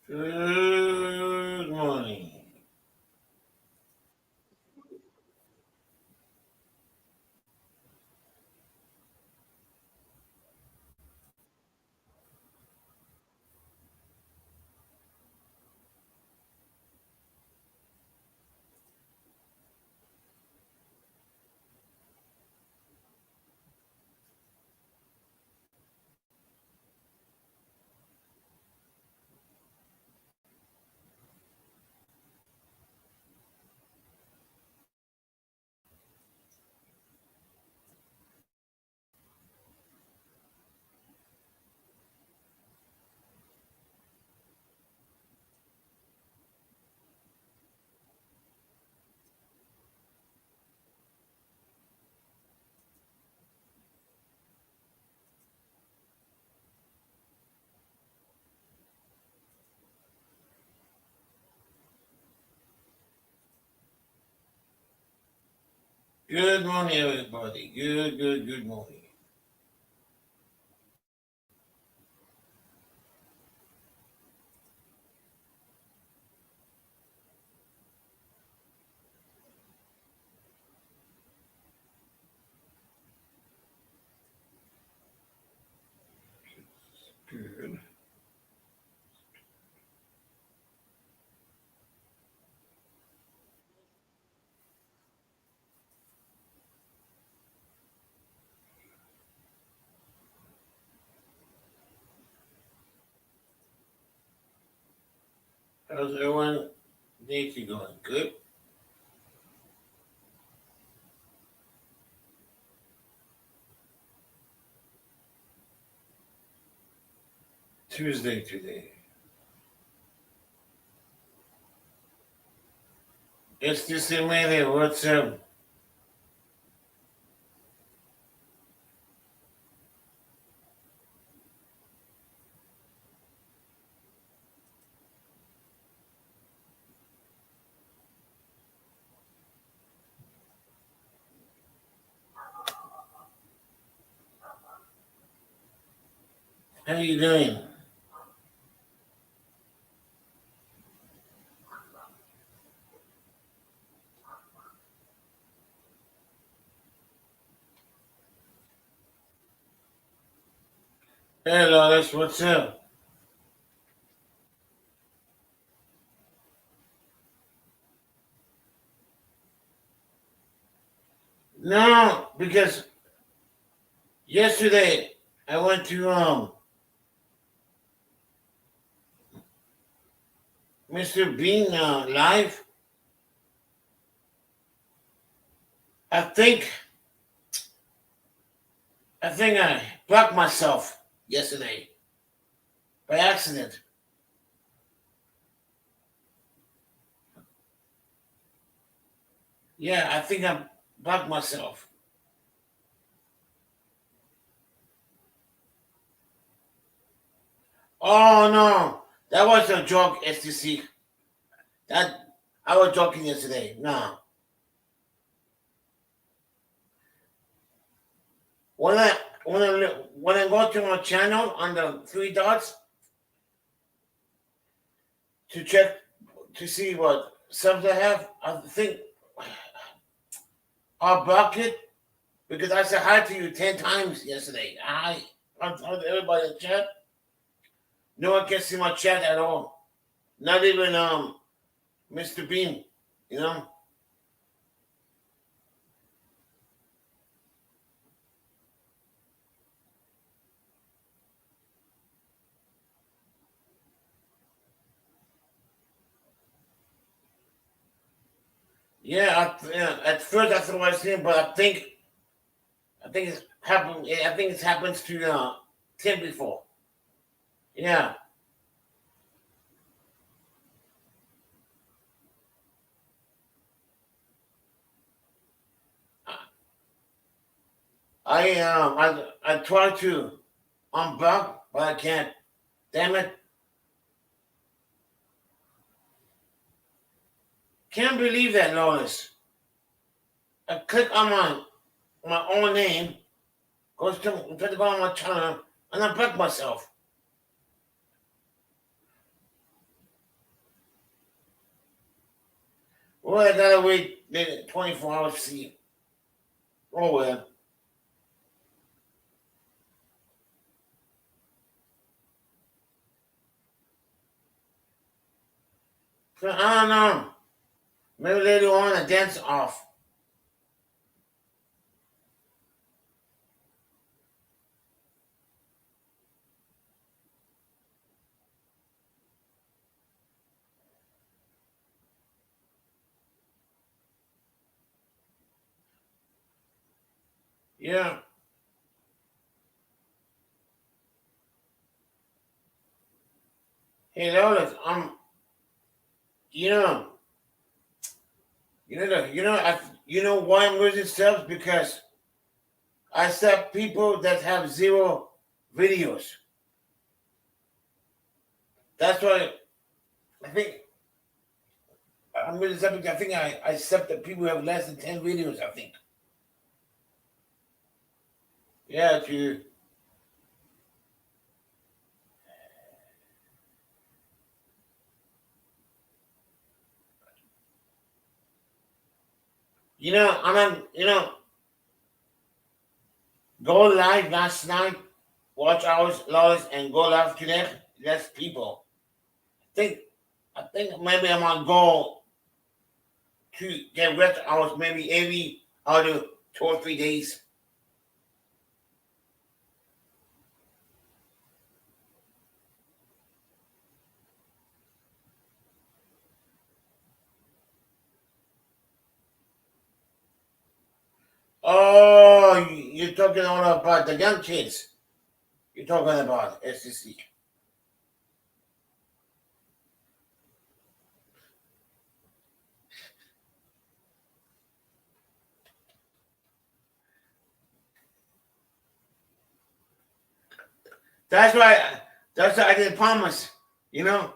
Good morning. Good morning, everybody. Good morning. Good. How's everyone day going? Good? Tuesday today. It's just a minute. What's up? How you doing? Hey, Lois, what's up? No, because yesterday I went to Mr. Bean live. I think I blocked myself yesterday by accident. Yeah, I think I blocked myself. Oh no, that was a joke, STC. That I was joking yesterday. No, when I when I go to my channel on the three dots to check to see what subs I have, I think I'll block it because I said hi to you 10 times yesterday. I told everybody in chat. No one can see my chat at all. Not even Mr. Bean. You know. Yeah, at first I thought I was him, but I think it's happened. I think it's happens to Tim before. Yeah, I try to unblock, but I can't. Damn it! Can't believe that, Lois. I click on my own name, goes to go on my channel, and I block myself. Well, I gotta wait maybe 24 hours to see. Oh well. So I don't know. Maybe later on a dance off. Yeah. Hey Lotus, you know, you know why I'm losing subs? Because I sub people that have zero videos. That's why I think I'm losing subs because I think I sub the people who have less than 10 videos, I think. Yeah, to go live last night, watch hours, Lotus, and go live today. Less people. think I think maybe I'm on goal to get rest hours maybe every other 2 or 3 days. Oh, you're talking all about the young kids. You're talking about SCC. That's why. That's why I didn't promise. You know.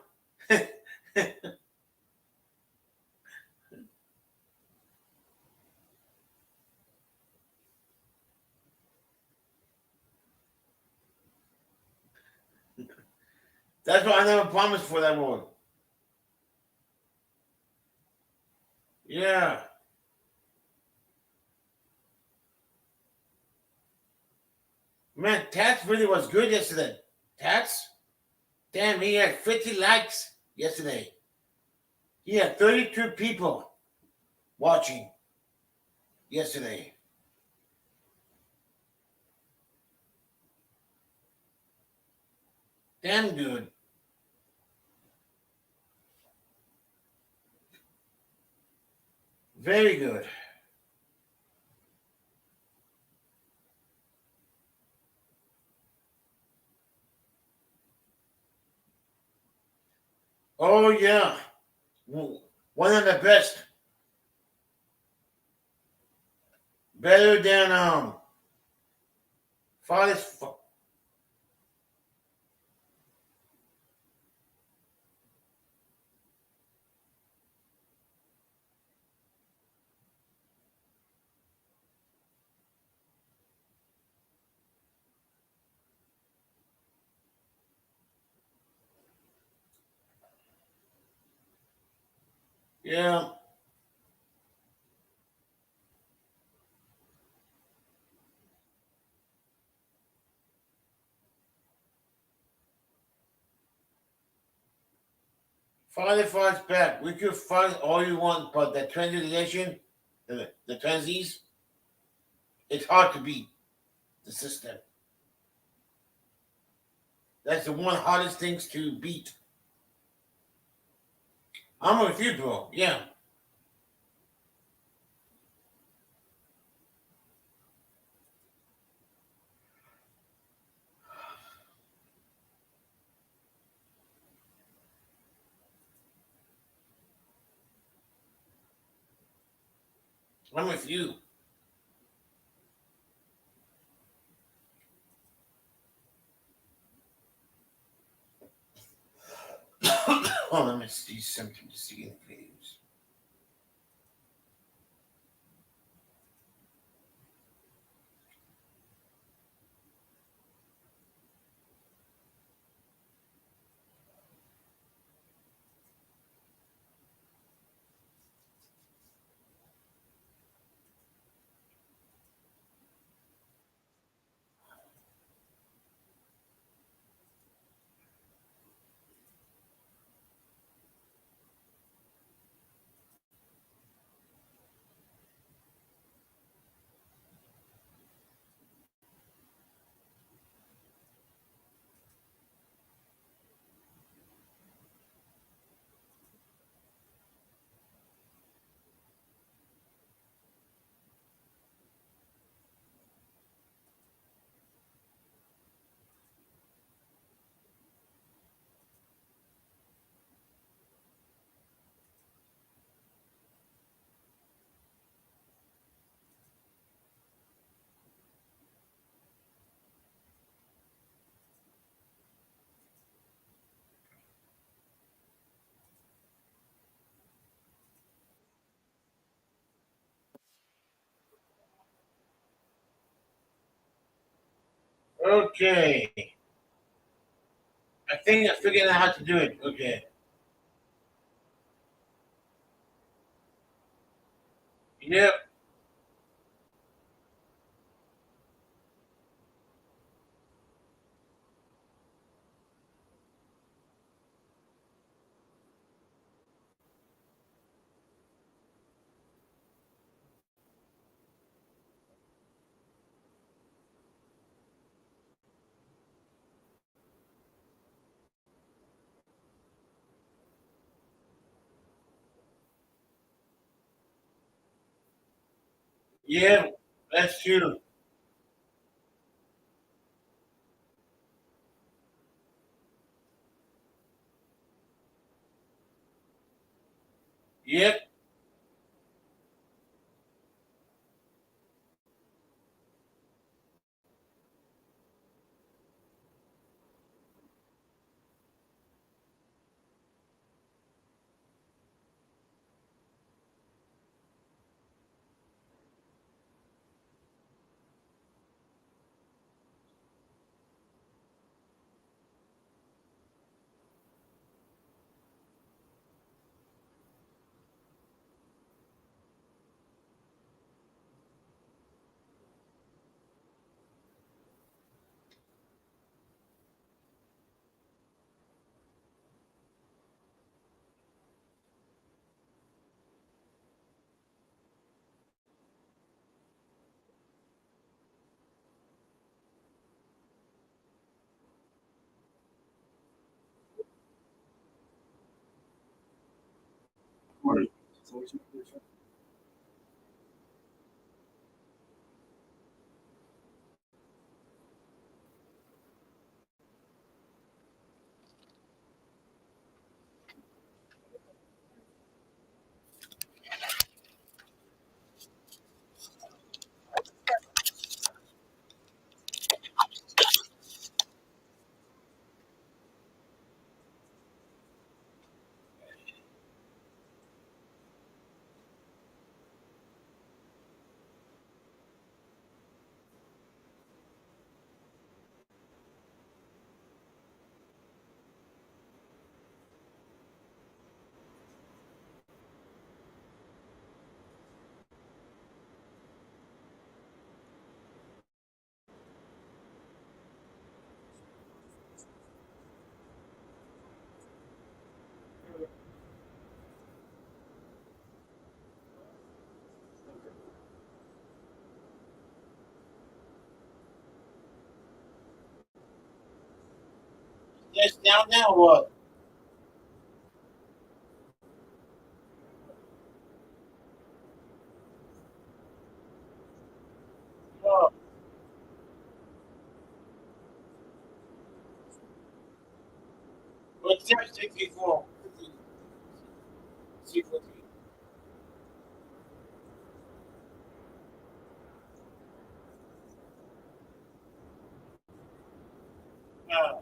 That's why I never promised for that one. Yeah, man. Tats really was good yesterday. Tats, damn, he had 50 likes yesterday. He had 32 people watching yesterday. Damn good. Very good. Oh yeah, one of the best. Better than farthest. Yeah, farthest back. We could find all you want, but the translation, the transies, it's hard to beat the system. That's the one hardest things to beat. I'm with you, bro. Yeah, I'm with you. Oh, let me see something to see in the videos. Okay. I think I figured out how to do it. Okay. Yep. Yep. That's true. Yep. Yes. Now what? Oh, what's that? 64. 64. Uh,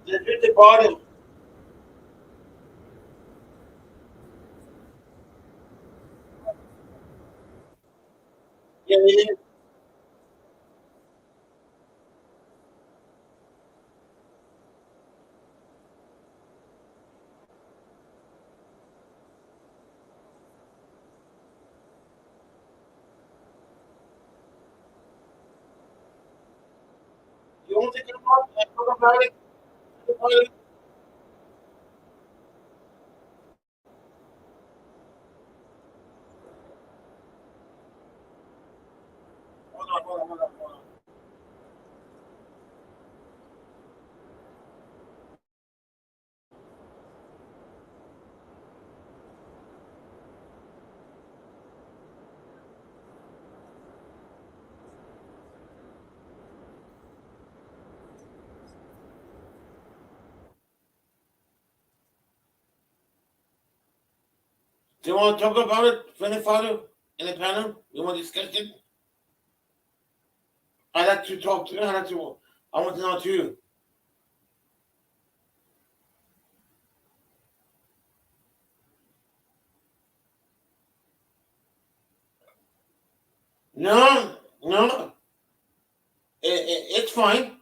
That's at the bottom. Yeah, yeah. You want to come on? I talk about it. Talk about it. Hold on, hold on, hold on, hold on. Do you want to talk about it, friendly father, in the panel? You want to discuss it? I like to talk to you. I like to. I want to know too. No, no, it's fine.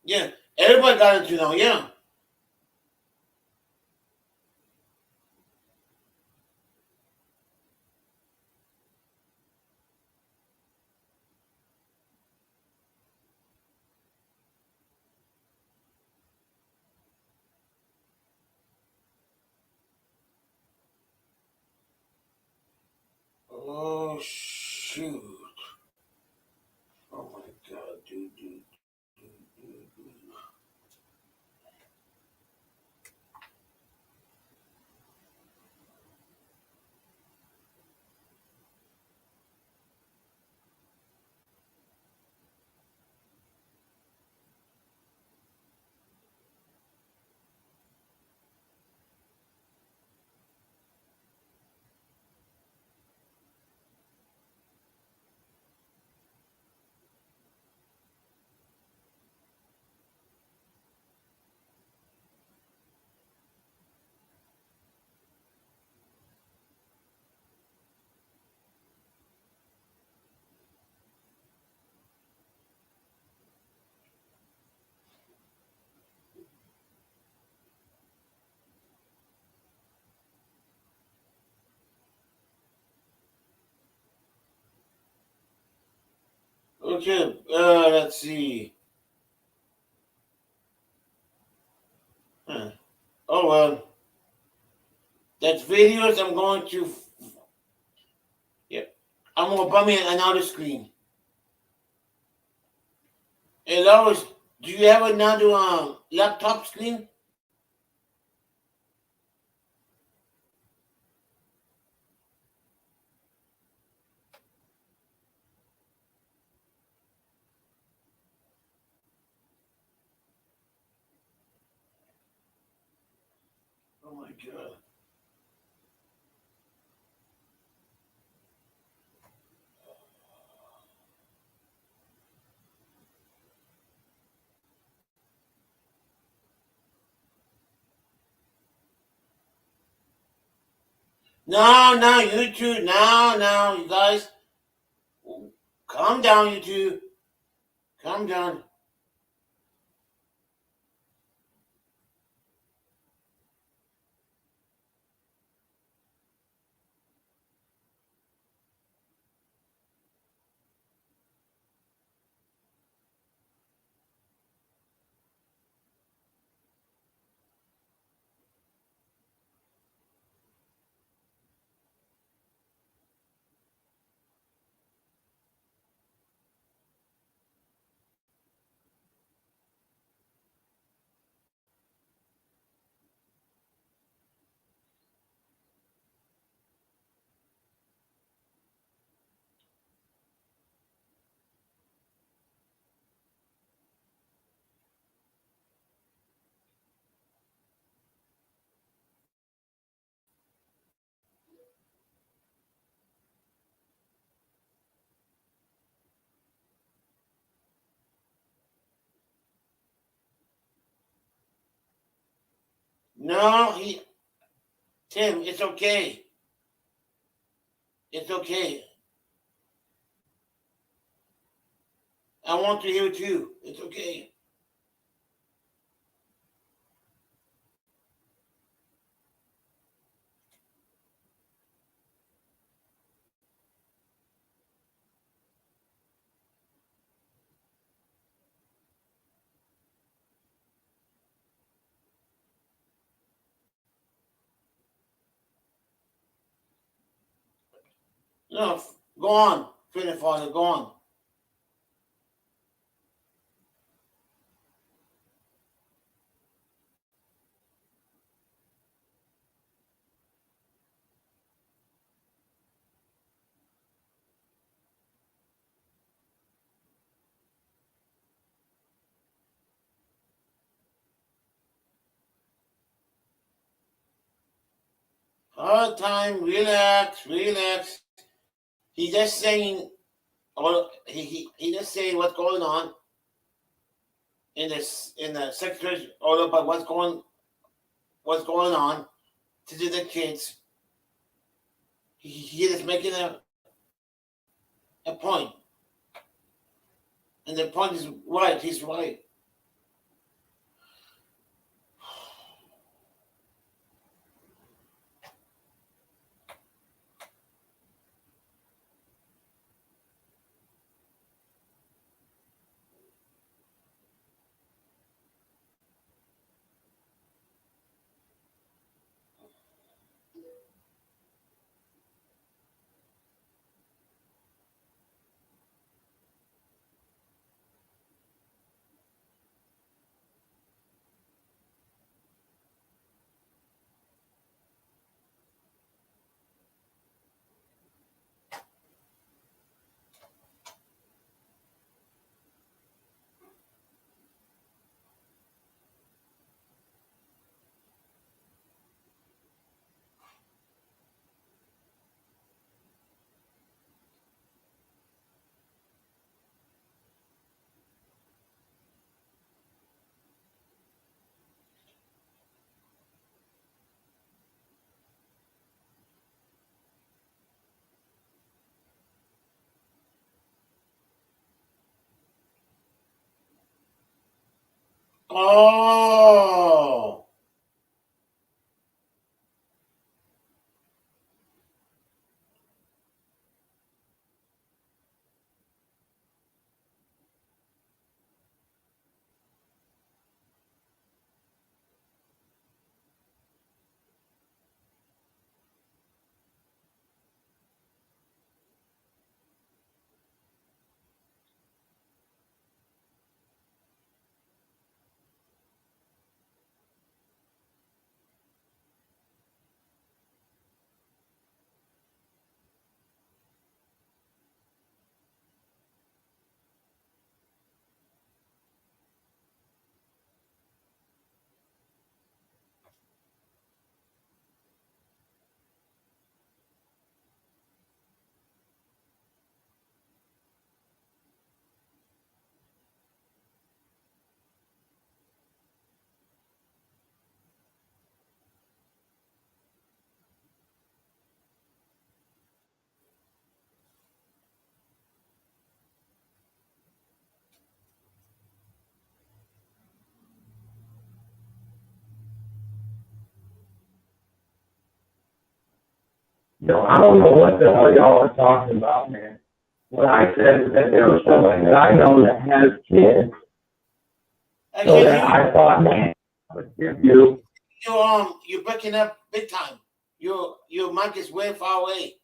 Yeah, everybody got it, Yeah. Oh shoot! Oh my god, dude. Okay, let's see. Huh. Oh well, that's videos. I'm going to. Yeah, I'm gonna buy me another screen. Hey, Lois, do you have another laptop screen? Oh my god. No, no, you two. No, no, you guys. Calm down, you two. Calm down. No, Tim, it's okay. It's okay. I want to hear it too. It's okay. No, go on, Freedom Father, go on. Hard time, relax, relax. He's just saying, he just saying what's going on in the secretary's all about what's going on to the kids. He is making a point, and the point is right. He's right. Oh, I don't know what the hell y'all are talking about, man. What I said is that there was somebody that I know that has kids, so that I thought, man, I would give you. you're breaking up big time. Your mic is way far away.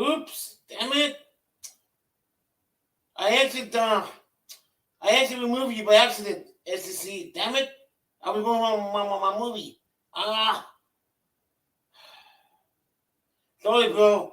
Oops, damn it! I had to remove you by accident. SCC, damn it! I was going on my movie. Ah, sorry, bro.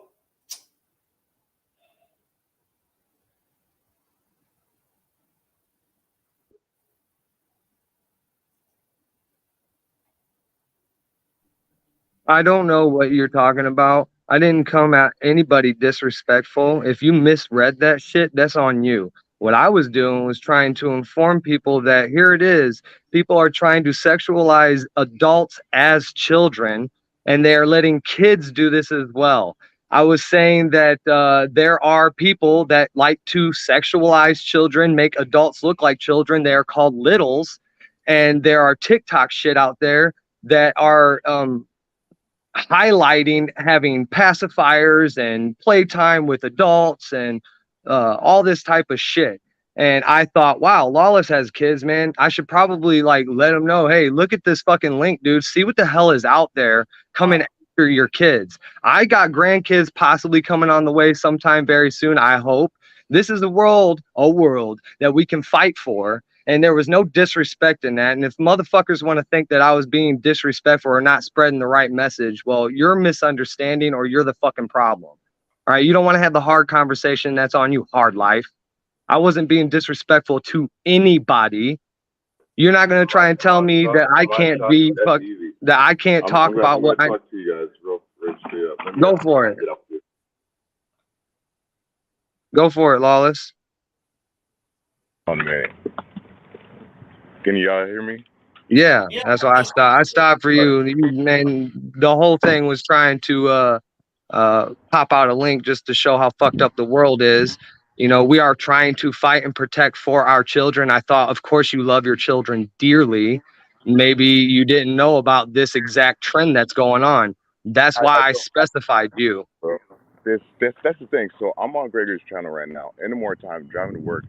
I don't know what you're talking about. I didn't come at anybody disrespectful. If you misread that shit, that's on you. What I was doing was trying to inform people that here it is. People are trying to sexualize adults as children, and they are letting kids do this as well. I was saying that there are people that like to sexualize children, make adults look like children. They are called littles. And there are TikTok shit out there that are highlighting having pacifiers and playtime with adults and all this type of shit. And I thought, wow, Lawless has kids, man. I should probably like let him know, hey, look at this fucking link, dude. See what the hell is out there coming after your kids. I got grandkids possibly coming on the way sometime very soon, I hope. This is a world that we can fight for. And there was no disrespect in that. And if motherfuckers want to think that I was being disrespectful or not spreading the right message, well, you're misunderstanding or you're the fucking problem. All right. You don't want to have the hard conversation. That's on you, hard life. I wasn't being disrespectful to anybody. You're not going to try and tell me that I can't be, that I can't talk about what I. Talk to you guys real straight up. Go for it. Go for it, Lawless. Oh, man. Can y'all hear me? Yeah, that's why I stopped. I stopped for you. Man, the whole thing was trying to pop out a link just to show how fucked up the world is. You know, we are trying to fight and protect for our children. I thought, of course, you love your children dearly. Maybe you didn't know about this exact trend that's going on. That's why I specified you. That's the thing. So I'm on Gregory's channel right now. In the morning time, driving to work.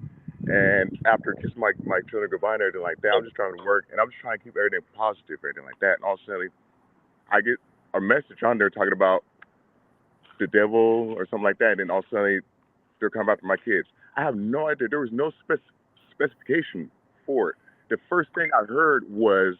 And after kissing my children goodbye and everything like that, I'm just driving to work, and I'm just trying to keep everything positive, everything like that. And all of a sudden, I get a message on there talking about the devil or something like that, and then all of a sudden, they're coming after my kids. I have no idea. There was no specification for it. The first thing I heard was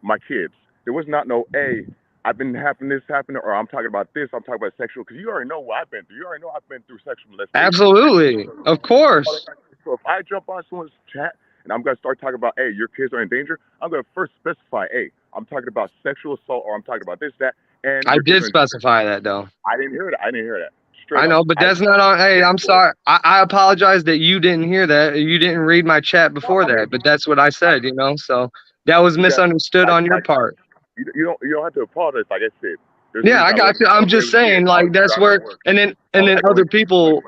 my kids. There was not no, hey, I've been having this happen, or I'm talking about this, I'm talking about sexual, because you already know what I've been through. You already know I've been through sexual molestation. Absolutely. Of course. So if I jump on someone's chat and I'm going to start talking about, hey, your kids are in danger, I'm going to first specify, hey, I'm talking about sexual assault, or I'm talking about this, that. And I did specify that, though. I didn't hear that. I know, but that's not on. Hey, I'm sorry. I apologize that you didn't hear that. You didn't read my chat before that, but that's what I said, you know. So that was misunderstood on your part. You don't have to apologize, like I said. Yeah, I got you. I'm just saying, like that's where, and then other people.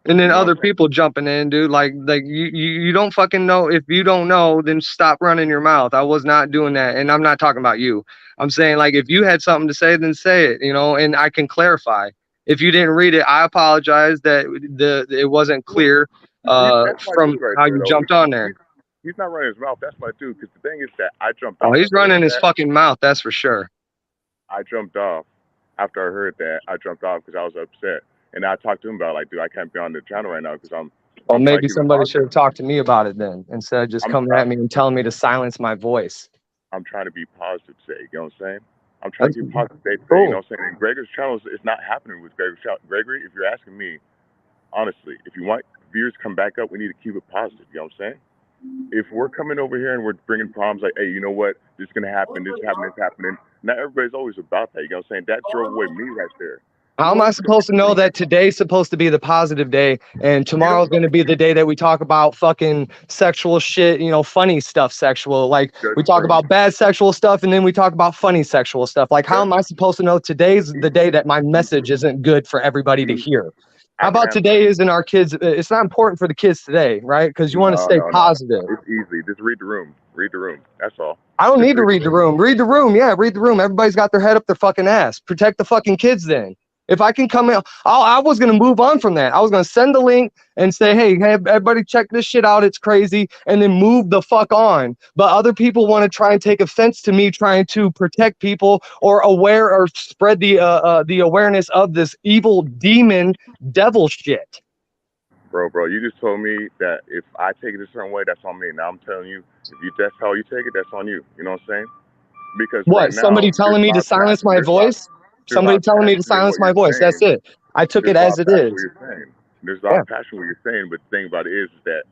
And then other people jumping in, dude. Like you don't fucking know. If you don't know, then stop running your mouth. I was not doing that, and I'm not talking about you. I'm saying, like, if you had something to say, then say it, you know, and I can clarify. If you didn't read it, I apologize that it wasn't clear from how you jumped on there. He's not running his mouth. That's my dude. Because the thing is that I jumped off. Oh, he's running his fucking mouth. That's for sure. I jumped off after I heard that. I jumped off because I was upset. And I talked to him about it, like, dude, I can't be on the channel right now because I'm. Well, maybe somebody should have talked to me about it then, instead of just coming at me and telling me to silence my voice. I'm trying to be positive today. You know what I'm saying? I'm trying to be positive today. You know what I'm saying? And Gregory's channel is not happening with Gregory's channel. Gregory, if you're asking me, honestly, if you want viewers to come back up, we need to keep it positive. You know what I'm saying? If we're coming over here and we're bringing problems like, hey, you know what? This is going to happen. This happening. Not everybody's always about that. You know what I'm saying? That drove away me right there. How am I supposed to know that today's supposed to be the positive day and tomorrow's going to be the day that we talk about fucking sexual shit, you know, funny stuff, sexual, like we talk about bad sexual stuff and then we talk about funny sexual stuff. Like, how am I supposed to know today's the day that my message isn't good for everybody to hear? How about today isn't our kids? It's not important for the kids today, right? Because you want to stay positive. It's easy. Just read the room. Read the room. That's all. I don't need to read the room. Read the room. Yeah, read the room. Everybody's got their head up their fucking ass. Protect the fucking kids then. If I can come in, I was going to move on from that. I was going to send the link and say, hey, everybody check this shit out. It's crazy. And then move the fuck on. But other people want to try and take offense to me trying to protect people or aware or spread the awareness of this evil demon devil shit. Bro, you just told me that if I take it a certain way, that's on me. Now I'm telling you, that's how you take it, that's on you. You know what I'm saying? Because what? Right now, somebody telling me to silence my voice? Somebody telling me to silence my voice. That's it. I took it as it is. There's a lot of passion what you're saying, but the thing about it is that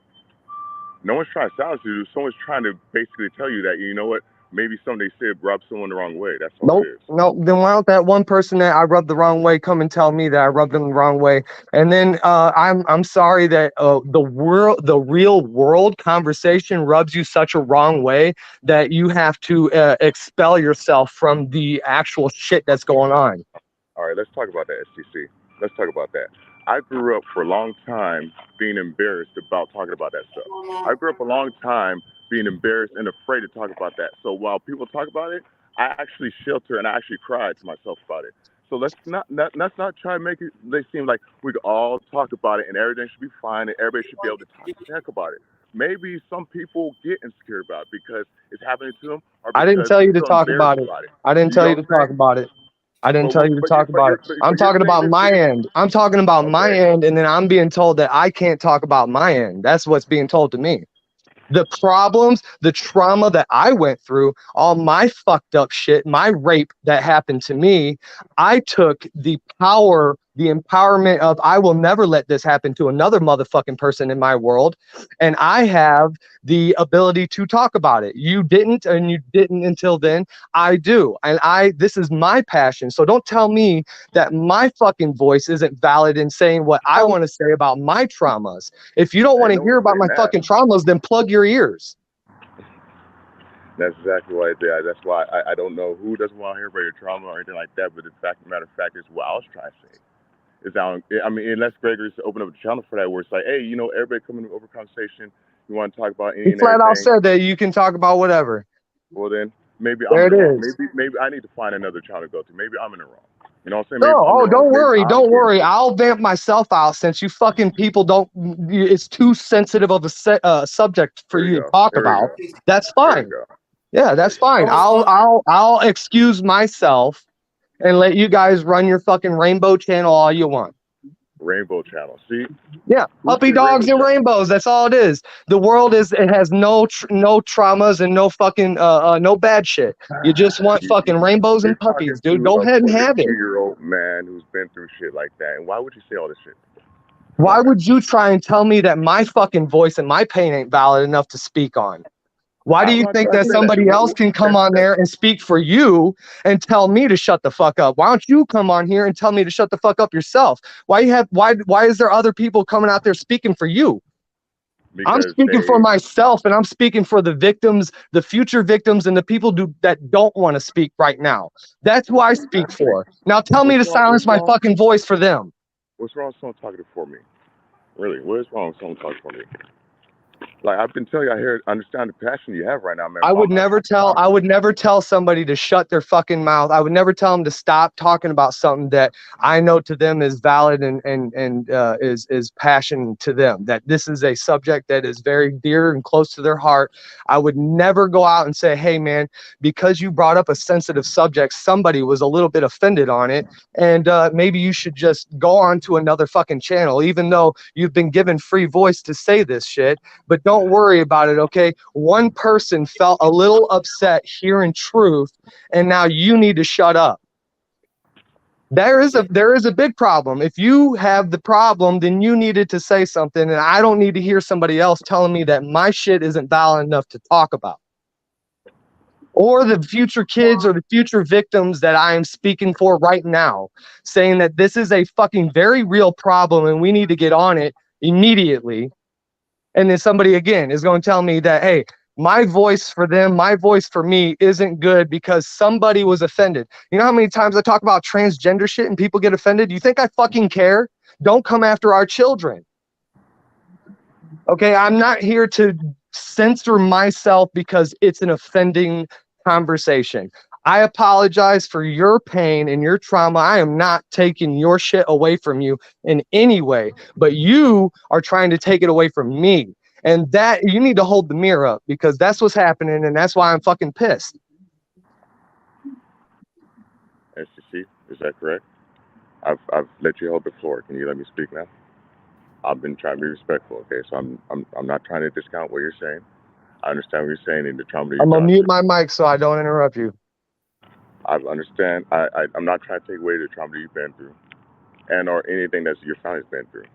no one's trying to silence you. Someone's trying to basically tell you that, you know what, maybe something they said rubbed someone the wrong way. That's all Nope. it is. Nope. Then why don't that one person that I rubbed the wrong way come and tell me that I rubbed them the wrong way? And then I'm sorry that the real world conversation rubs you such a wrong way that you have to expel yourself from the actual shit that's going on. All right, let's talk about that, STC. Let's talk about that. I grew up for a long time being embarrassed about talking about that stuff. I grew up a long time being embarrassed and afraid to talk about that. So while people talk about it, I actually shelter and I actually cried to myself about it. So let's not try to make it they seem like we could all talk about it and everything should be fine and everybody should be able to talk about it. Maybe some people get insecure about it because it's happening to them, or I didn't because tell you they to feel talk about embarrassed it. about it. I didn't You tell know you to what I'm talk saying? about it. I didn't tell you to talk about it. I'm talking about my end. I'm talking about my Okay. end, and then I'm being told that I can't talk about my end. That's what's being told to me. The problems, the trauma that I went through, all my fucked up shit, my rape that happened to me, I took the power, the empowerment of I will never let this happen to another motherfucking person in my world. And I have the ability to talk about it. You didn't, and you didn't until then. I do. And this is my passion. So don't tell me that my fucking voice isn't valid in saying what I want to say about my traumas. If you don't want Ain't to no hear one about my saying that. fucking traumas, then plug your ears. That's exactly what I did. That's why I don't know who doesn't want to hear about your trauma or anything like that. But the matter of fact is what I was trying to say. Is down. I mean, unless Gregory's open up a channel for that, where it's like, hey, you know, everybody coming over conversation. You want to talk about any He and flat out everything. said that you can talk about whatever. Well, then maybe There I'm in it the wrong. is. Maybe I need to find another channel to go to. Maybe I'm in the wrong. You know what I'm saying? Maybe No, I'm in oh, the wrong. don't Maybe worry, I'm don't getting worry. it. I'll vamp myself out since you fucking people don't. It's too sensitive of a subject for There you you to go. talk There we about. go. That's There we fine. go. Yeah, that's fine. I'll excuse myself and let you guys run your fucking rainbow channel all you want. Rainbow channel. See? Yeah, Who puppy said dogs rainbow and channel? rainbows. That's all it is. The world it has no traumas and no fucking no bad shit. You just want fucking rainbows You're and talking puppies, dude. to Go a ahead and have it. 42-year-old man who's been through shit like that. And why would you say all this shit? Come Why on, man. would you try and tell me that my fucking voice and my pain ain't valid enough to speak on? Why do I'm you not think trying to that say that. somebody else can come on there and speak for you and tell me to shut the fuck up? Why don't you come on here and tell me to shut the fuck up yourself? Why is there other people coming out there speaking for you? I'm Because speaking for myself, and I'm speaking for the victims, the future victims, and the people that don't want to speak right now. That's who I speak for. Now tell me to silence my fucking voice for them. What's wrong with someone talking for me? Really, what is wrong with someone talking for me? Like I've been telling you, understand the passion you have right now, man. I would never tell somebody to shut their fucking mouth. I would never tell them to stop talking about something that I know to them is valid and is passion to them. That this is a subject that is very dear and close to their heart. I would never go out and say, "Hey, man, because you brought up a sensitive subject, somebody was a little bit offended on it, and maybe you should just go on to another fucking channel, even though you've been given free voice to say this shit." But don't worry about it, okay? One person felt a little upset hearing truth, and now you need to shut up. There is a big problem. If you have the problem, then you needed to say something, and I don't need to hear somebody else telling me that my shit isn't valid enough to talk about. Or the future kids or the future victims that I am speaking for right now, saying that this is a fucking very real problem and we need to get on it immediately. And then somebody again is going to tell me that, hey, my voice for them, my voice for me isn't good because somebody was offended. You know how many times I talk about transgender shit and people get offended? You think I fucking care? Don't come after our children. Okay, I'm not here to censor myself because it's an offending conversation. I apologize for your pain and your trauma. I am not taking your shit away from you in any way, but you are trying to take it away from me. And that you need to hold the mirror up because that's what's happening, and that's why I'm fucking pissed. STC, is that correct? I've let you hold the floor. Can you let me speak now? I've been trying to be respectful, okay? So I'm not trying to discount what you're saying. I understand what you're saying and the trauma that I'm you've gonna gone mute through. my mic so I don't interrupt you. I understand. I'm not trying to take away the trauma that you've been through, and or anything that your family's been through.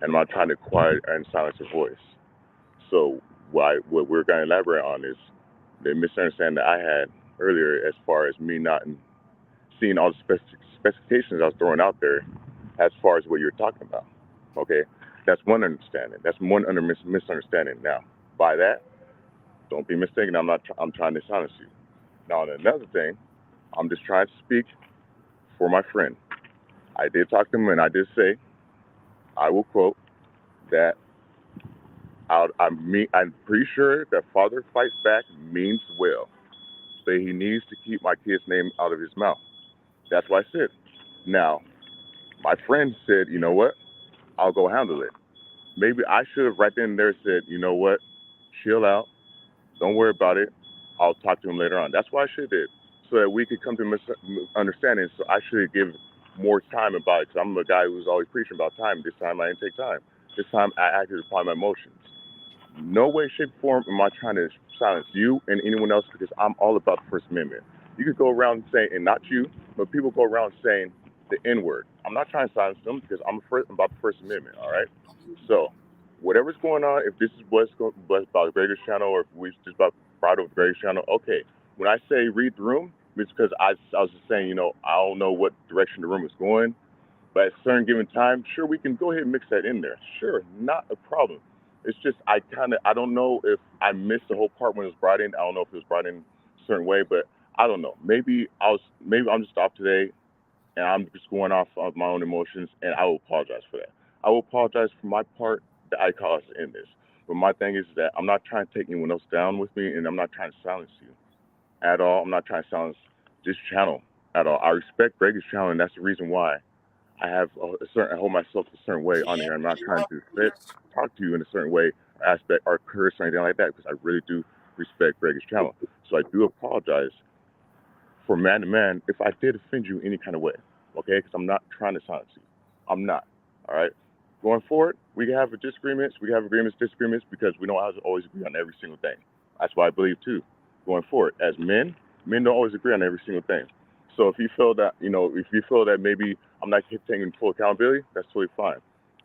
And I'm not trying to quiet and silence your voice. So what we're going to elaborate on is the misunderstanding that I had earlier as far as me not seeing all the specifications I was throwing out there as far as what you're talking about. Okay, that's one understanding. That's one misunderstanding. Now, by that, don't be mistaken. I'm trying to silence you. Now, another thing, I'm just trying to speak for my friend. I did talk to him, and I did say, I will quote that. I'm pretty sure that father fights back means well. So he needs to keep my kid's name out of his mouth. That's what I said. Now, my friend said, you know what? I'll go handle it. Maybe I should have right then and there said, you know what? Chill out. Don't worry about it. I'll talk to him later on. That's what I should have did, so that we could come to understanding. So I should give more time about it, because I'm a guy who's always preaching about time. This time I didn't take time. This time I acted upon my emotions. No way, shape, or form am I trying to silence you and anyone else, because I'm all about the First Amendment. You could go around saying, and not you, but people go around saying the N-word. I'm not trying to silence them, because I'm about the First Amendment, all right? So, whatever's going on, if this is what's about Gregor's channel, or if we just about brought over Gregor's channel, okay. When I say read the room, it's because I was just saying, I don't know what direction the room is going, but at a certain given time, sure, we can go ahead and mix that in there. Sure, not a problem. It's just I don't know if I missed the whole part when it was brought in. I don't know if it was brought in a certain way, but I don't know. Maybe I'm just off today, and I'm just going off of my own emotions, and I will apologize for that. I will apologize for my part that I caused in this. But my thing is that I'm not trying to take anyone else down with me, and I'm not trying to silence you at all. I'm not trying to silence this channel at all. I respect Gregor's channel, and that's the reason why I hold myself a certain way on here. I'm not trying to talk to you in a certain way, aspect, or curse or anything like that, because I really do respect Gregor's channel. So I do apologize for man to man if I did offend you any kind of way, okay? Because I'm not trying to silence you. I'm not, all right? Going forward, we can have disagreements. We can have agreements, disagreements, because we don't always agree on every single thing. That's what I believe, too. Going forward, as men don't always agree on every single thing. So if you feel that, maybe I'm not taking full accountability, that's totally fine.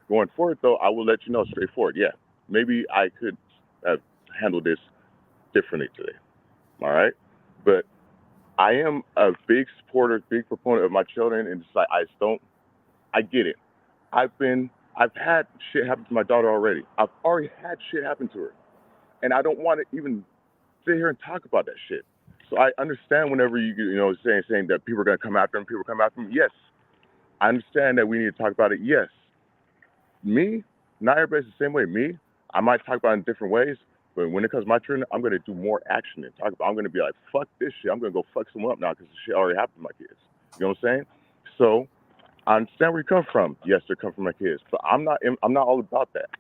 Going forward, though, I will let you know straightforward. Yeah, maybe I could have handled this differently today. All right, but I am a big supporter, big proponent of my children, and it's like I get it. I've had shit happen to my daughter already. I've already had shit happen to her, and I don't want to even sit here and talk about that shit. So I understand whenever you saying that people are gonna come after him. Yes, I understand that we need to talk about it. Yes, me, not everybody's the same way. Me, I might talk about it in different ways, but when it comes to my children, I'm gonna do more action and talk about. I'm gonna be like, fuck this shit. I'm gonna go fuck someone up now because the shit already happened to my kids. You know what I'm saying? So I understand where you come from. Yes, they come from my kids, but I'm not all about that.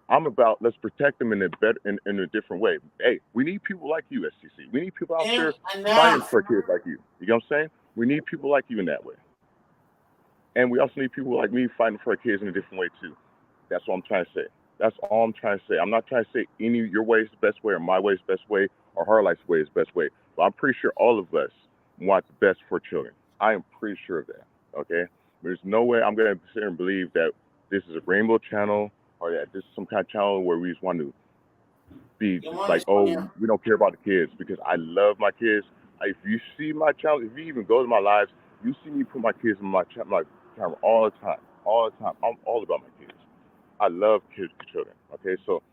I'm about let's protect them in a different way. Hey, we need people like you, SCC. We need people out there fighting for kids like you. You know what I'm saying? We need people like you in that way. And we also need people like me fighting for our kids in a different way too. That's what I'm trying to say. That's all I'm trying to say. I'm not trying to say your way is the best way or my way is the best way or her life's way is the best way. But I'm pretty sure all of us want the best for children. I am pretty sure of that. Okay? There's no way I'm going to sit here and believe that this is a rainbow channel or that this is some kind of channel where we just want to be like, oh, we don't care about the kids, because I love my kids. If you see my channel, if you even go to my lives, you see me put my kids in my camera all the time. I'm all about my kids. I love children. Okay, so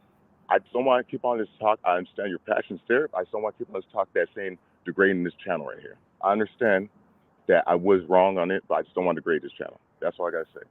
I don't want to keep on this talk. I understand your passion's there. I don't want to keep on this talk that's saying degrading this channel right here. I understand that I was wrong on it, but I just don't want to degrade this channel. That's all I gotta say.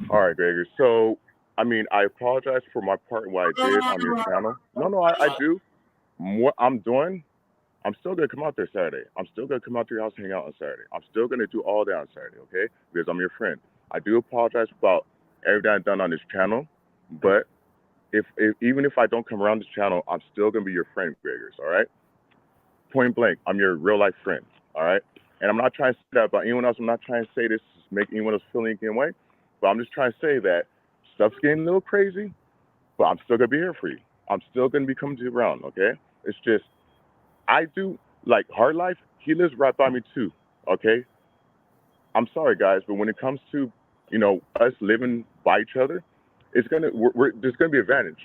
All right, Gregor. So, I mean, I apologize for my part in what I did on your channel. No, I do. What I'm doing, I'm still gonna come out there Saturday. I'm still gonna come out to your house and hang out on Saturday. I'm still gonna do all that on Saturday, okay? Because I'm your friend. I do apologize about everything I've done on this channel, but if even if I don't come around this channel, I'm still gonna be your friend, Gregors. All right? Point blank, I'm your real life friend. All right? And I'm not trying to say that about anyone else. I'm not trying to say this to make anyone else feel any way. But I'm just trying to say that stuff's getting a little crazy, but I'm still gonna be here for you. I'm still gonna be coming to you around, okay? It's just I do like hard life. He lives right by me too, okay? I'm sorry, guys, but when it comes to us living by each other, there's gonna be advantage.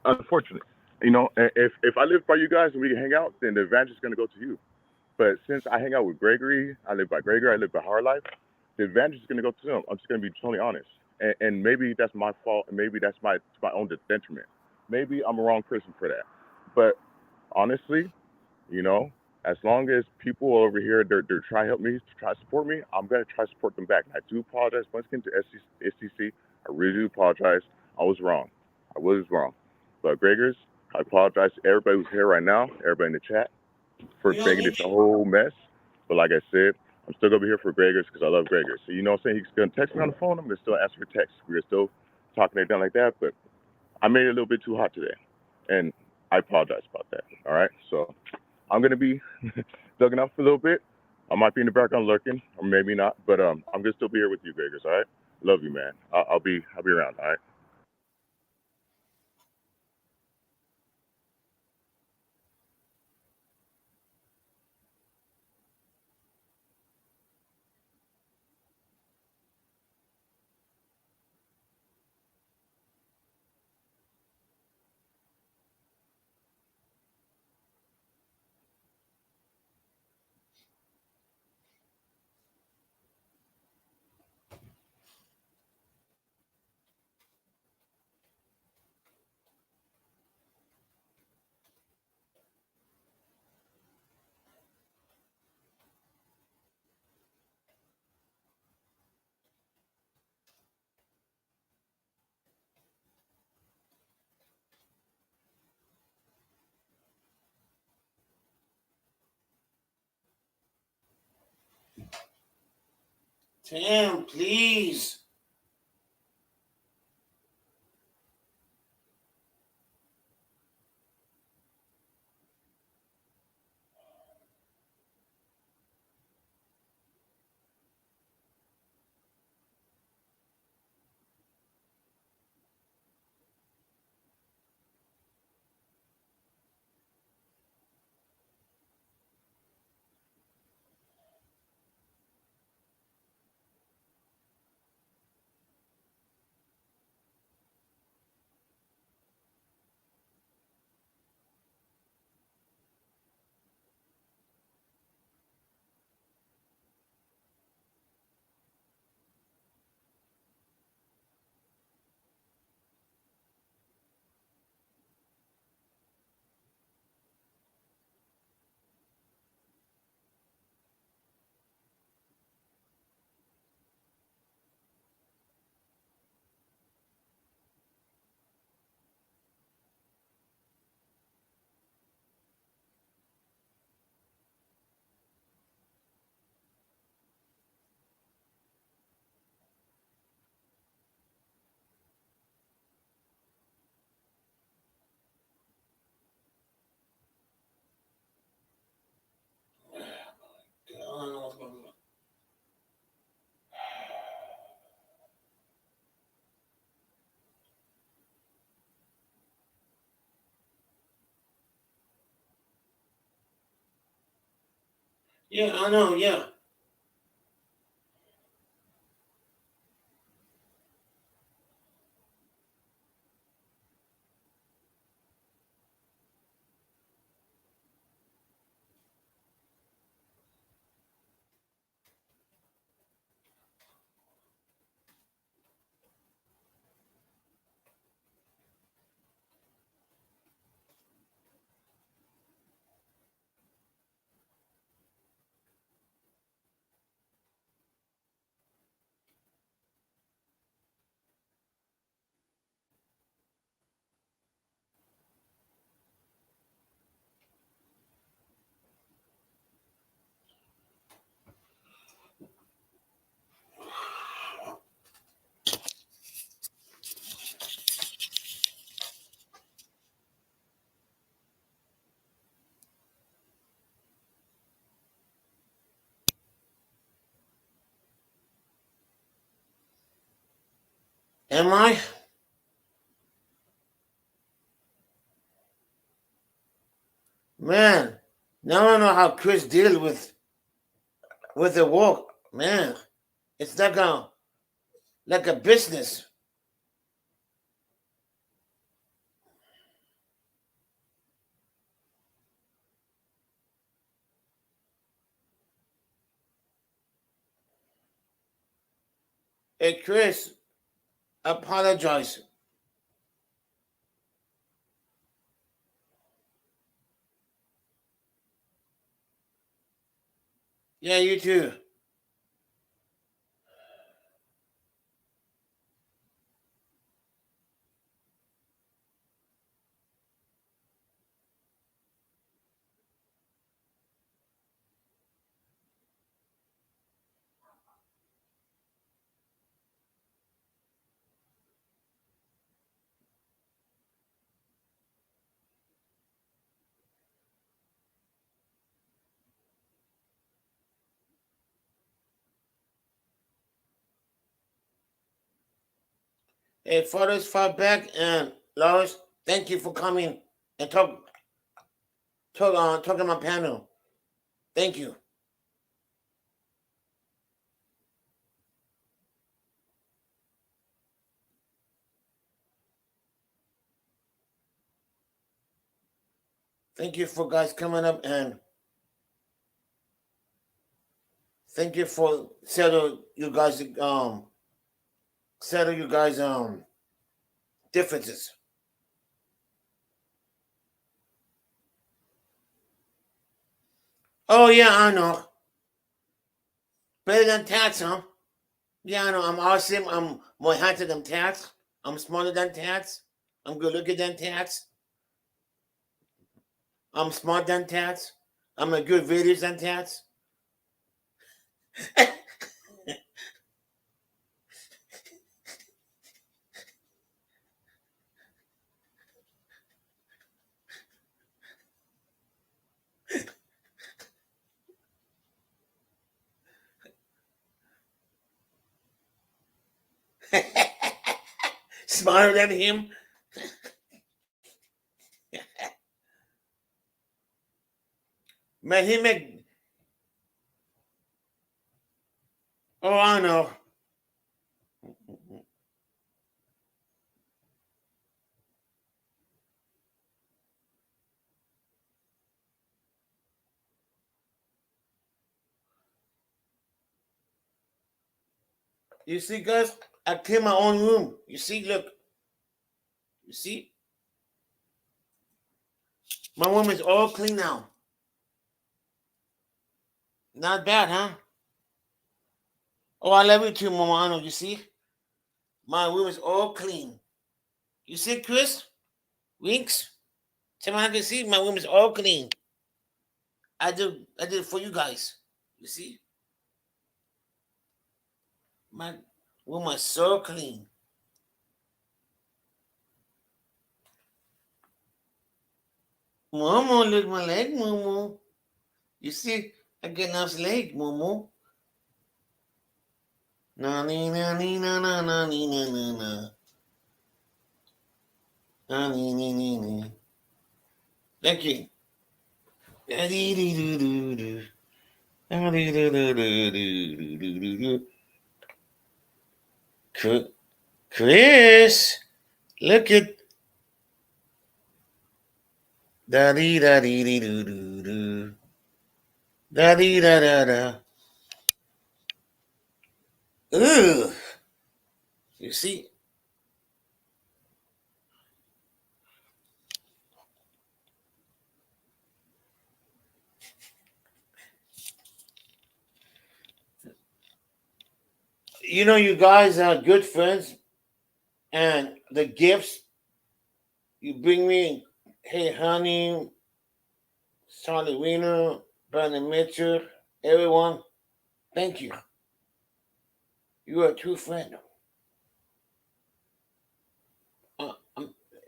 Unfortunately, if I live by you guys and we can hang out, then the advantage is gonna go to you. But since I hang out with Gregory, I live by Gregory, I live by hard life. The advantage is gonna go to him. I'm just gonna be totally honest, and maybe that's my fault, and maybe that's my own detriment. Maybe I'm a wrong person for that. But honestly, you know, as long as people over here they're trying to help me, to try to support me, I'm gonna try to support them back. And I do apologize once again to SCC. I really do apologize. I was wrong. I was wrong. But Gregors, I apologize to everybody who's here right now, everybody in the chat, for You don't making need this a whole mess. But like I said, I'm still gonna be here for Gregors because I love Gregors. So what I'm saying? He's gonna text me on the phone. I'm gonna still answer for text. We're still talking it down like that. But I made it a little bit too hot today, and I apologize about that. All right, so I'm gonna be dugging out for a little bit. I might be in the background lurking, or maybe not, but I'm gonna still be here with you, Gregors. All right, love you, man. I'll be around. All right. Tim, please. I don't know what's going on. Yeah, I know. Yeah. Am I? Man, now I know how Chris deals with the work. Man, it's like a business. Hey Chris, apologize. Yeah, you too. Hey, fathers fought back, and Lois, thank you for coming and talking my panel. Thank you. Thank you for guys coming up, and thank you for settle you guys differences. Oh yeah, I know. Better than Tats, huh? Yeah, I know. I'm awesome. I'm more handsome than Tats. I'm smarter than Tats. I'm good looking than Tats. I'm smart than Tats. I'm a good videos than Tats. Smarter than him. Man, he make. Oh, I know. You see, guys, I clean my own room. You see, look. You see, my room is all clean now. Not bad, huh? Oh, I love you too, Momano. You see, my room is all clean. You see, Chris? Winks? Someone can see my room is all clean. I did it for you guys. You see? My room is so clean. Momo, look my leg, Momo. You see, I get enough leg, Momo. Na ni na ni na na na ni na na na. Na ni ni ni ni. Thank you. Da-dee-dee-doo-doo-doo. Da-dee-doo-doo-doo-doo-doo-doo. Chris, look at da dee da dee dee doo doo doo da dee da da da. Ugh. You see, you guys are good friends, and the gifts you bring me. Hey, honey, Charlie Wiener, Brandon Mitchell, everyone. Thank you. You are a true friend.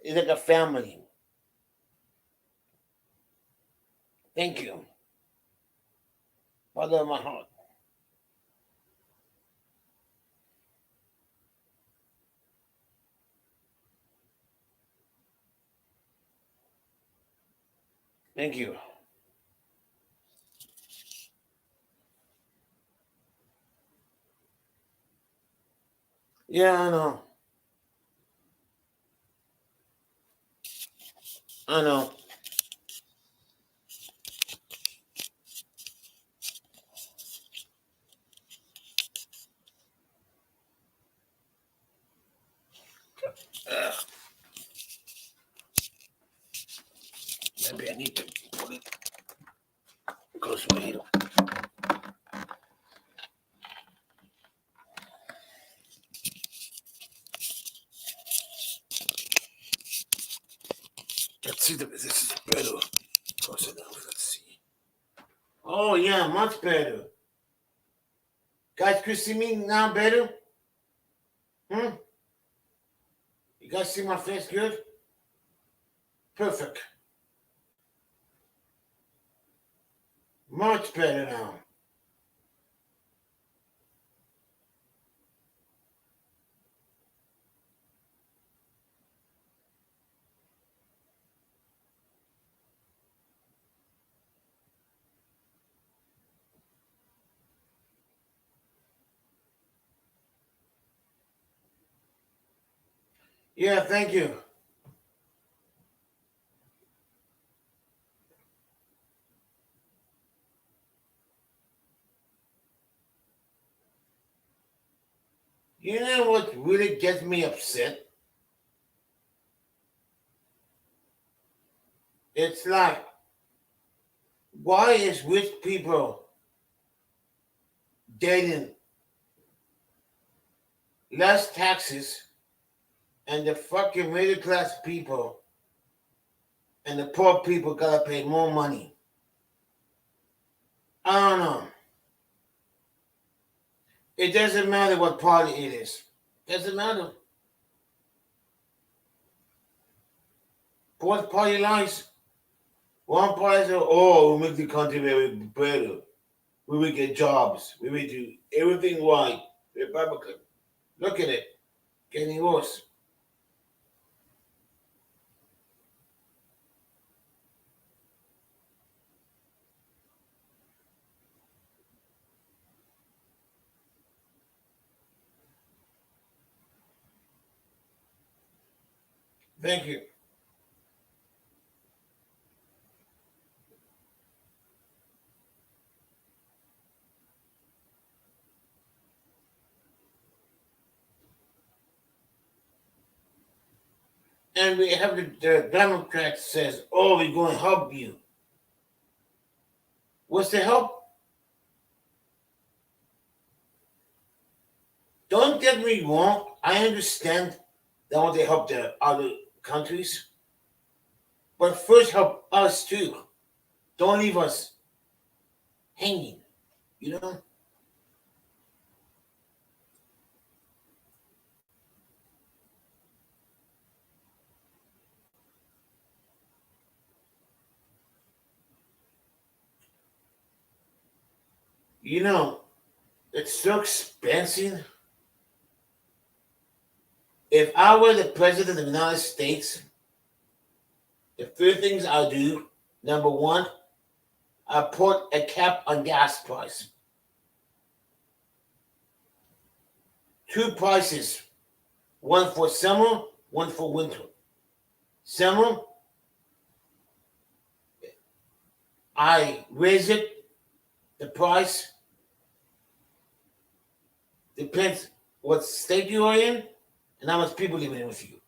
It's like a family. Thank you. Father of my heart. Thank you. Yeah, I know. I know. Maybe I need to put it close to my head. Let's see if this is better. Close enough. Let's see. Oh yeah, much better. Guys, can you see me now better? Hmm? You guys see my face good? Perfect. Much better now. Yeah, thank you. You know what really gets me upset? It's like, why is rich people getting less taxes and the fucking middle class people and the poor people gotta pay more money? I don't know. It doesn't matter what party it is. Doesn't matter. Both party lies. One party says, oh, we make the country very better. We will get jobs. We will do everything right. Republican. Look at it. Getting worse. Thank you. And we have the Democrats says, oh, we're going to help you. What's the help? Don't get me wrong. I understand they want to help the other countries. But first help us too. Don't leave us hanging, you know? You know, it's so expensive. If I were the president of the United States, the first things I'll do, number one, I put a cap on gas price. Two prices, one for summer, one for winter. Summer, I raise it, the price. Depends what state you are in and how much people living in with you.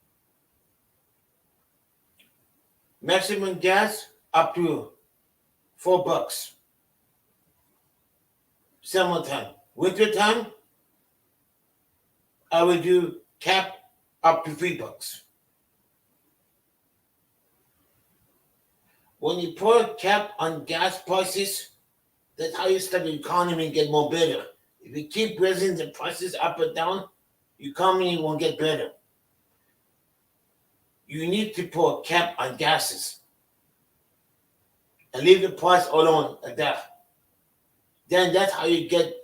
Maximum gas up to $4. Summertime. Winter time, I will do cap up to $3. When you put a cap on gas prices, that's how you start the economy and get more better. If you keep raising the prices up and down, your economy won't get better. You need to put a cap on gases and leave the price alone like that. Then that's how you get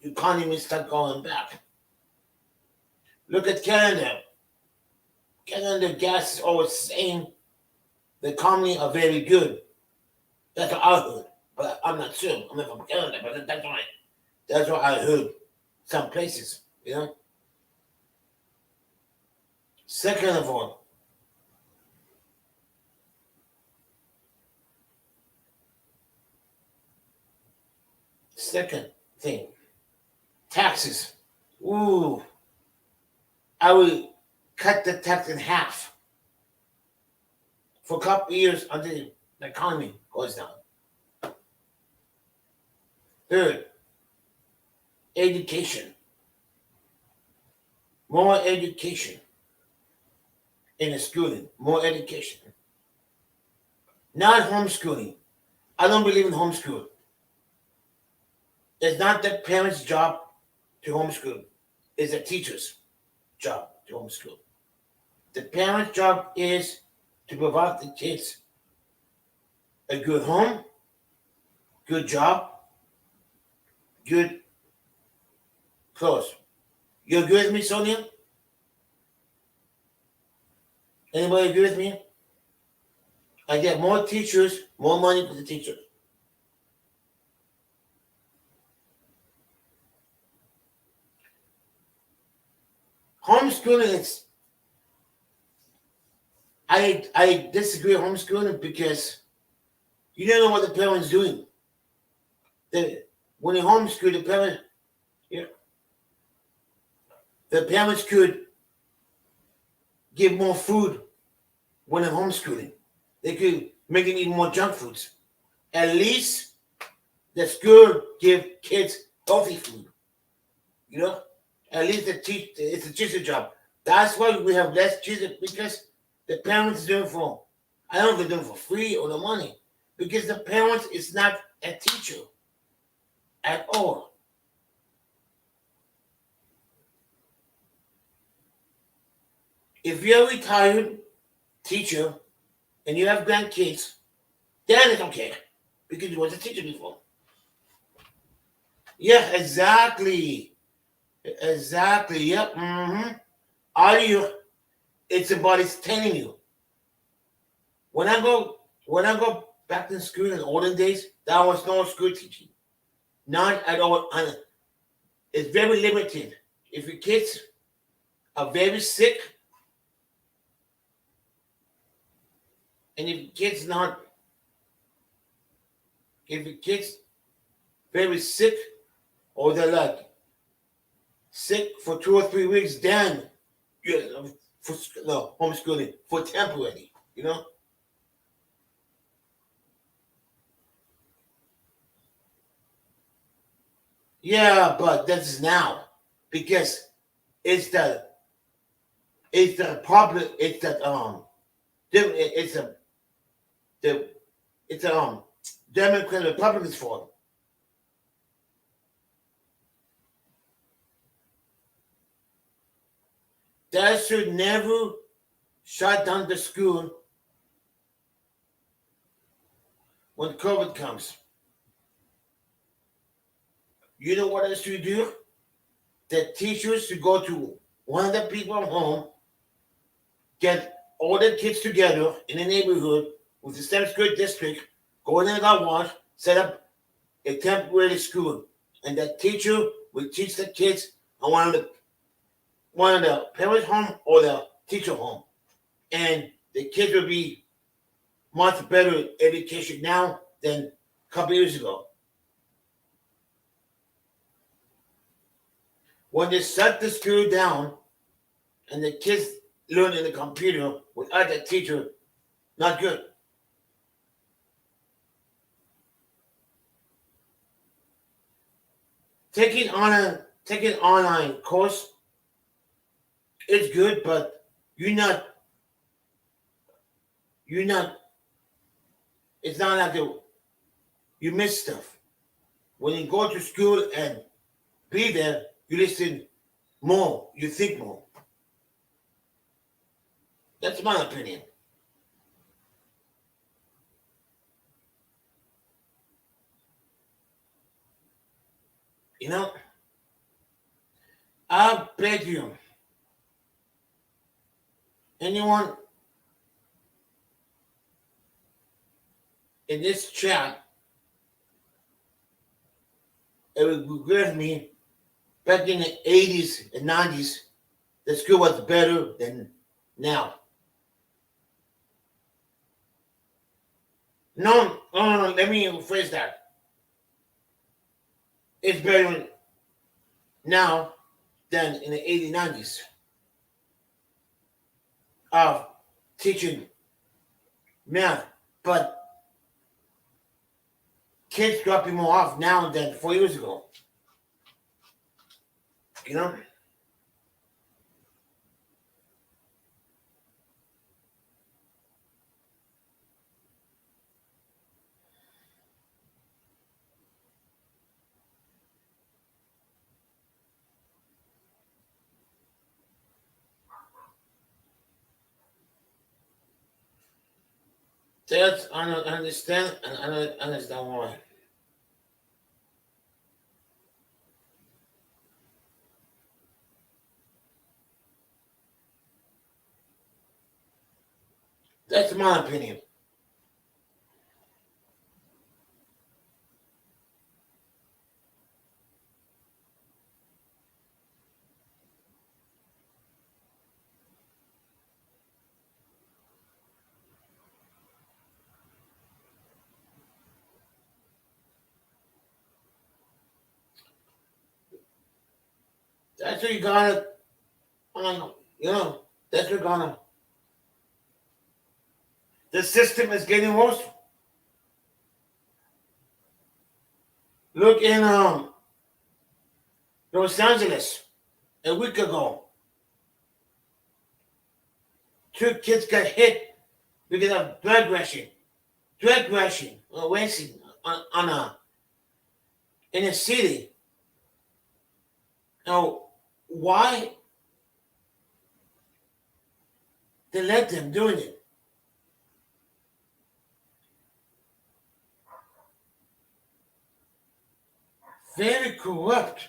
your economy start going back. Look at Canada. Canada gas is always the same. The economy are very good. That's what I heard. But I'm not sure. I'm not from Canada, but that's what I heard. Some places, you know. Second of all, second thing, taxes. Ooh, I will cut the tax in half for a couple of years until the economy goes down. Third, education. More education in the schooling. More education. Not homeschooling. I don't believe in homeschool. It's not the parents' job to homeschool. It's the teacher's job to homeschool. The parents' job is to provide the kids a good home, good job, good clothes. You agree with me, Sonia? Anybody agree with me? I get more teachers, more money for the teachers. Homeschooling is I disagree with homeschooling because you don't know what the parents doing. When you homeschool the parent, yeah, the parents could give more food when they're homeschooling. They could make them eat more junk foods. At least the school give kids healthy food. You know, at least it's a teacher job. That's why we have less teachers because the parents do it for. I don't know if they're doing it for free or the money because the parents is not a teacher at all. If you're a retired teacher and you have grandkids, then it's okay because you was a teacher before. Yeah, exactly. Exactly. Yep. Are you? It's about it's telling you. When I go back to school in the olden days, there was no school teaching. None at all. And it's very limited. If your kids are very sick, and if your kids very sick, or they're like sick for 2 or 3 weeks, then you for no homeschooling for temporary, you know. Yeah, but that's now because it's the it's the public it's that it's a the it's Democrat Republicans fault. That should never shut down the school when COVID comes. You know what else should do? The teachers should go to one of the people home, get all the kids together in the neighborhood with the same school district, go in and got wash, set up a temporary school, and the teacher will teach the kids on one of the parents' home or the teacher home, and the kids will be much better education now than a couple years ago. When they shut the school down and the kids learn in the computer without the teacher, not good. Taking online course is good, but you're not you're not. It's not like you miss stuff when you go to school and be there. You listen more. You think more. That's my opinion. You know, I beg you, anyone in this chat, it would agree with me. Back in the 80s and 90s, the school was better than now. No, let me rephrase that. It's better now than in the 80s, 90s of teaching math. But kids dropping more off now than 4 years ago. You know? That's I don't understand, and I don't understand why. That's my opinion. That's what you gotta, that's what you're gonna. The system is getting worse. Look in Los Angeles a week ago. 2 kids got hit because of drug rushing. Racing in a city. Now, why they let them doing it? Very corrupt.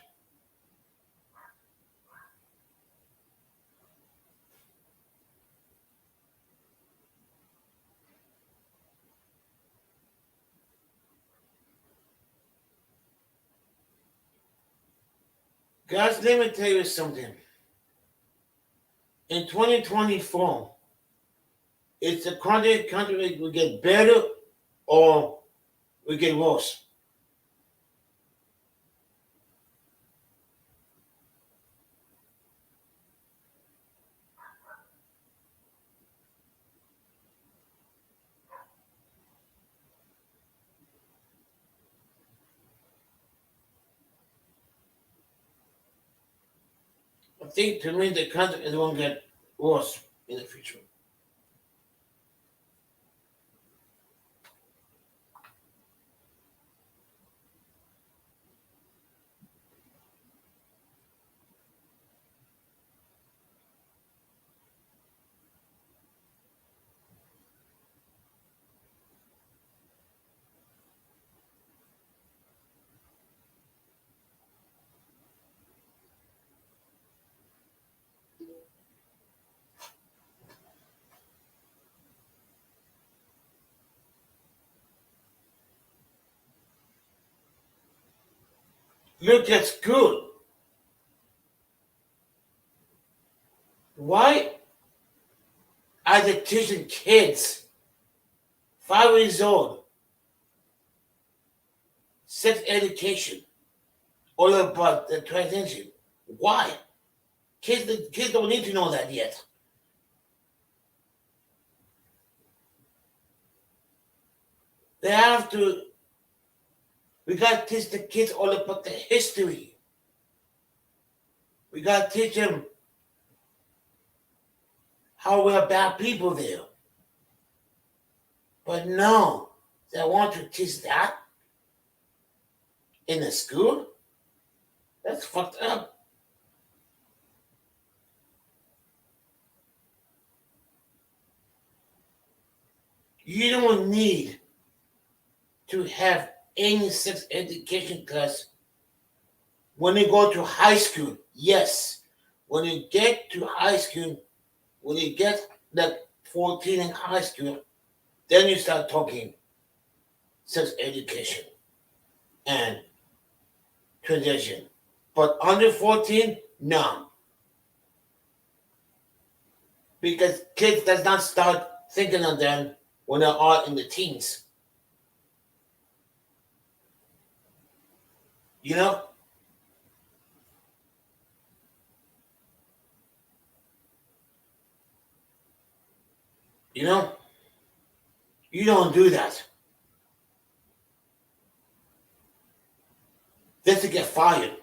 Guys, let me tell you something. In 2024, it's the country will get better or will get worse. I think to me the country is going to get worse in the future. Look at school. Why are they teaching kids 5 years old sex education all about the transition? Why? Kids don't need to know that yet. They have to. We got to teach the kids all about the history. We got to teach them how we're bad people there. But no, they want to teach that in the school? That's fucked up. You don't need to have any sex education class when you go to high school. Yes, when you get to high school, when you get like 14 in high school, then you start talking sex education and transition. But under 14, no. Because kids does not start thinking of them when they are in the teens. You know? You know? You don't do that. Just to get fired.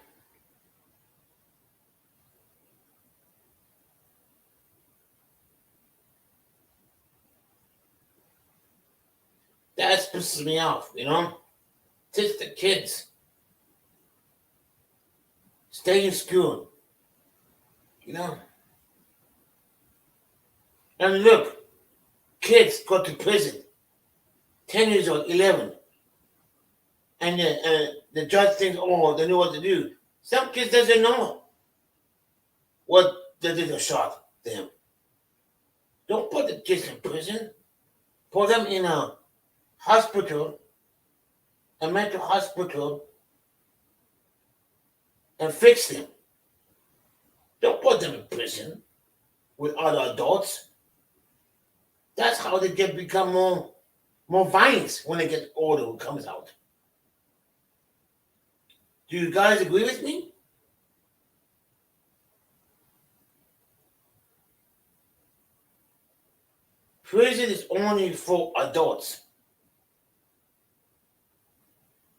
That pisses me off, you know? Teach the kids. Stay in school. You know? And look, kids go to prison. 10 years old, 11. And the judge thinks, oh, they know what to do. Some kids doesn't know what they did a shot them. Don't put the kids in prison. Put them in a hospital, a mental hospital, and fix them. Don't put them in prison with other adults. That's how they become more violent when they get older. Who comes out? Do you guys agree with me? Prison is only for adults.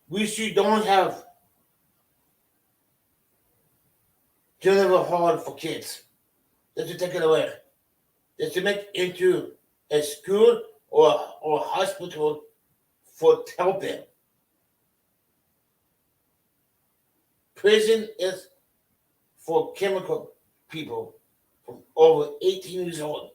We don't have general hall for kids. Just to take it away. Just to make it into a school or hospital for helping. Prison is for chemical people from over 18 years old.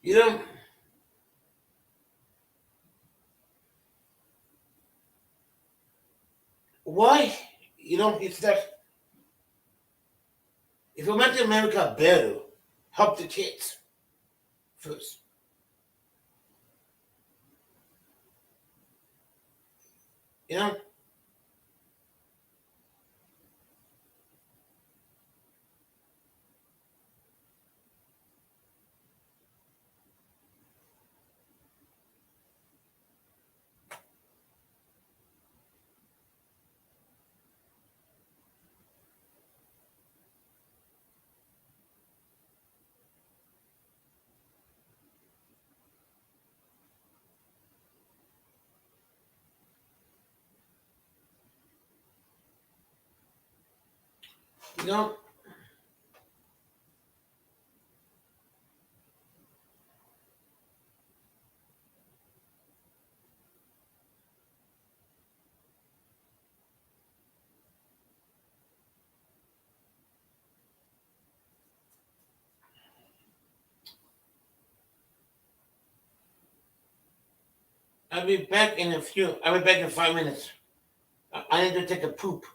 You know, why? It's like if you make America better, help the kids first. You know? You know? I'll be back in 5 minutes. I need to take a poop.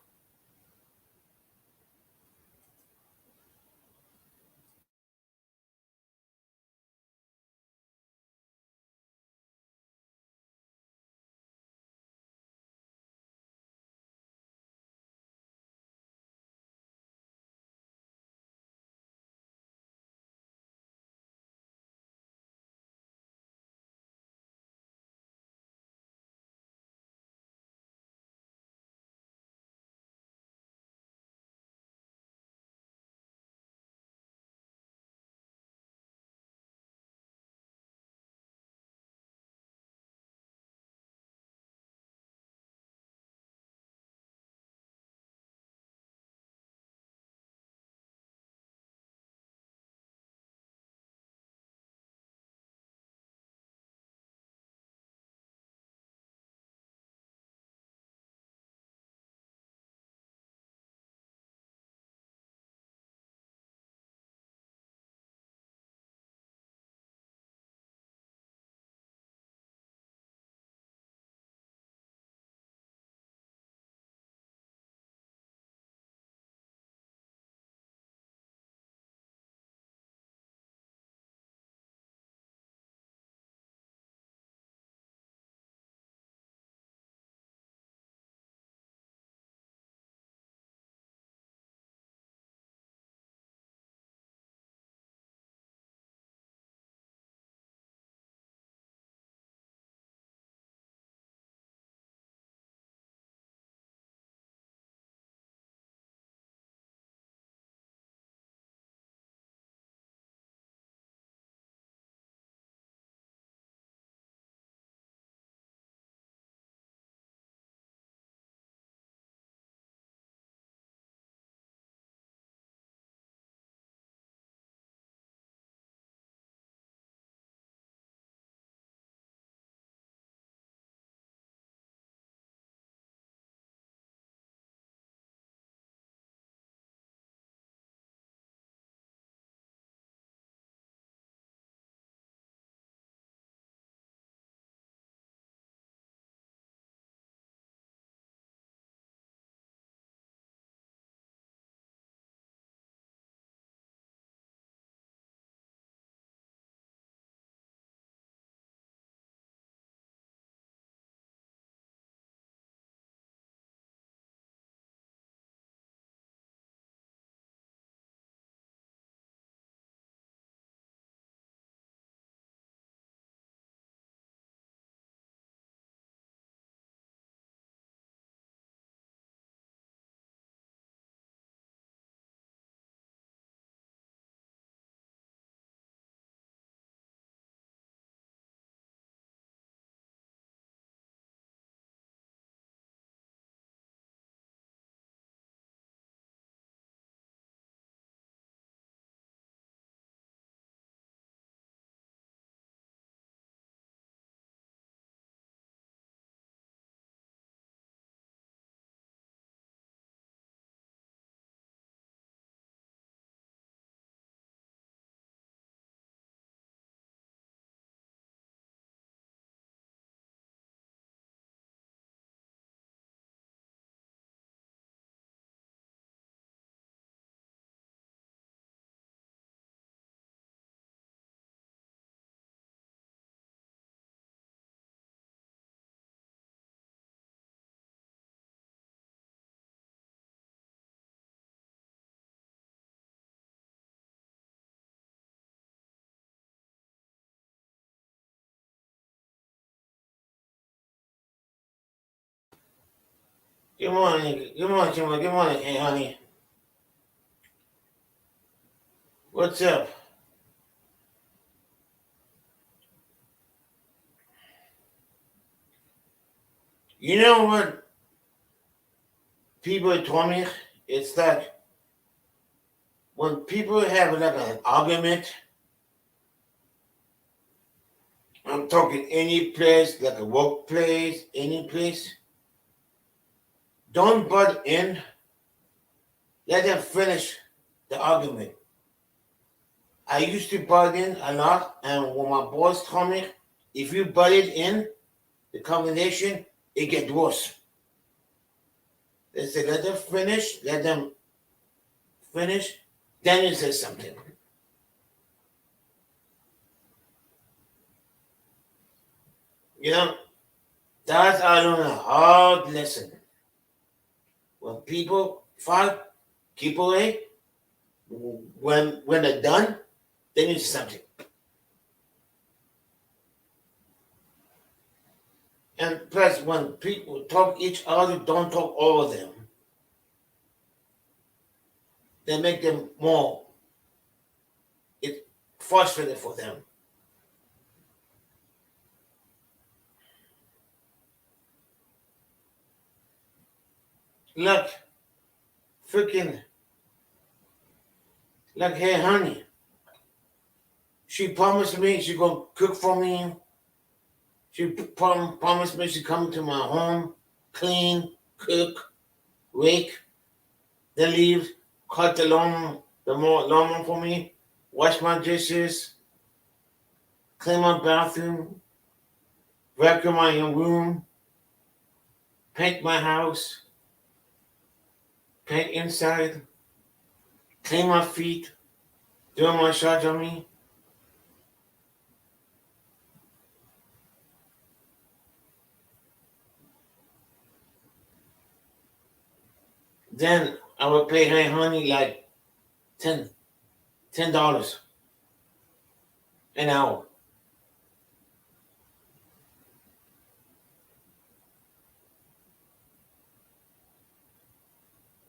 Good morning. Good morning, Kimberly. Good morning, hey, honey. What's up? You know what people told me? It's like when people have like an argument, I'm talking any place, like a workplace, any place, don't butt in. Let them finish the argument. I used to butt in a lot, and when my boss told me, if you butted in the conversation, it get worse. They said, let them finish, then you say something. You know, that's I learned a hard lesson. When people fight, keep away. When they're done, then you say something. And plus, when people talk each other, don't talk over them. They make them more. It's frustrating for them. Like, freaking, like, hey, honey, she promised me she gonna cook for me. She promised me she come to my home, clean, cook, wake, then leave, cut the lawn for me, wash my dishes, clean my bathroom, vacuum my room, paint my house, paint inside, clean my feet, do my massage on me. Then I would pay her honey like $10 an hour.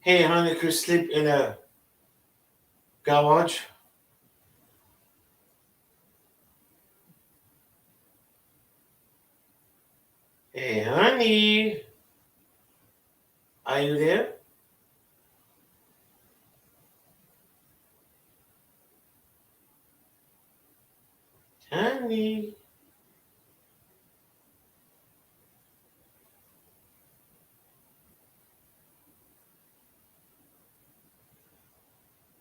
Hey honey, could sleep in a garage. Hey honey, are you there? Honey.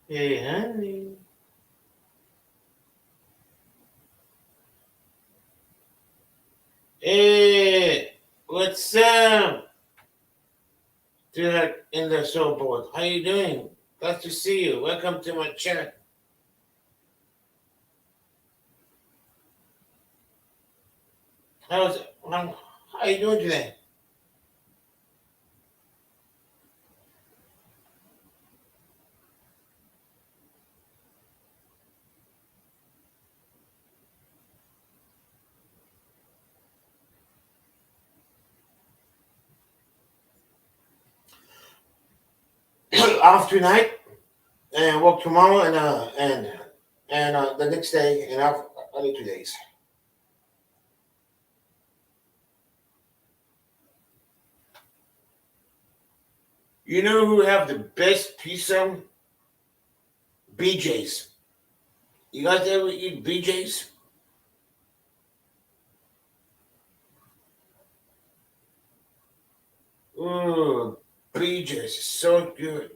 Hey honey. Hey, what's up? Direct in the show board. How you doing? Glad to see you. Welcome to my chat. How you doing today? Off tonight and work tomorrow and the next day and off other 2 days. You know who have the best pizza? BJ's. You guys ever eat BJ's? Ooh, BJ's is so good.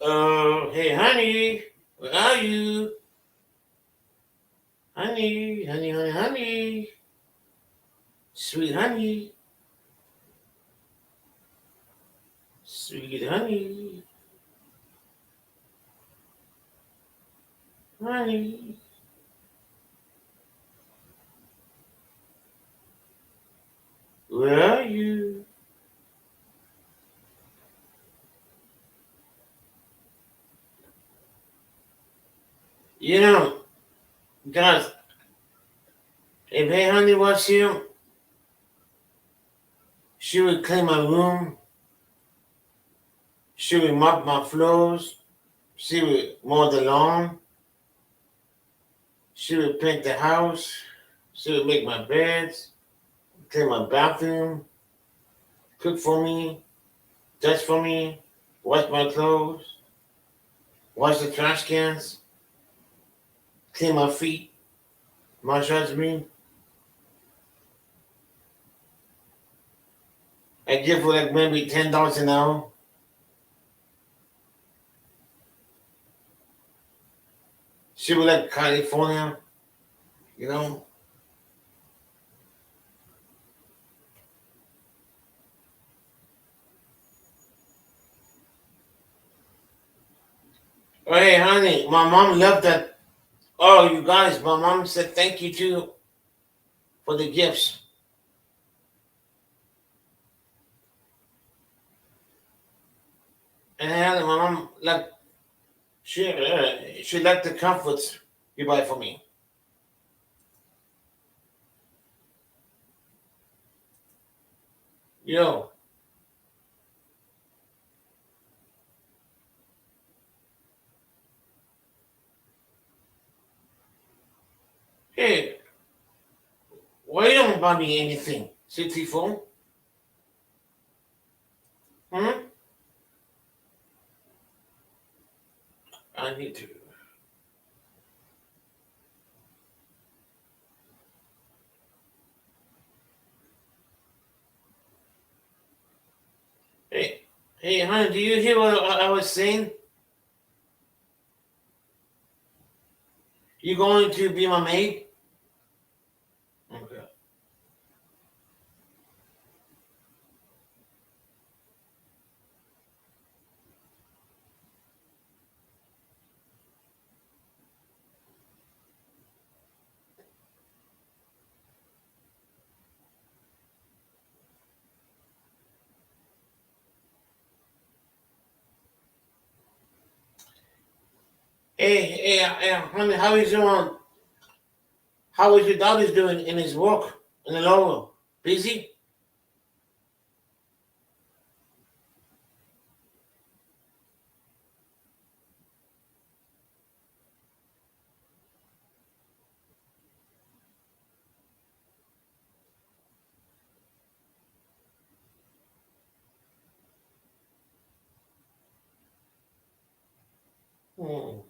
Oh, hey, honey, where are you? Honey, honey, honey, honey. Sweet honey. Sweet honey. Honey. Where are you? You know, guys, if Hey Honey was here, she would clean my room. She would mop my floors. She would mow the lawn. She would paint the house. She would make my beds, clean my bathroom, cook for me, dress for me, wash my clothes, wash the trash cans, clean my feet, massage me. I give her like maybe $10 an hour. She would like California, you know. Oh, hey, honey, my mom loved that. Oh, you guys, my mom said thank you too for the gifts. And my mom like she liked the comforts you buy for me. Yo, hey, why you don't buy me anything? City phone? Hmm? I need to. Hey, hey, honey, do you hear what I was saying? You going to be my maid? Okay. Hey, honey, how is your daughter doing in his work in the lower? Busy? Hmm.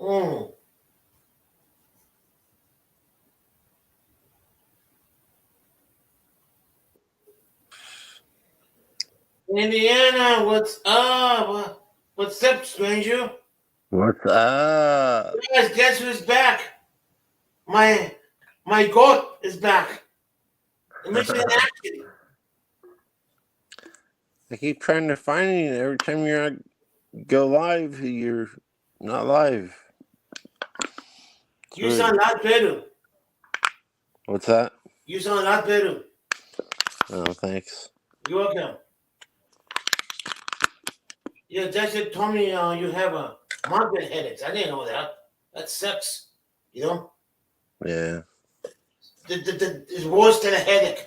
Hmm. Indiana, what's up? What's up, stranger? What's up? Guys, guess who's back? My my goat is back. Mission in action. I keep trying to find you. Every time go live, you're not live. It's You weird. sound a lot better. What's that? You sound a lot better. Oh, thanks. You're welcome. Yeah, Jessica told me you have a migraine headaches. I didn't know that. That sucks. You know, Yeah. it's worse than a headache.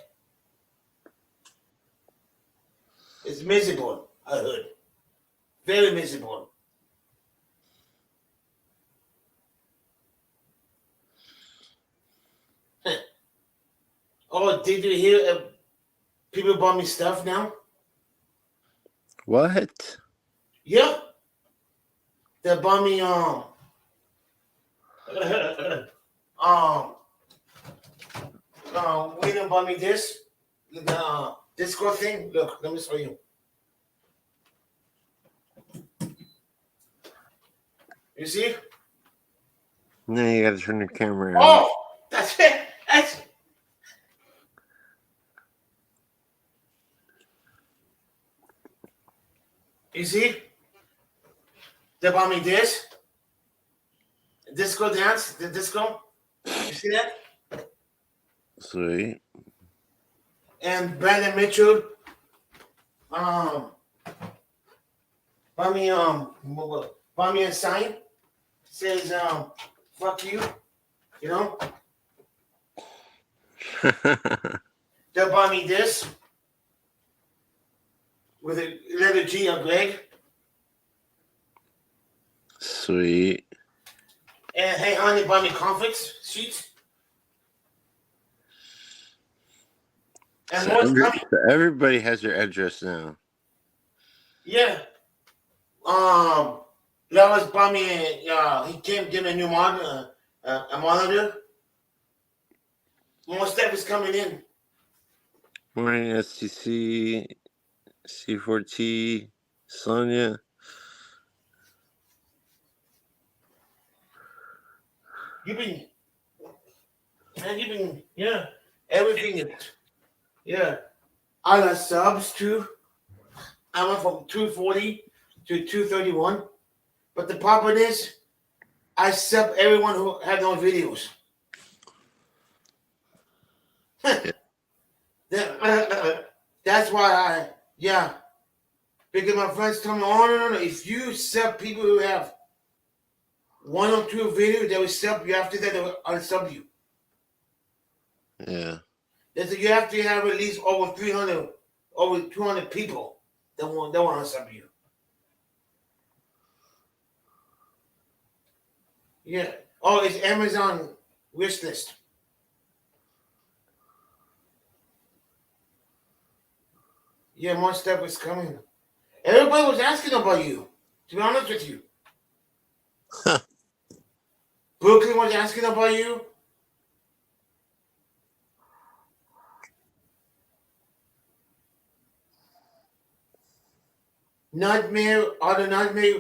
It's miserable. I heard. Very miserable. Oh, did you hear? People bought me stuff now. What? Yeah, they bought me William bought me this. The Discord thing. Look, let me show you. You see? Now you gotta turn the camera on. Oh, that's it. That's it. You see? They bought me this. Disco dance, the disco. You see that? Sweet. And Brandon Mitchell, bought me a sign. Says fuck you. You know? They bought me this with a letter G of Greg. Sweet. And hey honey, bought me conflicts sheets. And So, what's coming? so everybody has your address now. Yeah. Lawrence bought me he came give me a new monitor, a monitor. More stuff is coming in. Morning, STC, C4T, Sonia. You've been, yeah, everything is, yeah. I got subs too. I went from 240 to 231. But the problem is, I sub everyone who had no videos. That's why because my friends tell me, oh, no. If you sub people who have 1 or 2 videos, they will sub you. After that, they will unsub you. Yeah. They say you have to have at least over 300, over 200 people that want to sub you. Yeah. Oh, it's Amazon wish list. Yeah, more stuff is coming. Everybody was asking about you, to be honest with you. Brooklyn was asking about you. Nightmare, other nightmare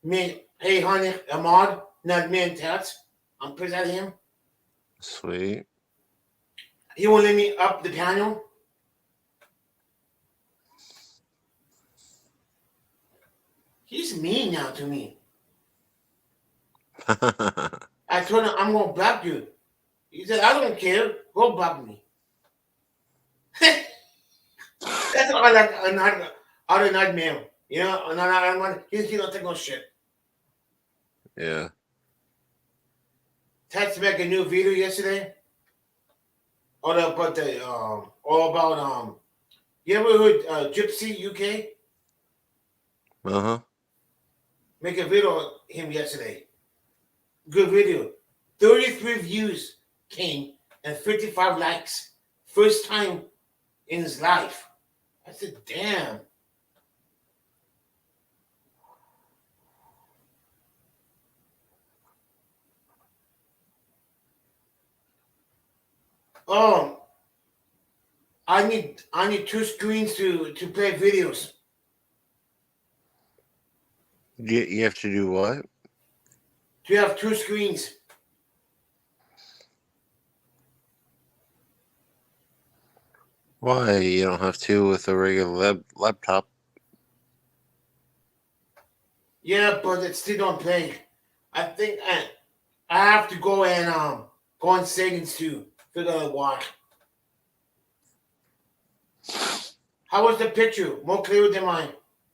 make hey honey, Ahmad, Nightmare and Tats. I'm pissed at him. Sweet. He won't let me up the panel. He's mean now to me. I told him I'm gonna block you. He said, I don't care. Go block me. That's all I like other nightmare. You know, he don't take no shit. Yeah. Tats make a new video yesterday. All about you ever heard Gypsy UK? Uh-huh. Make a video of him yesterday. Good video. 33 views came and 55 likes. First time in his life. I said, damn. I need 2 screens to play videos. You have to do what? To have 2 screens. Why? You don't have to with a regular laptop. Yeah, but it still don't play. I think I have to go and settings to figure out why. How was the picture? More clear than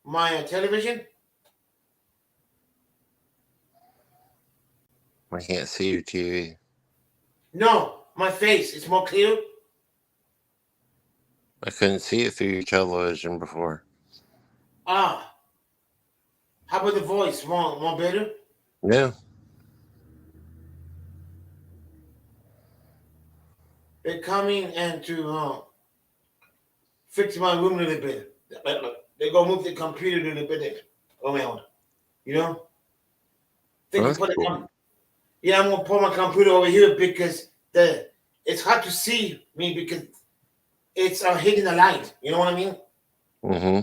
my television? I can't see your TV. No, my face. It's more clear. I couldn't see it through your television before. How about the voice? More better? Yeah. They're coming and to fix my room a little bit. They're gonna move the computer a little bit around. You know? That's cool. Yeah, I'm gonna put my computer over here because it's hard to see me because it's hitting the light. You know what I mean? Mm-hmm.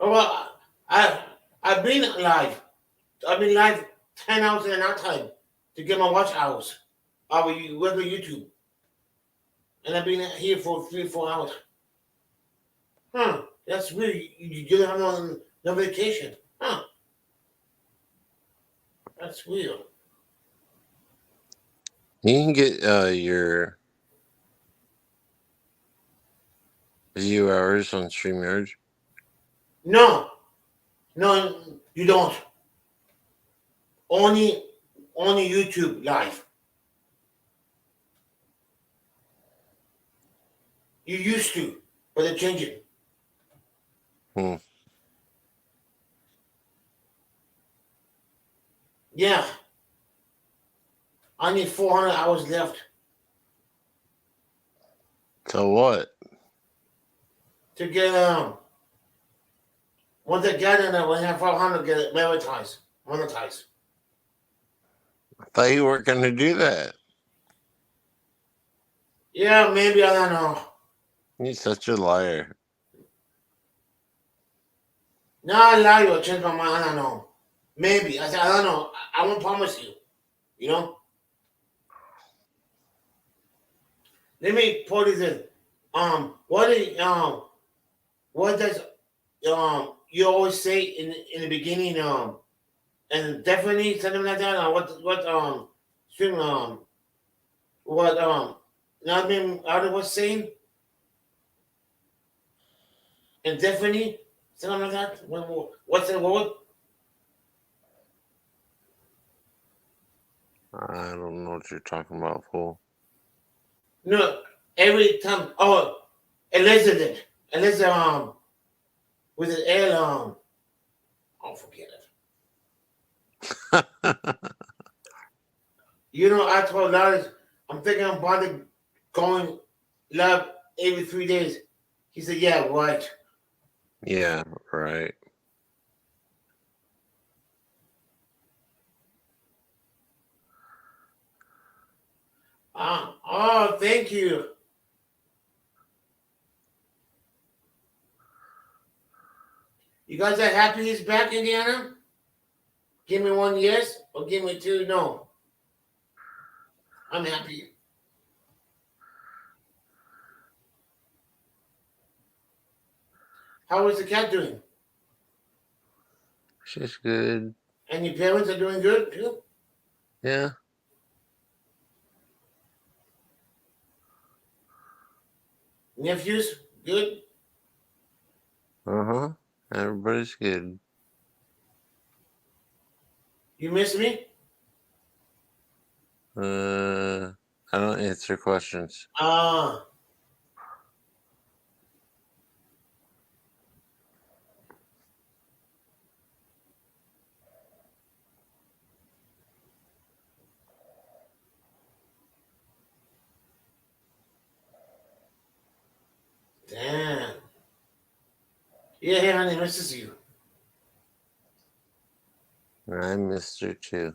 Oh, well, I've been live. I've been live 10 hours in an hour time to get my watch hours. our regular YouTube. And I've been here for 3 or 4 hours. Huh. That's weird. You didn't have no vacation. Huh. That's weird. You can get your view hours on StreamYard. No, you don't. Only YouTube live. You used to, but they're changing. Hmm. Yeah. I need 400 hours left So what? to get once I get in, I will have 500 get it monetized. I thought you weren't going to do that. Yeah, maybe, I don't know. You're such a liar. No, I lie you. I change my mind. I don't know. Maybe. I said, I don't know. I won't promise you. You know? Let me put this in. What does you always say in the beginning, and definitely something like that, swim, not being out of what's saying? And definitely something like that? What's the word? I don't know what you're talking about, fool. No, every time. Oh, Elizabeth, with an L. Oh, forget it. You know, I told Lars, I'm thinking about it going live every 3 days. He said, "Yeah, right." Yeah, right. Oh, thank you. You guys are happy he's back, Indiana? Give me 1 yes or give me 2 no. I'm happy. How is the cat doing? She's good. And your parents are doing good too? Yeah. Nephews, good? Uh-huh. Everybody's good. You miss me? I don't answer questions. Ah. Damn. Yeah, honey, misses you. I missed her too.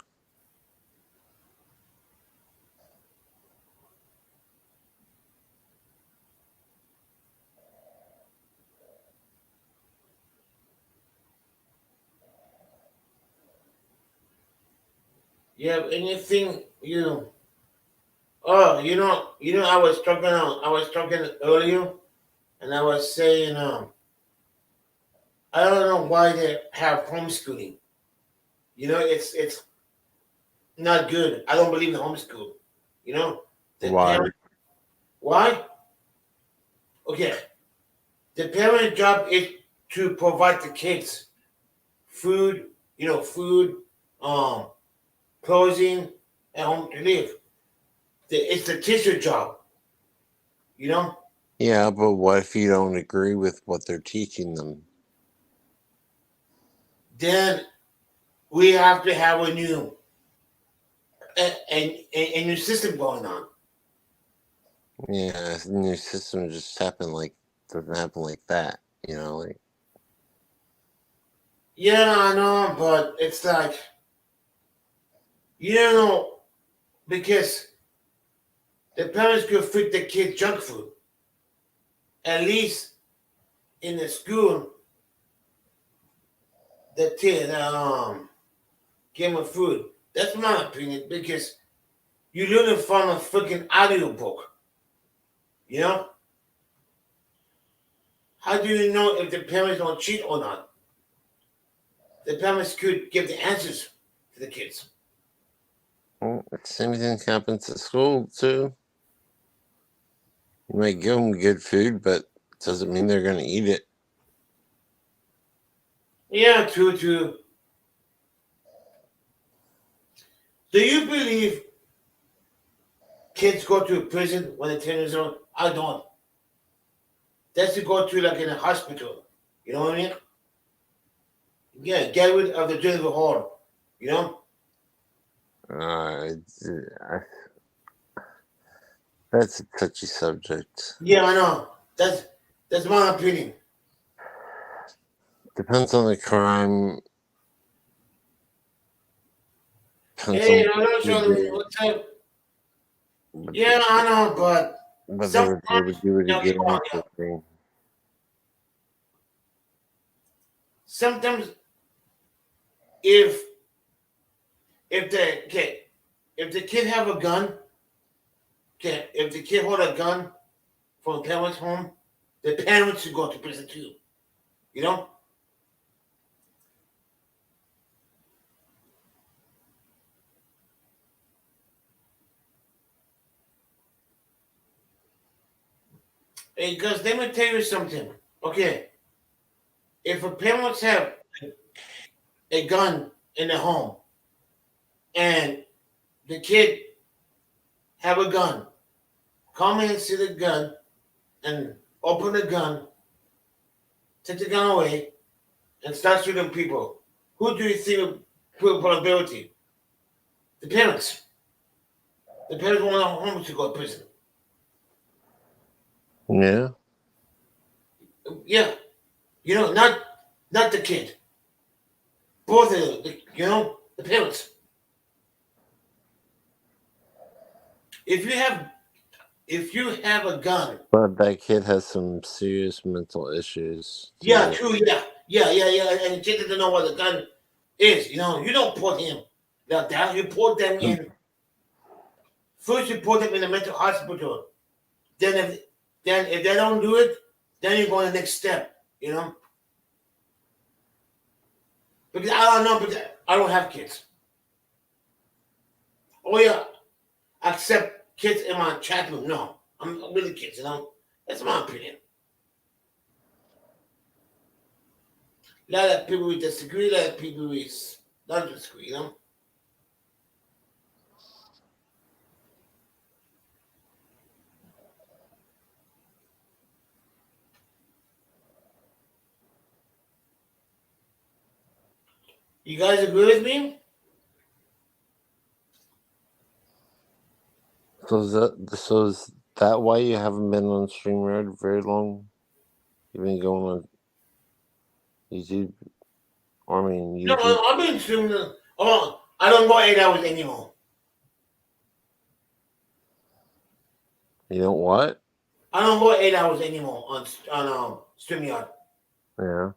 You have anything you? Oh, I was talking earlier, and I was saying, I don't know why they have homeschooling. You know, it's not good. I don't believe in homeschool. You know, the Why? parent. Why? Okay, the parent job is to provide the kids food. You know, food, um, clothing, and home to live. It's the teacher job. You know. Yeah, but what if you don't agree with what they're teaching them? Then we have to have a new a new system going on. Yeah, the new system just doesn't happen like that, like Yeah, I know, but it's like because the parents could feed the kids junk food. At least in the school, the kid give them food. That's my opinion because You learn it from a freaking audio book. You know? How do you know if the parents don't cheat or not? The parents could give the answers to the kids. Well, same thing happens at school too. You might give them good food, but it doesn't mean they're going to eat it. Yeah, true. Do you believe kids go to prison when they're 10 years old? I don't. That's to go to like in a hospital. You know what I mean? Yeah, get rid of the Jennifer Hall. You know? That's a touchy subject. Yeah, I know. That's my opinion. Depends on the crime. Depends Hey, on I'm not what sure they do, what's up. what Yeah, I know, but what they would sometimes do it no, again. come on, or yeah. something. Sometimes if if the okay, if the kid have a gun, okay, if the kid hold a gun from a parent's home, the parents should go to prison too. You know? Because let me tell you something. Okay, if a parents have a gun in the home and the kid have a gun, come in and see the gun and open the gun, take the gun away, and start shooting people. Who do you think will put probability? The parents. The parents want their homes to go to prison. Yeah. Yeah, you know, not the kid. Both of them, the parents. If you have a gun, But that kid has some serious mental issues yeah, too. true, yeah, and the kid doesn't know what the gun is. You know, you don't put him like that. You put them in first. You put them in a mental hospital. Then if they don't do it, then you go to the next step. You know, because I don't know, because I don't have kids. Oh yeah, accept kids in my chat room. No, I'm with the kids. You know, that's my opinion. A lot of people will disagree. A lot of people will not disagree. You know. You guys agree with me? So is that why you haven't been on StreamYard very long? You've been going on YouTube, or I mean No, YouTube. I've been streaming. Oh, I don't go 8 hours anymore. You know what? I don't go 8 hours anymore on StreamYard Yeah.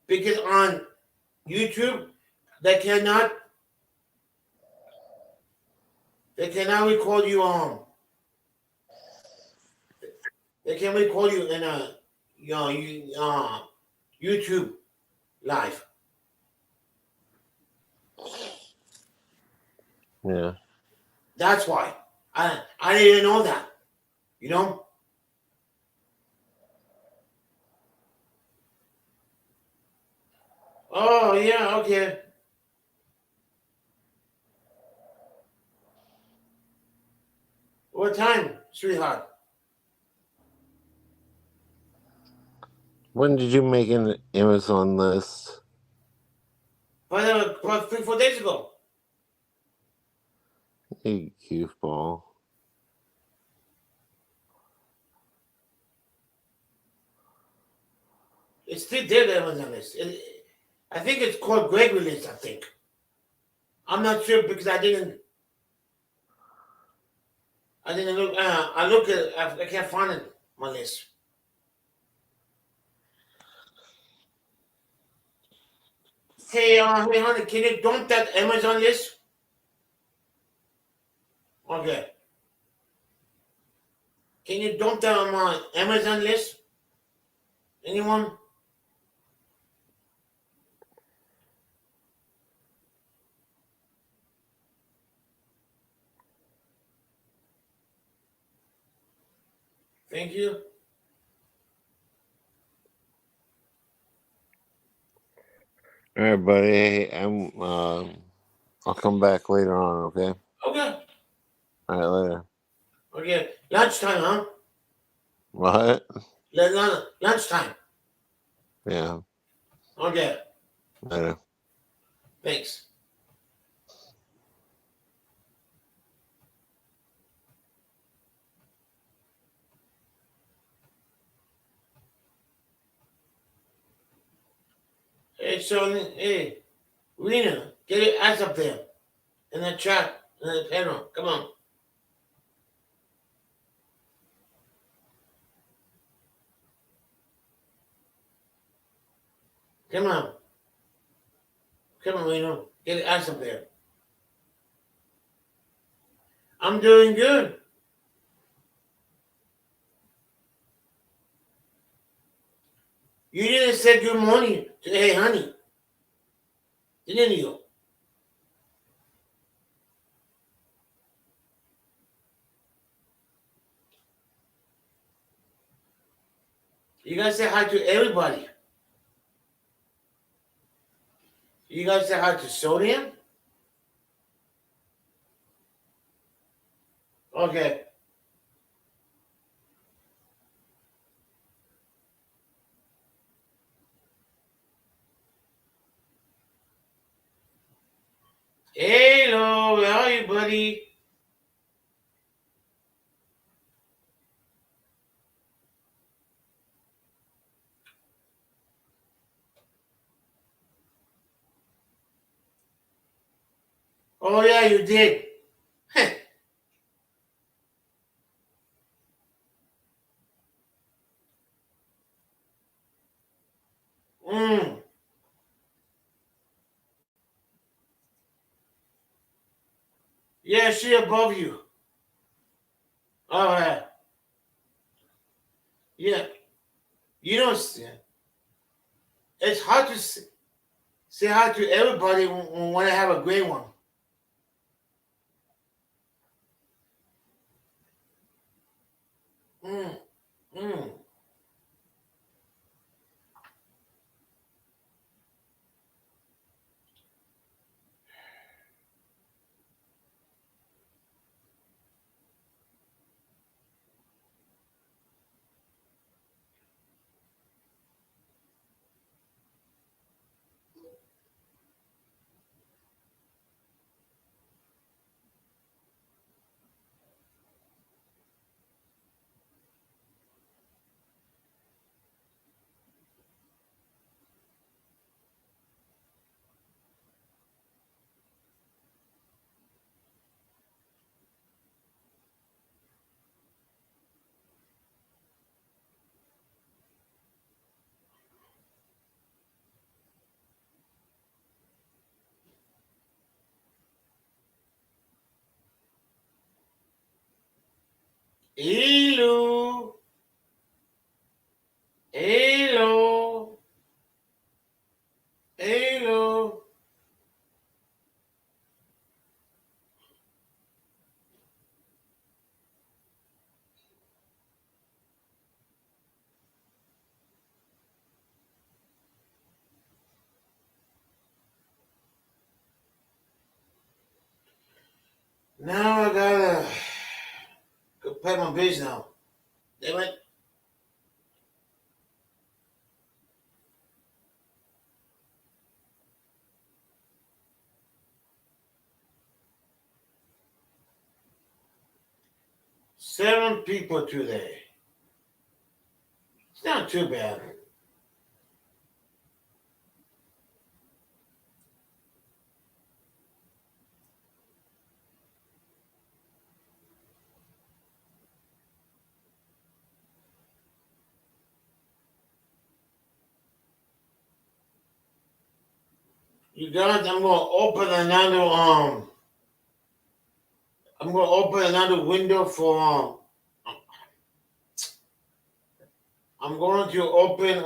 because on YouTube they cannot record you they can record you in a YouTube live. Yeah. That's why I didn't know that. You know. Oh yeah, okay. What time, sweetheart? When did you make an Amazon list? About 3-4 days ago. You goofball. It's still there, the Amazon list. I think it's called Gregory list. I think. I'm not sure because I didn't look. I look at. I can't find it on my list. Hey, honey, can you dump that Amazon list? Okay. Can you dump that on my Amazon list? Anyone? Thank you. All right, buddy. Hey, I'll come back later on. Okay. Okay. All right, later. Okay. Lunchtime, huh? What? Lunchtime. Yeah. Okay. Later. Thanks. Hey, so, hey, Rena, get your ass up there in the chat, in the panel. Come on. Come on. Come on, Rena. Get your ass up there. I'm doing good. You didn't say good morning to Hey Honey, didn't you? You guys say hi to everybody. You guys say hi to Sodium? Okay. Hello, how are you, buddy? Oh yeah, you did. mm. Yeah, she above you. All right. Yeah. You don't see. It's hard to say hi to everybody when I have a great one. Mm. Mm. Hello. Hello. Hello. Now I gotta go pay my bills now. Damn it. 7 people today. It's not too bad. You guys, I'm gonna open another I'm gonna open another window for I'm going to open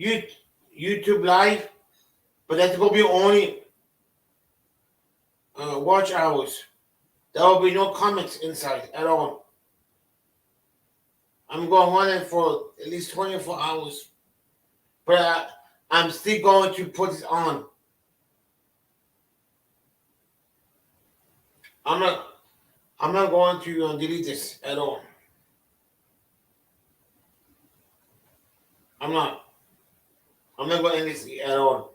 YouTube live, but that's gonna be only watch hours. There will be no comments inside at all. I'm going to run it for at least 24 hours, but I'm still going to put it on. I'm not. I'm not going to delete this at all. I'm not. I'm not going to end this at all.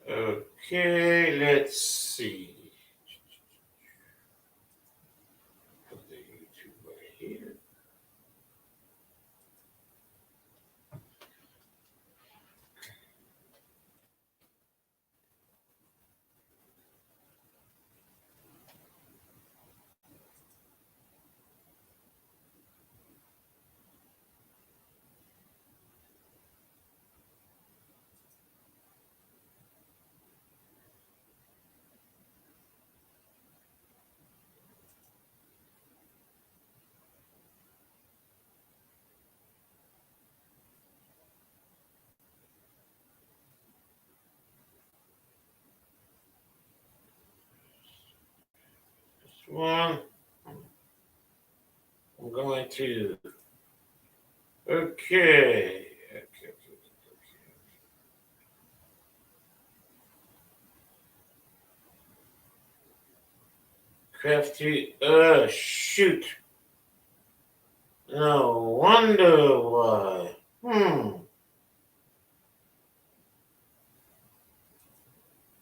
Okay, let's see. Put the YouTube right here. This one. I'm going to. Okay. Crafty. Shoot. No wonder why.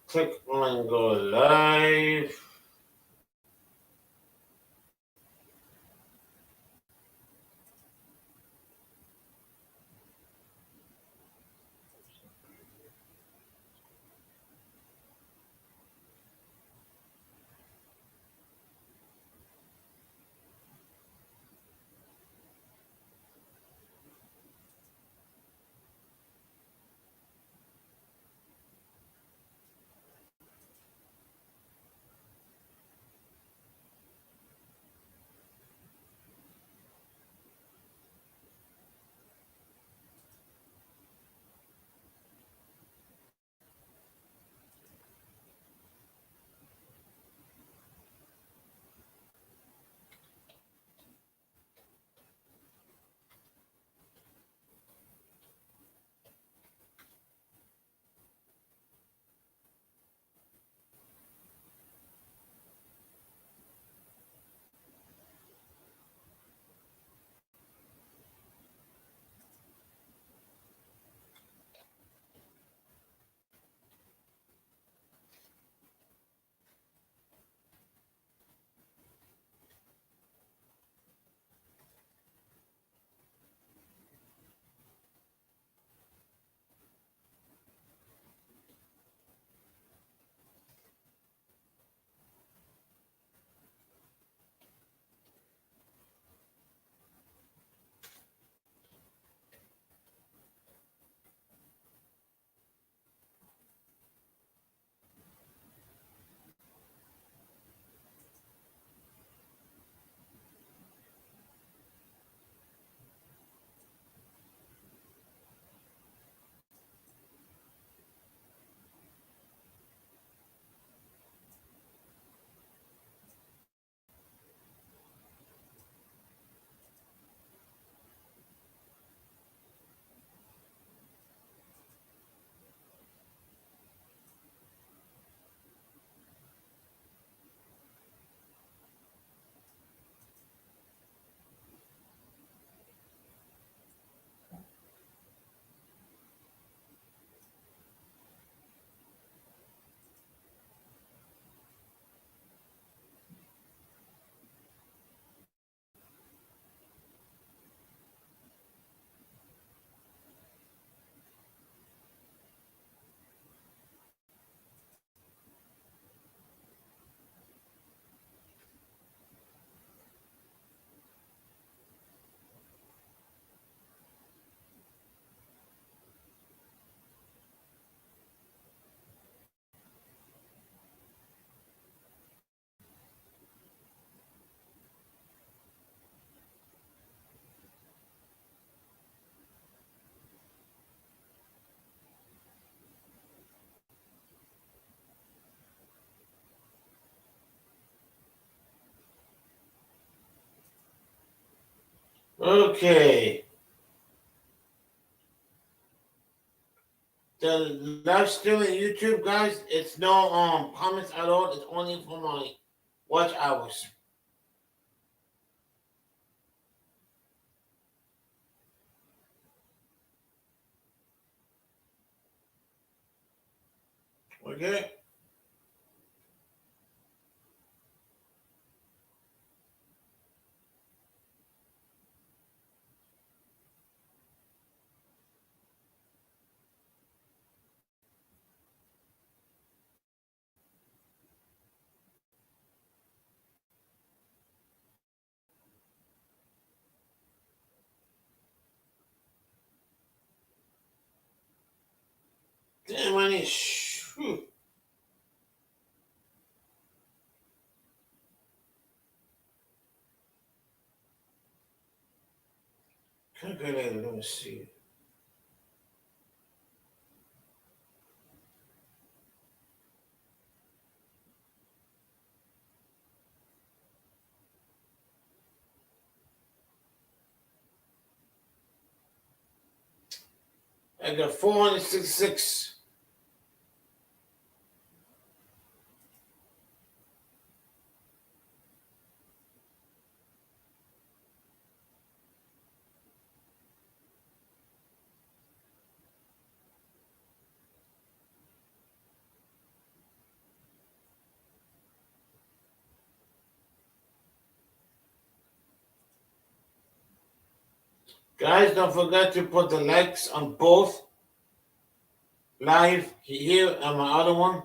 Click on go live. Okay. The live stream on YouTube, guys, it's no comments at all. It's only for my watch hours. Okay. Damn, I need. Whew. Calculator, let me see. I got 466. Guys, don't forget to put the likes on both live here and my other one.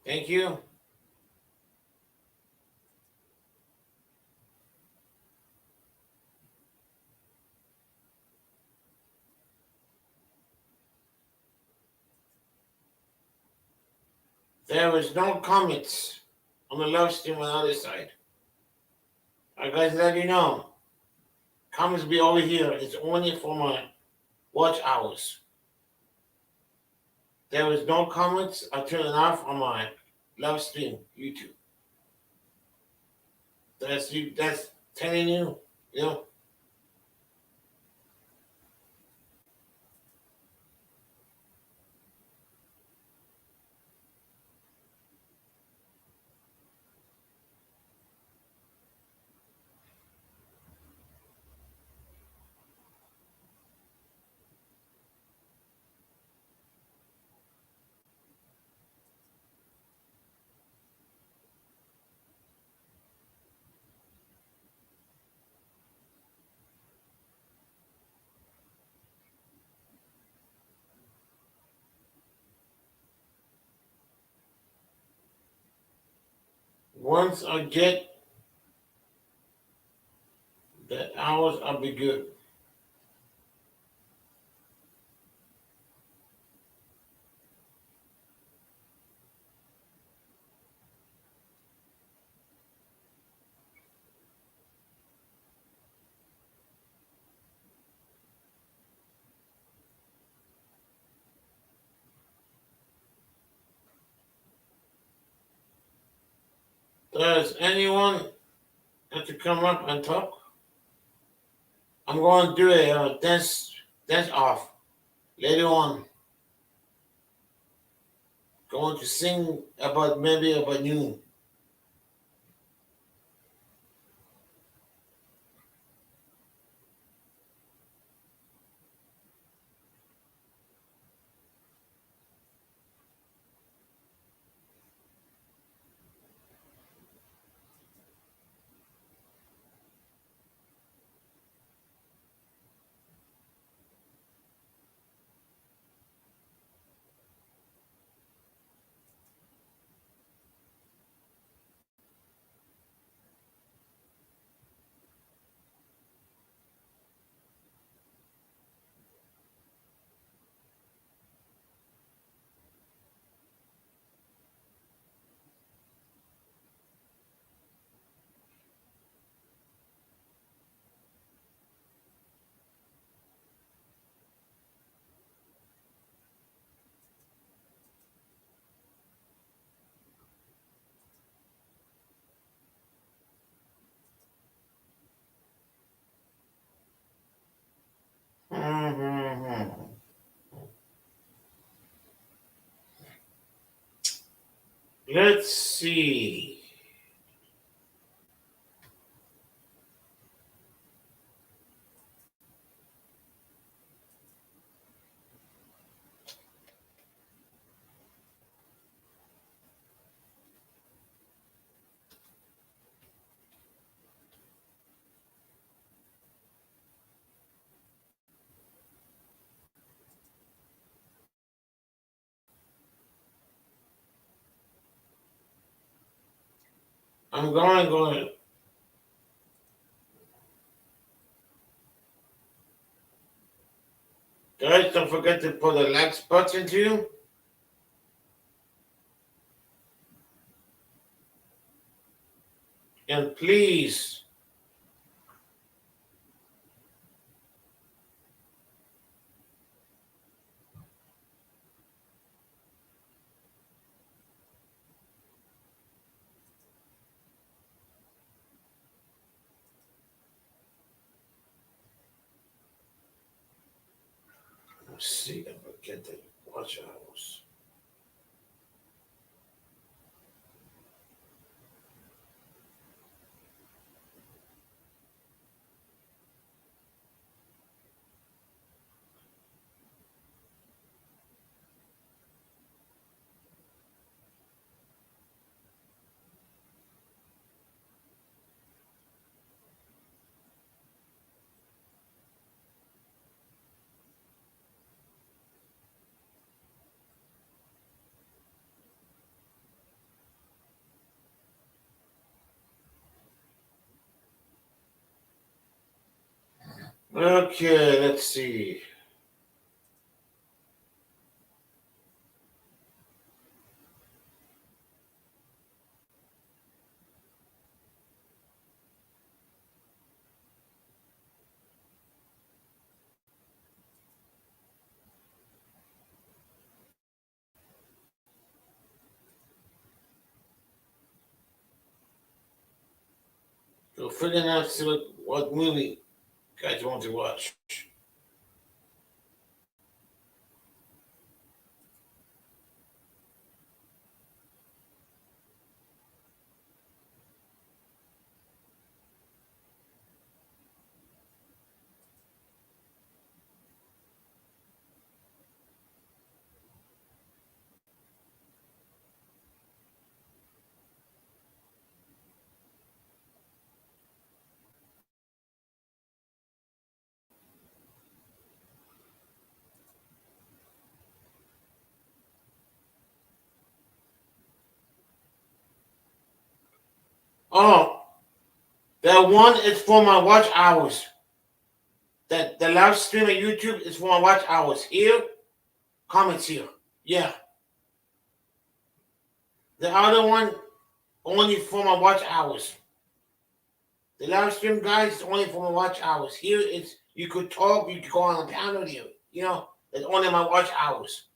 Thank you. There is no comments on the live stream on the other side. I guys let you know. Comments be over here. It's only for my watch hours. There is no comments. I turn it off on my live stream, YouTube. That's telling you, you know. Once I get the hours, I'll be good. Does anyone have to come up and talk? I'm going to do a dance off later on. Going to sing about maybe about noon. Let's see. I'm going. Guys, don't forget to put the likes button too. And please, let's see if I get the watch hours. Okay, let's see. So figuring out see what movie guys want to watch. Oh, that one is for my watch hours. That the live stream on YouTube is for my watch hours. Here, comments here. Yeah. The other one only for my watch hours. The live stream, guys, is only for my watch hours. Here, it's you could talk, you could go on a panel here. You know, it's only my watch hours.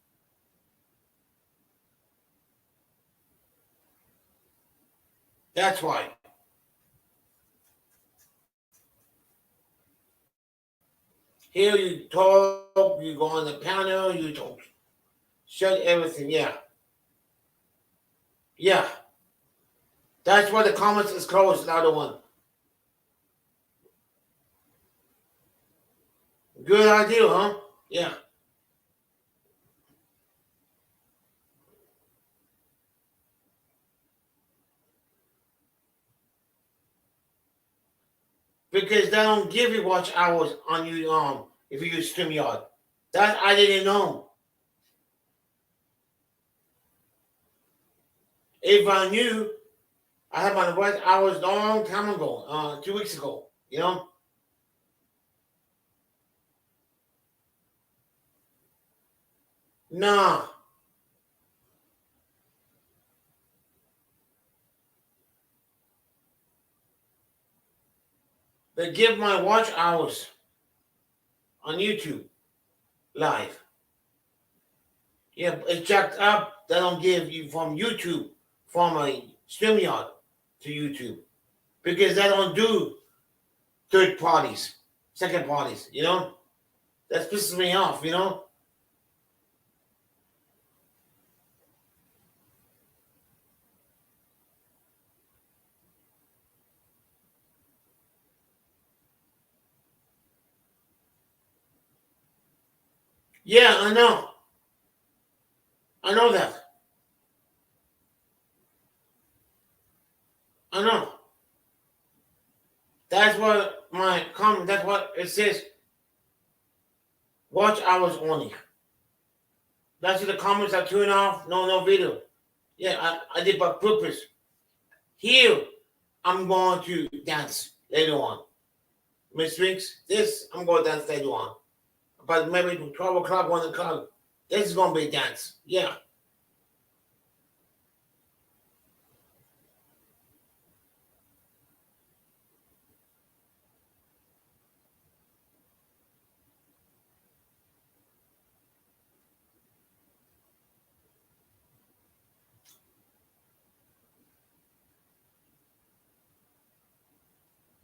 That's why. Here you talk, you go on the panel, you talk. Shut everything, yeah. Yeah. That's why the comments is closed, the other one. Good idea, huh? Yeah. Because they don't give you watch hours on you if you use StreamYard. That I didn't know. If I knew, I had my watch hours long time ago, 2 weeks ago. You know? Nah. They give my watch hours on YouTube live. Yeah, it's jacked up. They don't give you from YouTube, from a StreamYard to YouTube. Because they don't do third parties, second parties, you know? That pisses me off, you know? Yeah, I know. I know that. I know. That's what my comment. That's what it says. Watch hours only. That's the comments I turn off. No video. Yeah, I did by purpose. Here, I'm going to dance later on. Miss Winks, this I'm going to dance later on. But maybe 12 o'clock, 1 o'clock. This is going to be a dance. Yeah.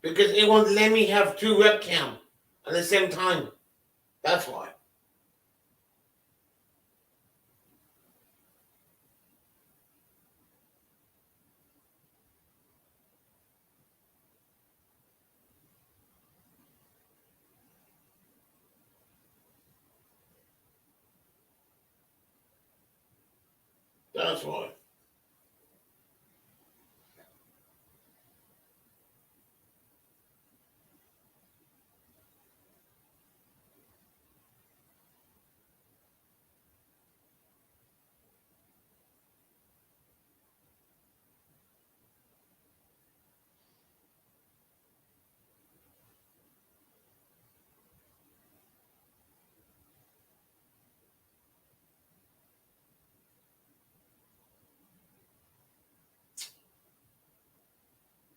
Because it won't let me have 2 webcam at the same time. That's why. That's why.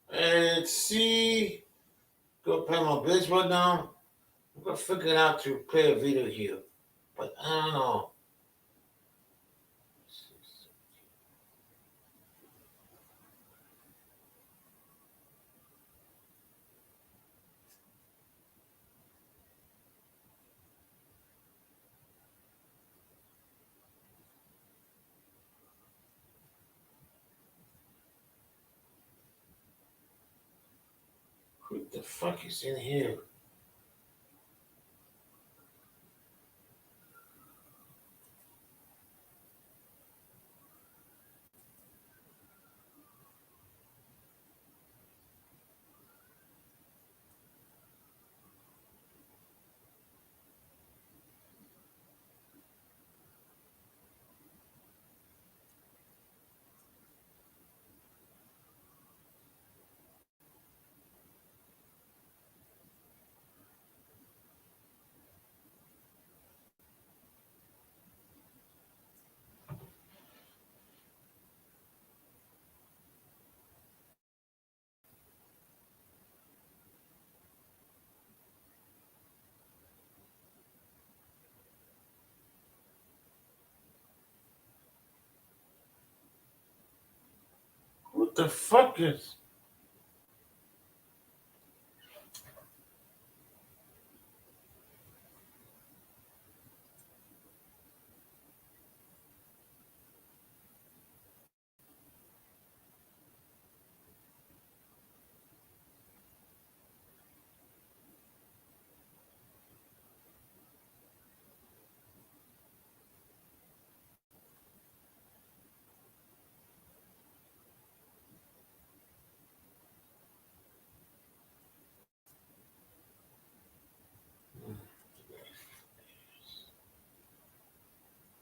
And see, go pay my bills right now. I'm gonna figure it out to play a video here, but I don't know. Who the fuck is in here? What the fuck is?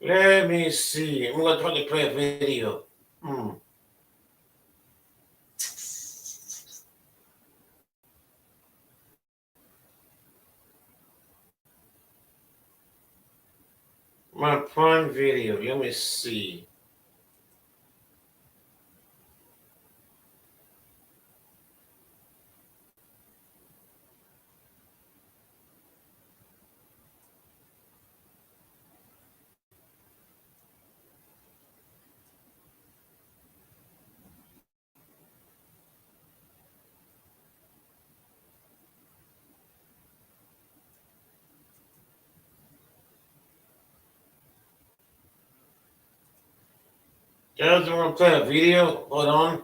Let me see. I'm gonna try to play a video. My prime video. Let me see. Guys, I'm gonna play a video. Hold on.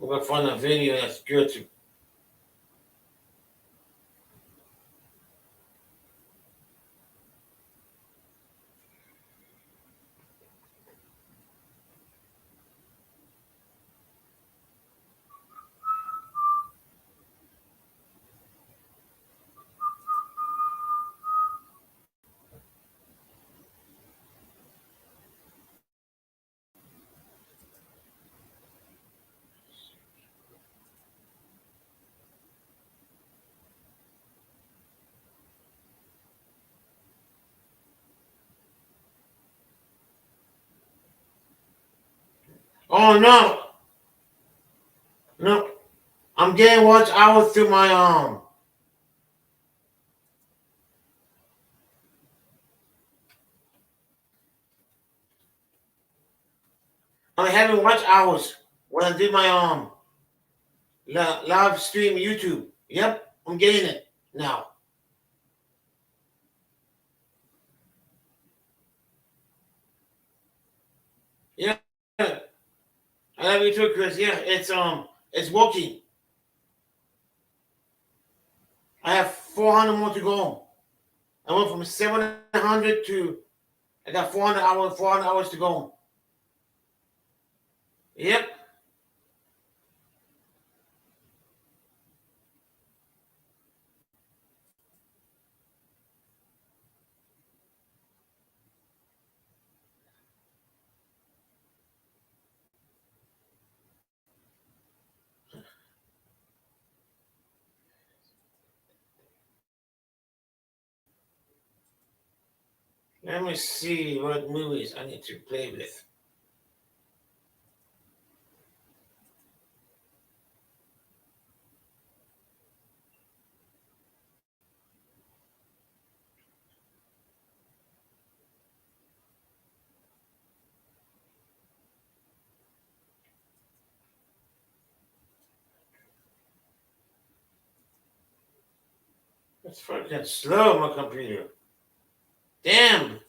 I'm gonna find a video that's good to. Oh no. I'm getting watch hours through my I'm having watch hours when I do my live stream YouTube. Yep, I'm getting it now. Yeah, I love you too, Chris. Yeah, it's working. I have 400 more to go. I went from 700 to I got 400 hours to go. Yep. Let me see what movies I need to play with. It's freaking slow, my computer. Damn.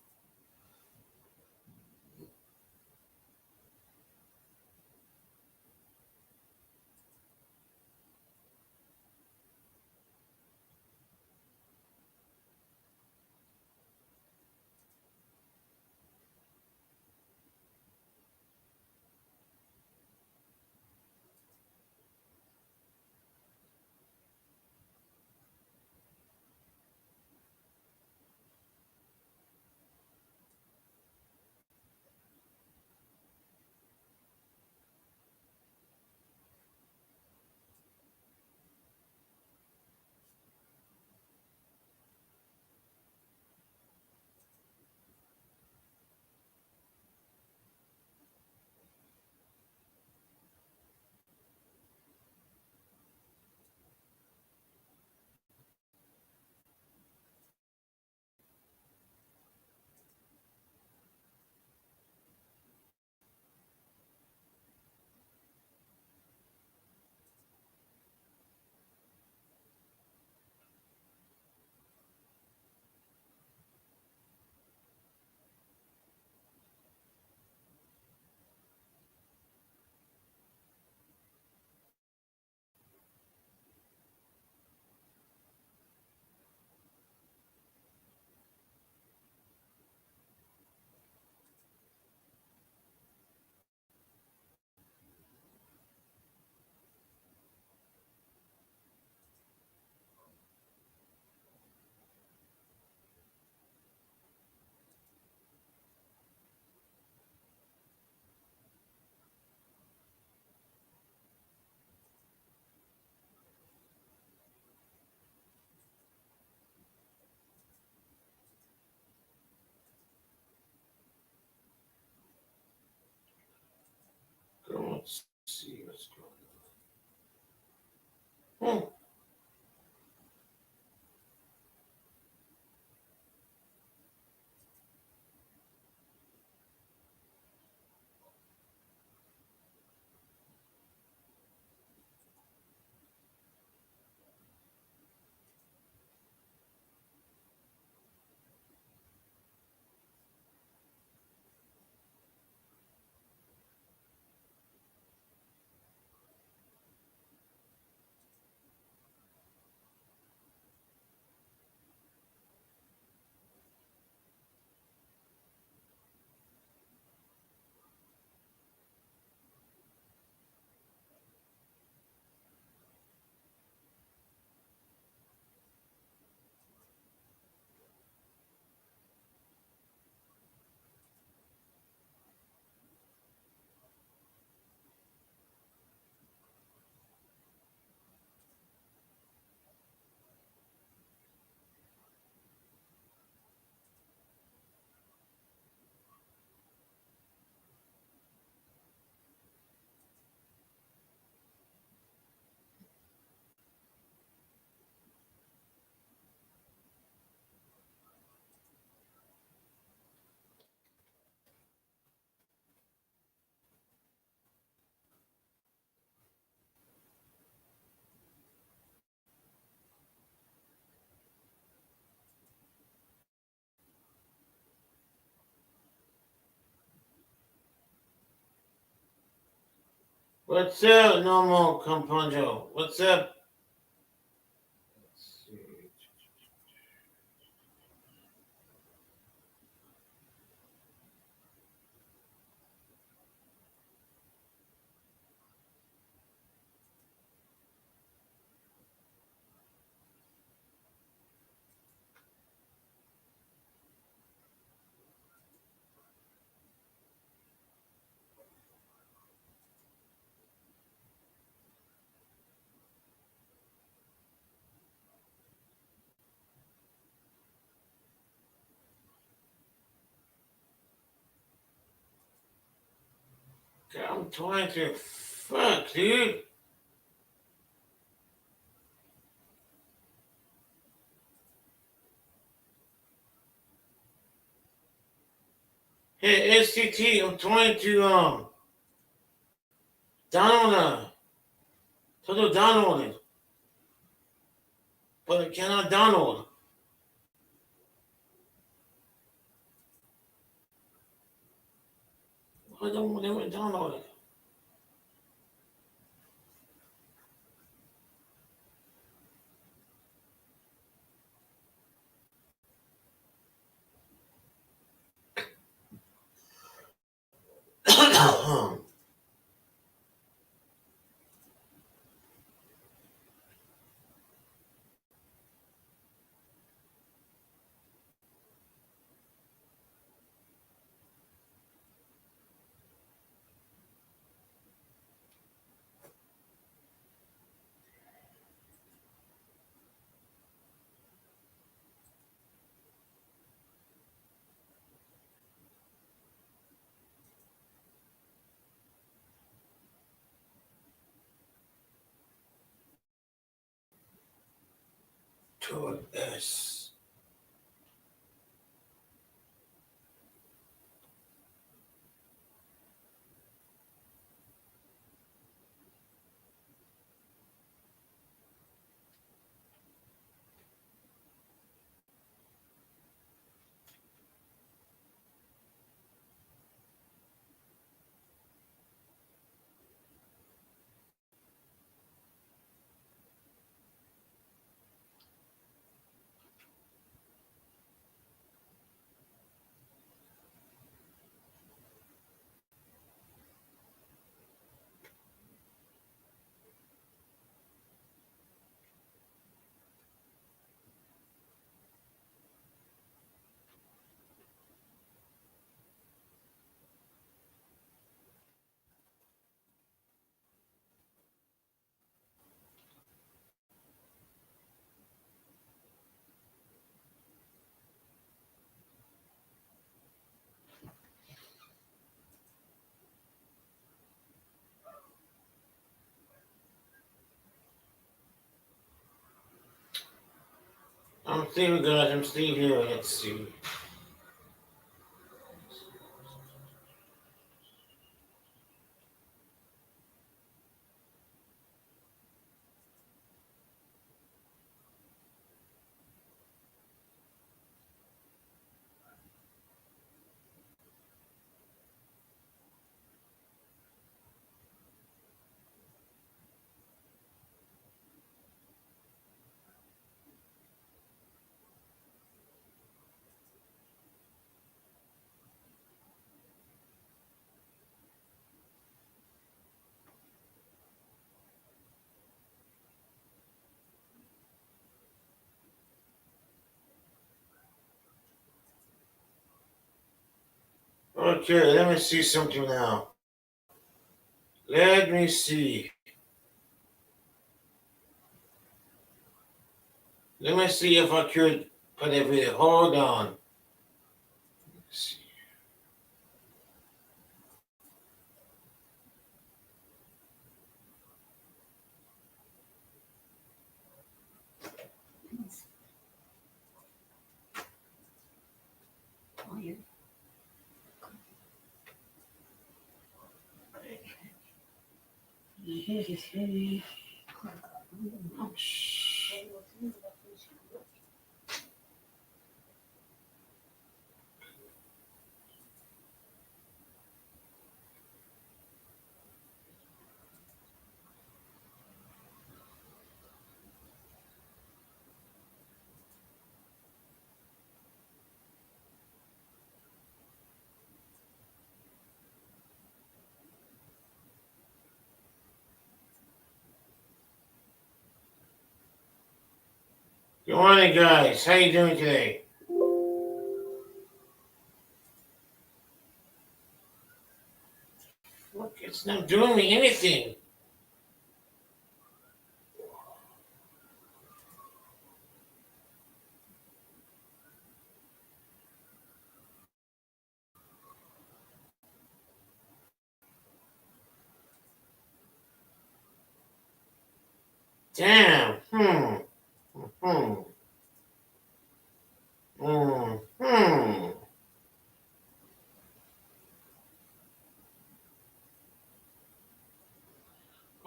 Let's see what's going on. What's up, normal compondo? What's up? Let's see. God, I'm trying to fuck, dude. Hey, SCT, I'm trying to download to download it, but I cannot download. Why don't let me download it? To S. I'm still guys, I'm still here. Let's see. Okay, let me see something now. Let me see. Let me see if I could put a video. Hold on. Let's see. Good morning, guys. How you doing today? Look, it's not doing me anything. Damn. Hmm. Hmm.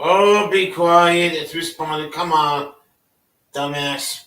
Oh, be quiet. It's responding. Come on, dumbass.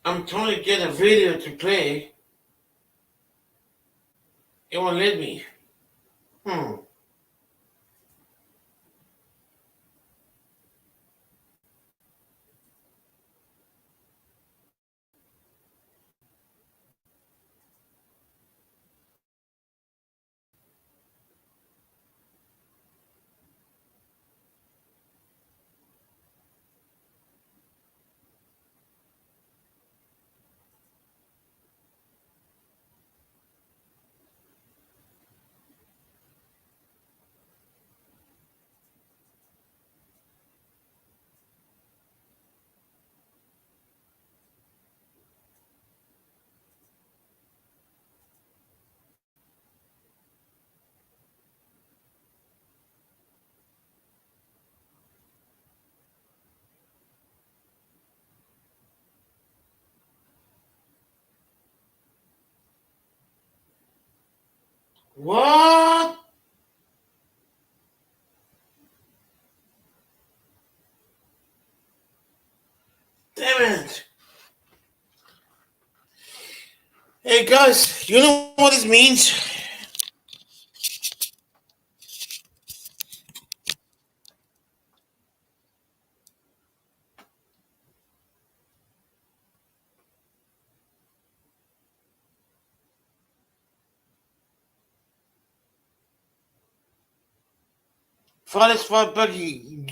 I'm trying to get a video to play. It won't let me. Hmm. What? Damn it. Hey, guys, you know what this means? Father's fault, but you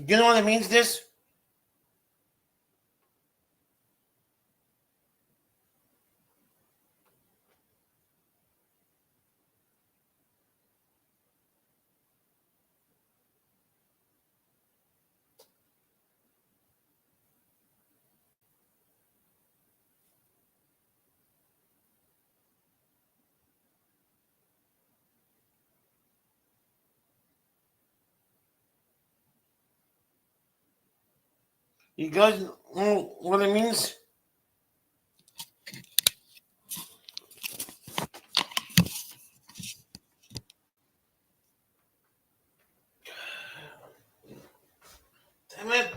know what it means, this? You guys know what it means? Damn it.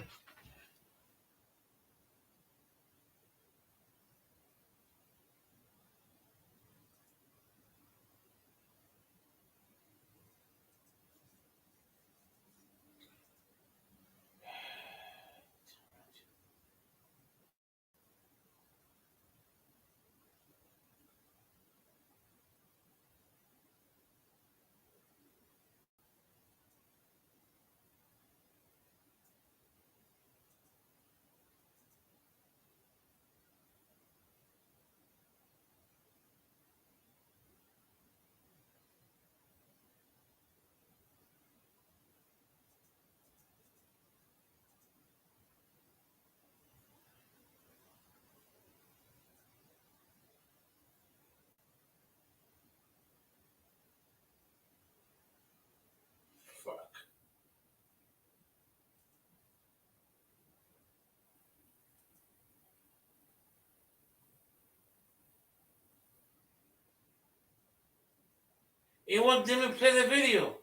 He won't even play the video.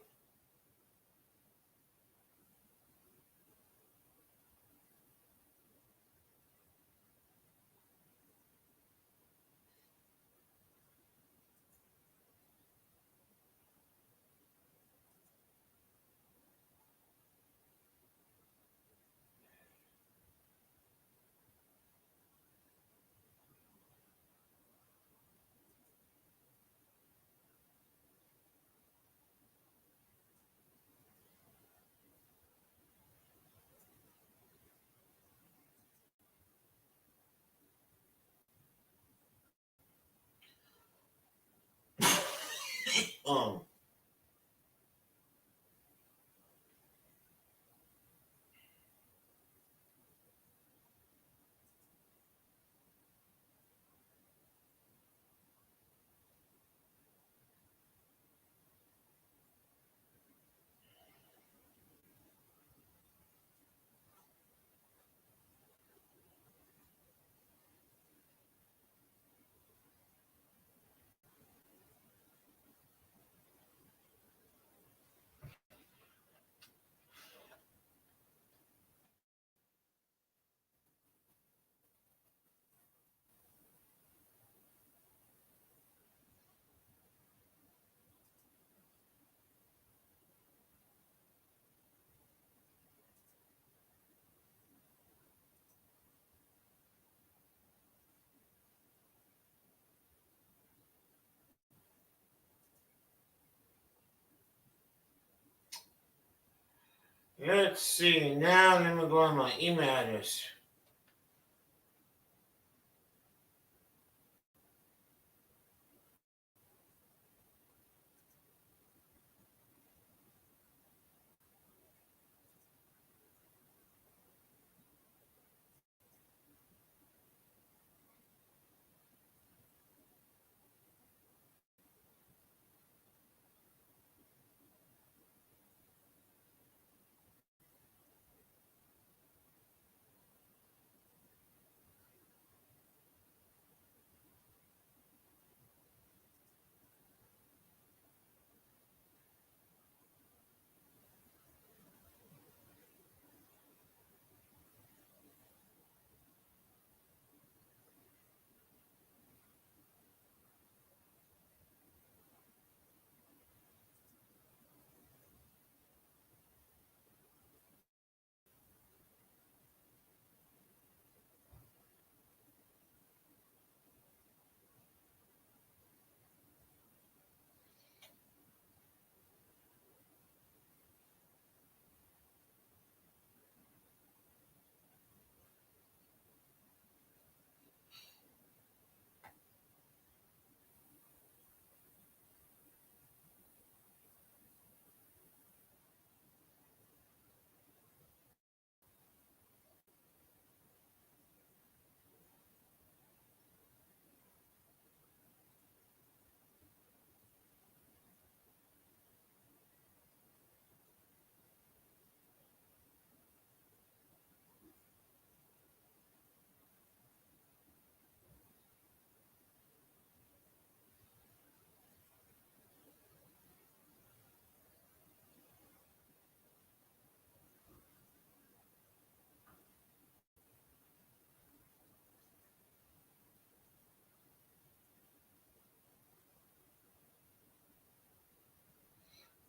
Um, let's see. Now let me go on my email address.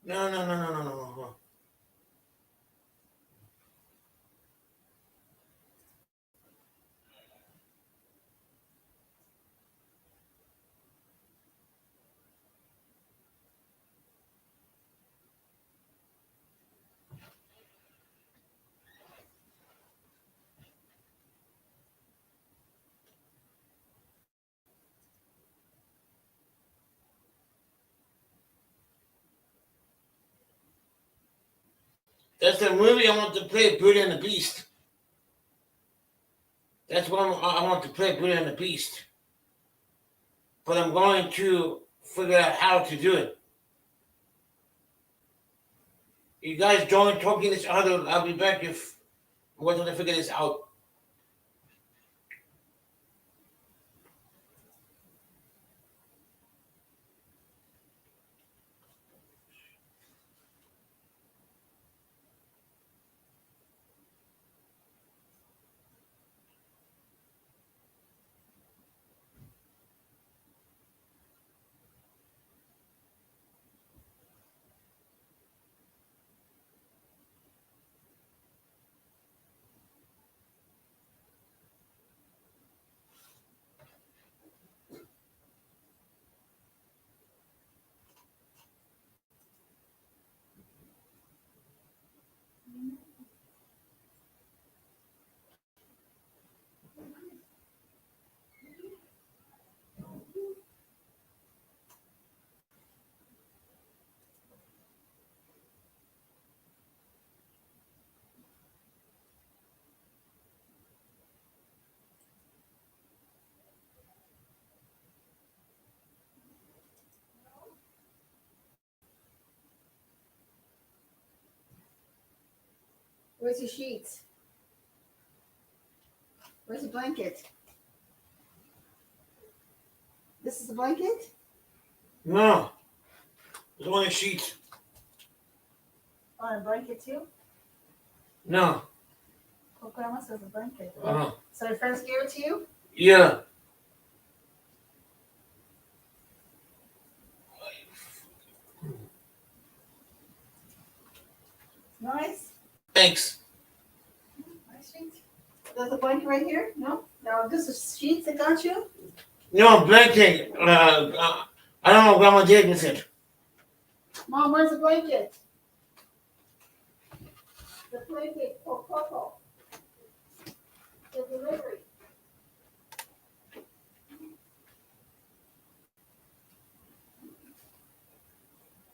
No. That's the movie I want to play, Beauty and the Beast. That's what I want to play, Beauty and the Beast. But I'm going to figure out how to do it. You guys join talking this other. I'll be back if I'm going to figure this out. Where's your sheets? Where's the blanket? This is the blanket? No. There's only sheets. Oh, and a blanket too? No. Oh, Grandma says a blanket. Uh-huh. So your friends gave it to you? Yeah. Nice. Thanks. Nice sheets. There's a blanket right here? No? No, this is sheets that got you? No, blanket. I don't know. Grandma did with it. Mom, where's the blanket? The blanket for Coco. The delivery.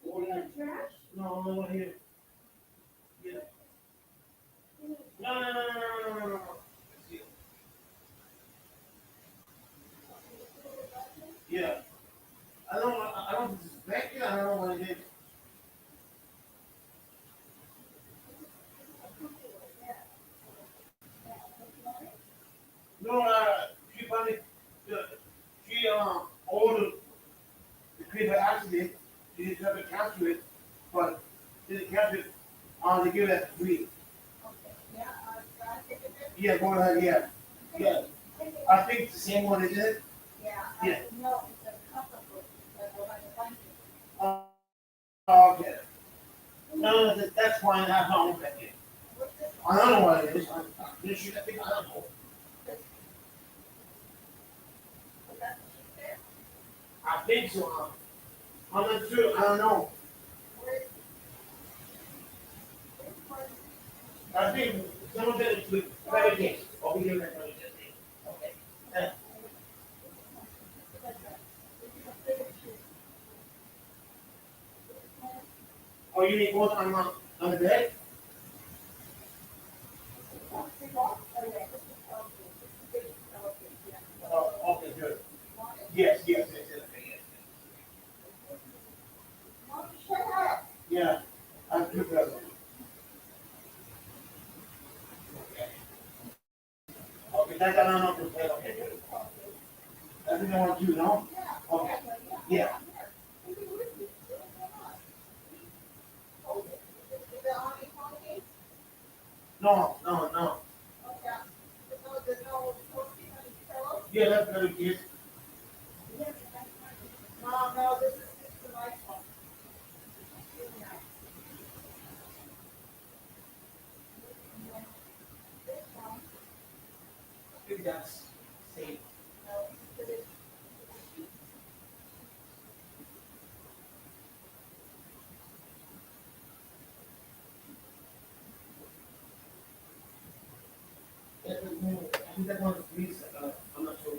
You got trash? No, no, here. Yeah. No. Yeah. I don't suspect it. I don't know what it is. No, she probably, she, ordered the paper accident. She didn't have to capture it, but didn't capture it. They give it free. Yeah, Yeah, go ahead, yeah. Yeah. I think it's the same one, isn't it? Yeah. No, it's a comfort book. Like a blanket. Oh, okay. No, that's fine. I found that. What's this? I don't know what it is. I think I don't know. Was that the sheet there? I think so. I'm not sure. I don't know. Where's I think some of it is with pancakes. Over here, that's what it is. Okay. Oh, you need both on the bed? Oh, okay, good. Yes. Mom, shut up. Yeah. I'm good, brother. Okay, that's what I'm not prepared. Okay, good. That's what I want you, no? Okay. Yeah. No. Yeah, that's better, kids. Mom, no, this is the right one. I think that's safe. I think that one's free, I'm not sure.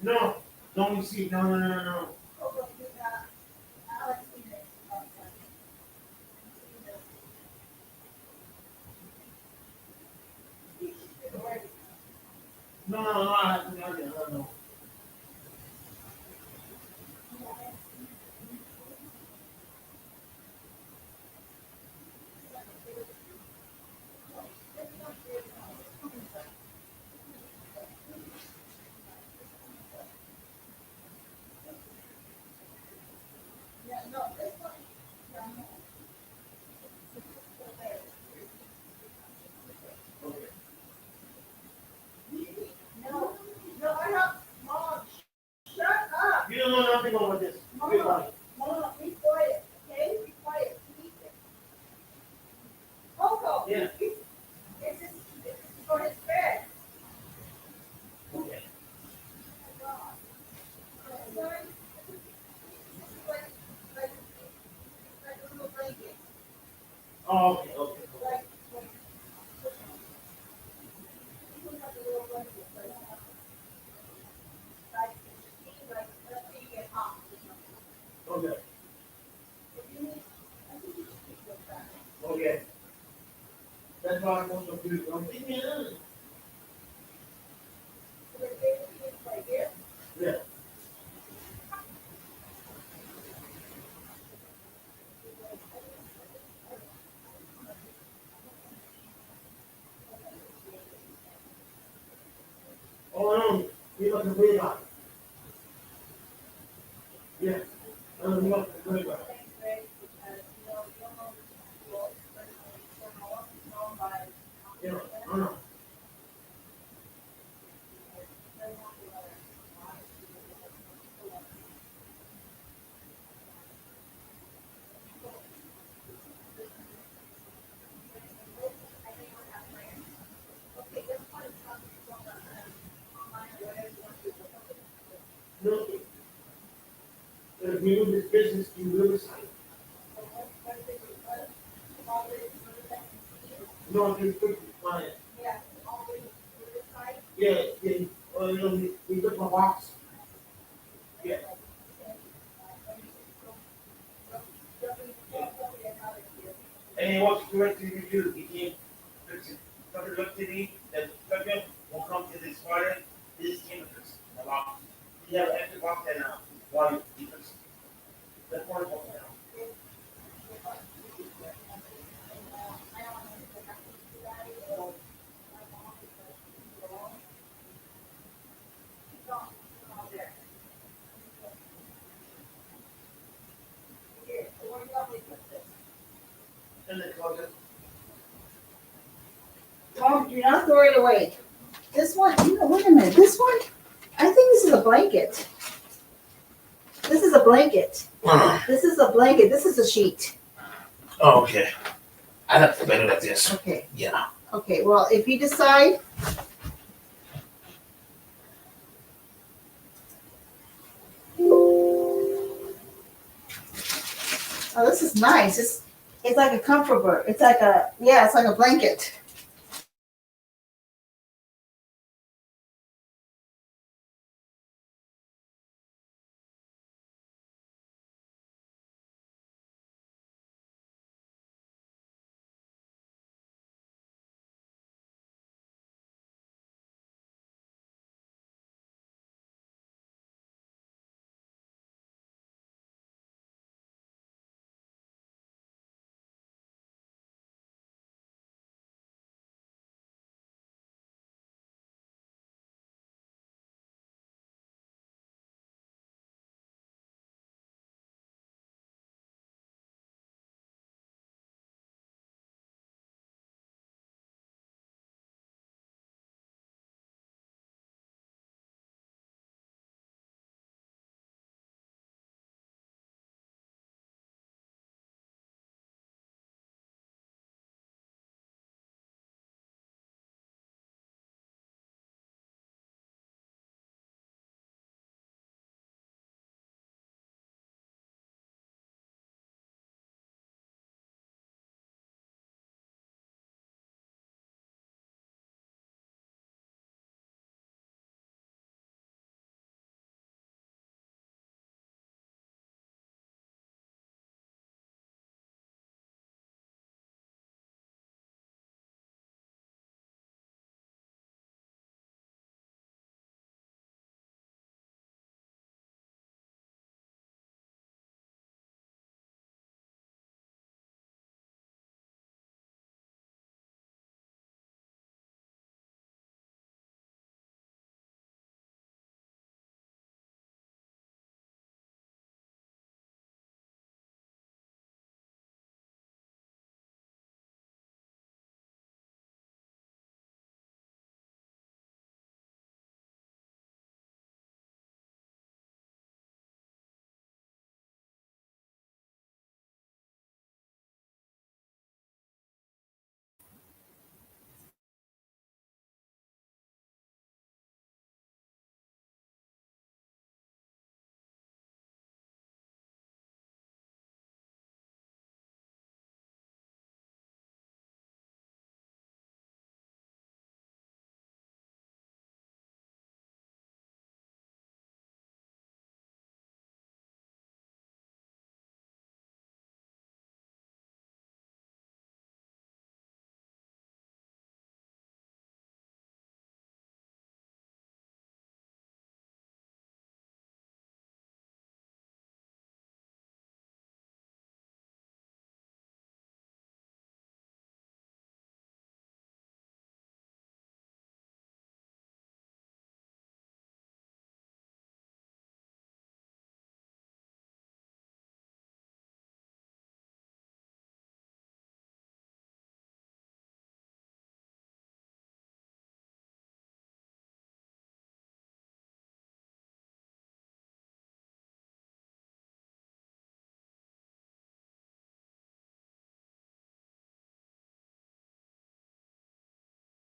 No, don't you see? No. No, I have to know. I don't know. Okay. No, I have, Mom, shut up. You don't know nothing about this. Be quiet. Mom, be quiet, okay? Be quiet. Keep it. Coco. Yeah. This is for his bed. Okay. Like a little blanket. Oh, okay. Like a little blanket. Like, let's say you get hot. Okay. If you need, I think you should keep it back. Okay. That's why I'm also good. I'm thinking, So they gave it to you right here. yeah. to read on. Yeah. Nothing else to read on. Yeah, I know. No, if you do this business, you will sign. No, you put my, yeah, we took my box. Yeah. And what's correct to do, you can't, fix it. Cover look to me, that cover will come to this fire, this chemicals, the box. You have extra box and, water, because the point of now. In the closet. Tom, do not throw it away. This one, wait a minute, this one, I think this is a blanket. This is a blanket. This is a blanket, this is a sheet. Oh, okay. I like the better like this. Okay, Yeah. okay, well, if you decide. Oh, this is nice, it's like a comforter, it's like a blanket.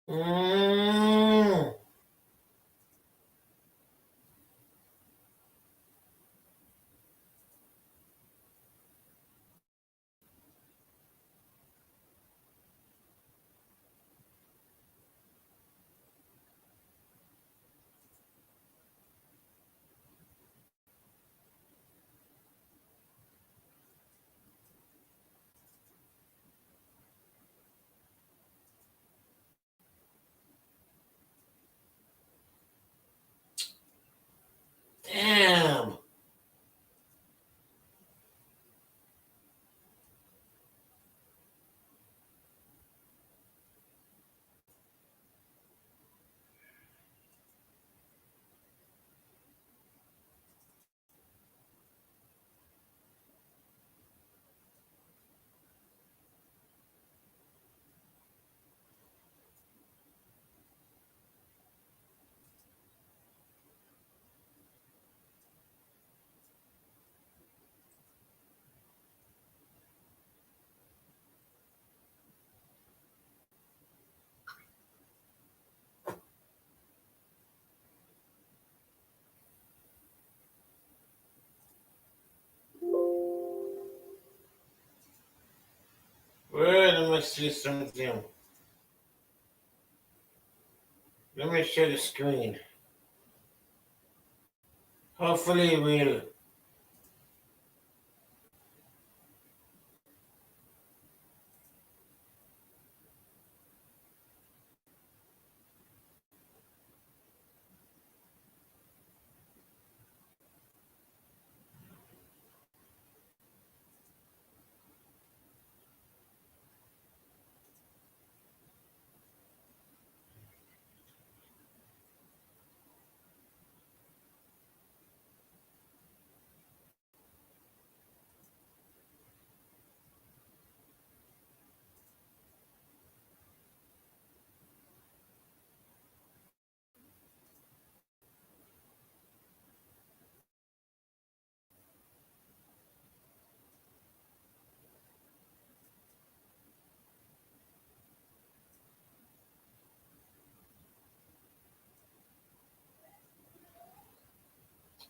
Mm. Damn. Wait, let me see something. Let me share the screen. Hopefully it will.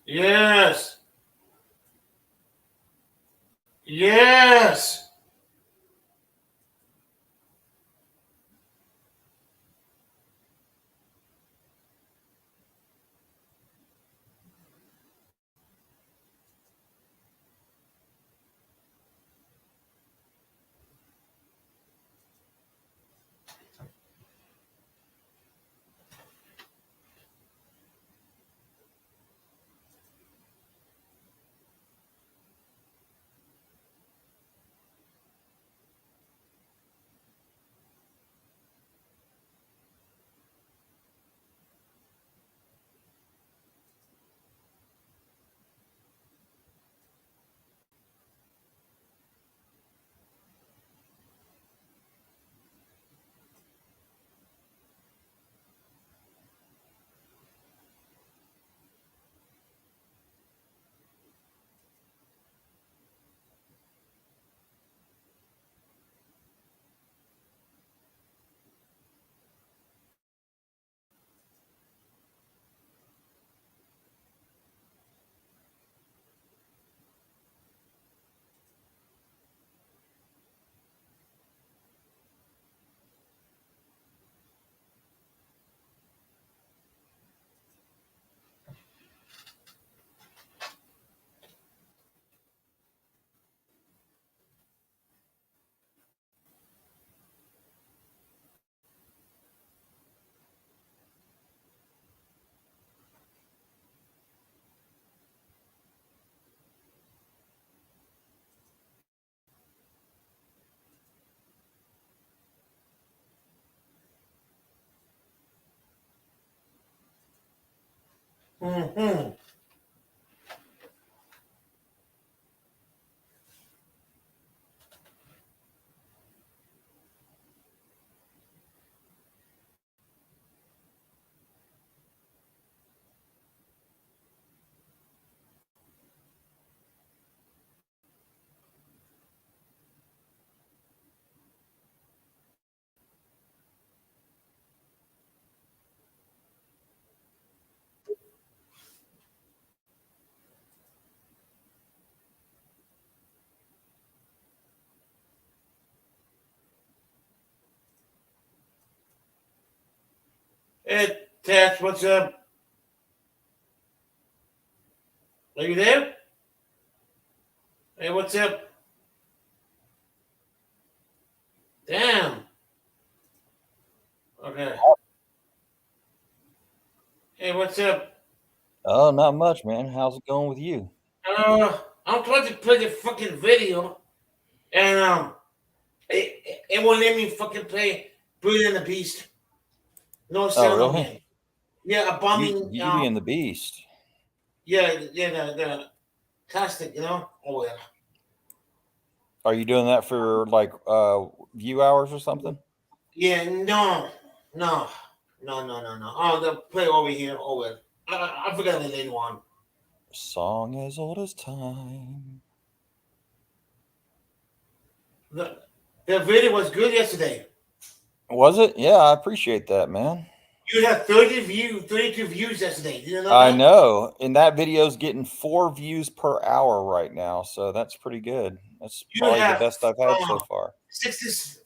Yes. Yes. Mm-hmm. Hey, Tats, what's up? Are you there? Hey, what's up? Damn. Okay. Hey, what's up? Oh, not much, man. How's it going with you? I'm trying to play the fucking video, and it won't let me fucking play Beauty and the Beast. No Oh, sound really? again. Yeah, a bombing. Beauty and the Beast. Yeah, the plastic, you know. Oh yeah. Are you doing that for like view hours or something? Yeah, no. Oh, they'll play over here. Oh well. I forgot the name one. Song as old as time. The video was good yesterday. Was it? Yeah, I appreciate that, man. You had 32 views yesterday. Did you know I that? know. And that video's getting 4 views per hour right now. So that's pretty good. That's You probably the have best I've had so far. 60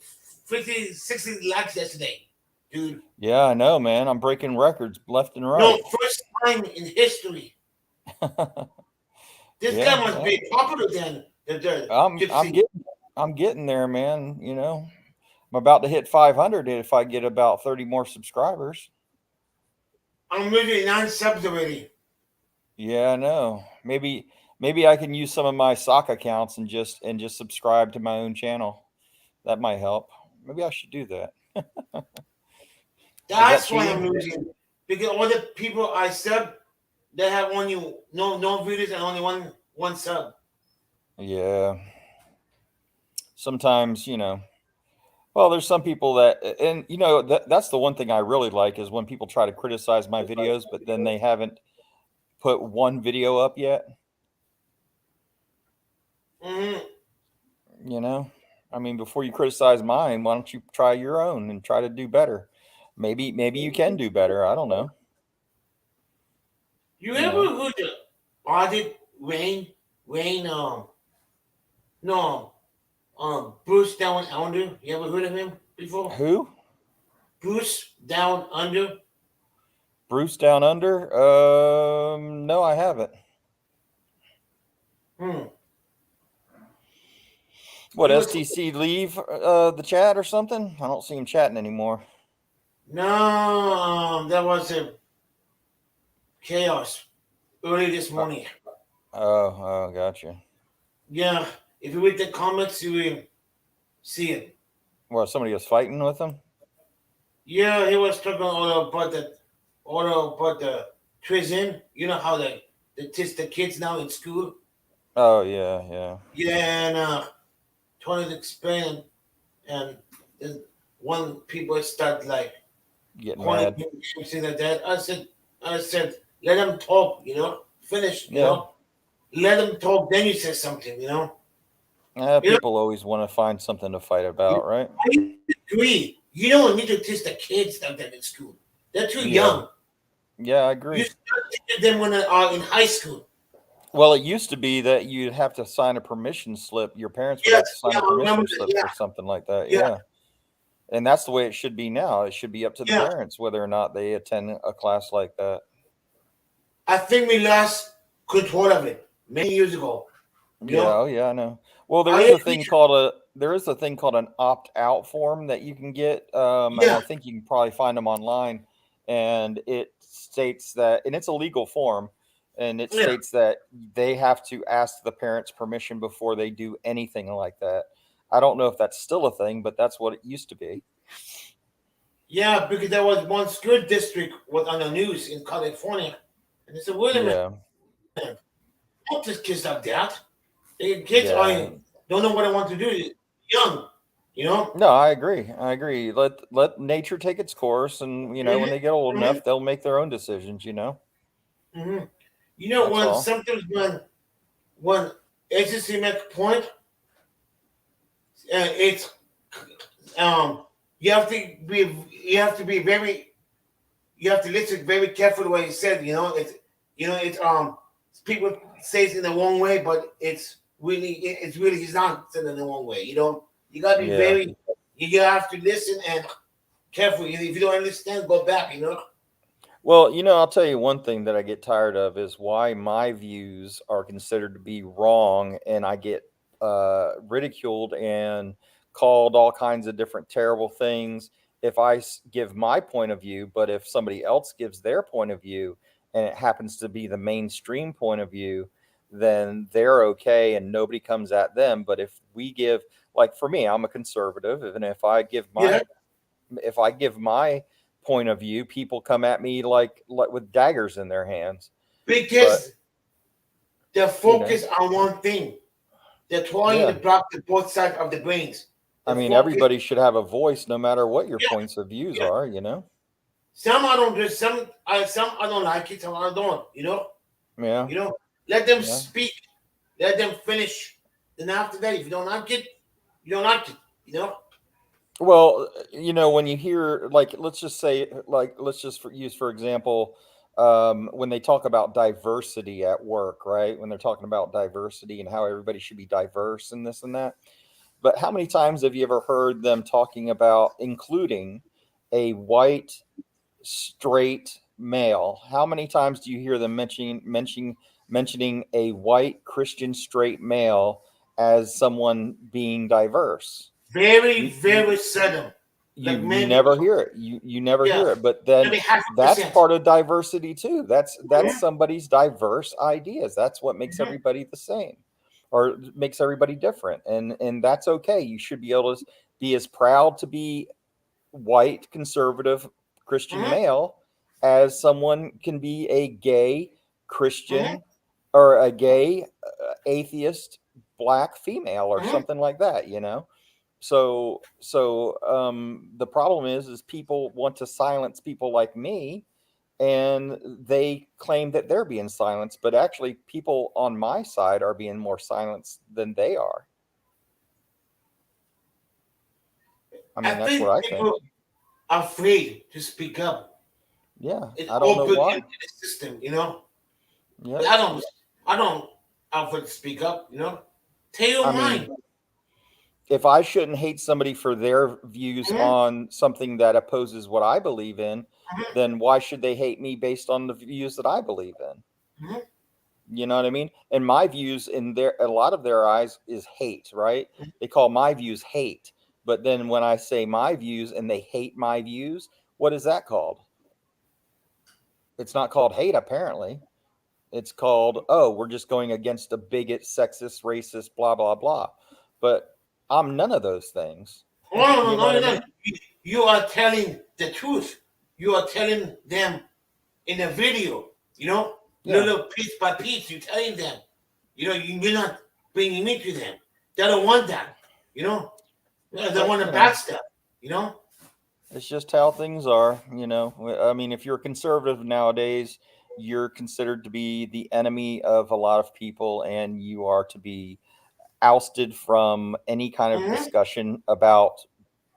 likes yesterday, dude. Yeah, I know, man. I'm breaking records left and right. No, first time in history. This Yeah, guy must be popular then. I'm getting there, man. You know, I'm about to hit 500 if I get about 30 more subscribers. I'm losing 9 subs already. Yeah, I know. Maybe I can use some of my sock accounts and just subscribe to my own channel. That might help. Maybe I should do that. That's why I'm losing. Because all the people I sub, they have only no videos and only one sub. Yeah. Sometimes, you know, well, there's some people that, and you know, that's the one thing I really like is when people try to criticize my videos, but then they haven't put one video up yet. Mm-hmm. You know, I mean, before you criticize mine, why don't you try your own and try to do better? Maybe you can do better. I don't know. You ever heard of Audit Rain? Bruce Down Under. You ever heard of him before? Who? Bruce Down Under. Bruce Down Under? No, I haven't. What, STC leave the chat or something? I don't see him chatting anymore. No, that was a chaos early this morning. Oh, gotcha. Yeah, if you read the comments, you will see it. Well, somebody was fighting with him? Yeah, he was talking all about the prison. You know how they teach the kids now in school. Oh yeah. Yeah, and trying to explain, and then one people start like getting mad. Something like that. I said, let them talk. You know, finish. You know, let them talk. Then you say something. You know. People always want to find something to fight about, right? I agree. You don't need to teach the kids that they're in school. They're too young. Yeah, I agree. You start teaching them when they are in high school. Well, it used to be that you'd have to sign a permission slip. Your parents would have to sign a permission slip or something like that. Yeah. And that's the way it should be now. It should be up to the parents whether or not they attend a class like that. I think we lost control of it many years ago. Yeah, I know. Well, there is a thing called an opt-out form that you can get. And I think you can probably find them online. And it states that, and it's a legal form, and it states that they have to ask the parents' permission before they do anything like that. I don't know if that's still a thing, but that's what it used to be. Yeah, because there was one school district was on the news in California, and they said, "Wait a minute, don't just kids like that. The kids don't know what they want to do. Young, you know." No, I agree. Let nature take its course, and you know when they get old enough, they'll make their own decisions. You know. Mm-hmm. You know, when sometimes when agency make a point, it's you have to listen very carefully to what he said. You know, it's people say it in the wrong way, but it's really he's not saying it in the wrong way. You know, you gotta be you have to listen and carefully. If you don't understand, go back. You know. Well, I'll tell you one thing that I get tired of is why my views are considered to be wrong, and I get ridiculed and called all kinds of different terrible things if I give my point of view. But if somebody else gives their point of view, and it happens to be the mainstream point of view, then they're okay, and nobody comes at them. But if we give, like for me, I'm a conservative, and if I give Yeah, my point of view, people come at me like with daggers in their hands. because they're You know, focused on one thing. They're trying to yeah. block the both sides of the brains. I They're mean, focused. everybody should have a voice, no matter what your Yeah, points of views yeah. are. Some I don't do. Some I don't like it. Some I don't. Yeah, Let them yeah. speak. Let them finish. Then after that, if you don't like it, you don't like it. Well, when you hear, like, let's just say, like, let's just use for example, when they talk about diversity at work, right? When they're talking about diversity and how everybody should be diverse and this and that. But how many times have you ever heard them talking about including a white straight male? How many times do you hear them mentioning a white Christian straight male as someone being diverse? Very, very seldom. Like You maybe, never hear it. You never yeah, hear it. But then maybe 0.5%. that's part of diversity too. That's Mhm, somebody's diverse ideas. That's what makes mhm, everybody the same, or makes everybody different. And that's okay. You should be able to be as proud to be white conservative Christian mhm, male as someone can be a gay mhm, Christian or a gay atheist black female or mhm. something like that. So the problem is people want to silence people like me, and they claim that they're being silenced, but actually people on my side are being more silenced than they are. I I mean, that's what think I think. people are afraid to speak up. Yeah, It's I don't all know built why. into the system. Yep. But I don't offer to speak up. Tell your I mind. mean, if I shouldn't hate somebody for their views Mhm, on something that opposes what I believe in, mhm, then why should they hate me based on the views that I believe in? mhm, You know what I mean? And my views in a lot of their eyes is hate, right? mhm. They call my views hate. But then when I say my views and they hate my views, what is that called? It's not called hate, apparently. It's called, oh, we're just going against a bigot, sexist, racist, blah, blah, blah. But I'm none of those things. No, You know what I no. mean? You are telling the truth. You are telling them in a video. Yeah. Little piece by piece. You're telling them. You're not bringing me to them. They don't want that. They But, want the bad stuff. it's just how things are. I mean, if you're a conservative nowadays, you're considered to be the enemy of a lot of people, and you are to be ousted from any kind of Mm-hmm, discussion about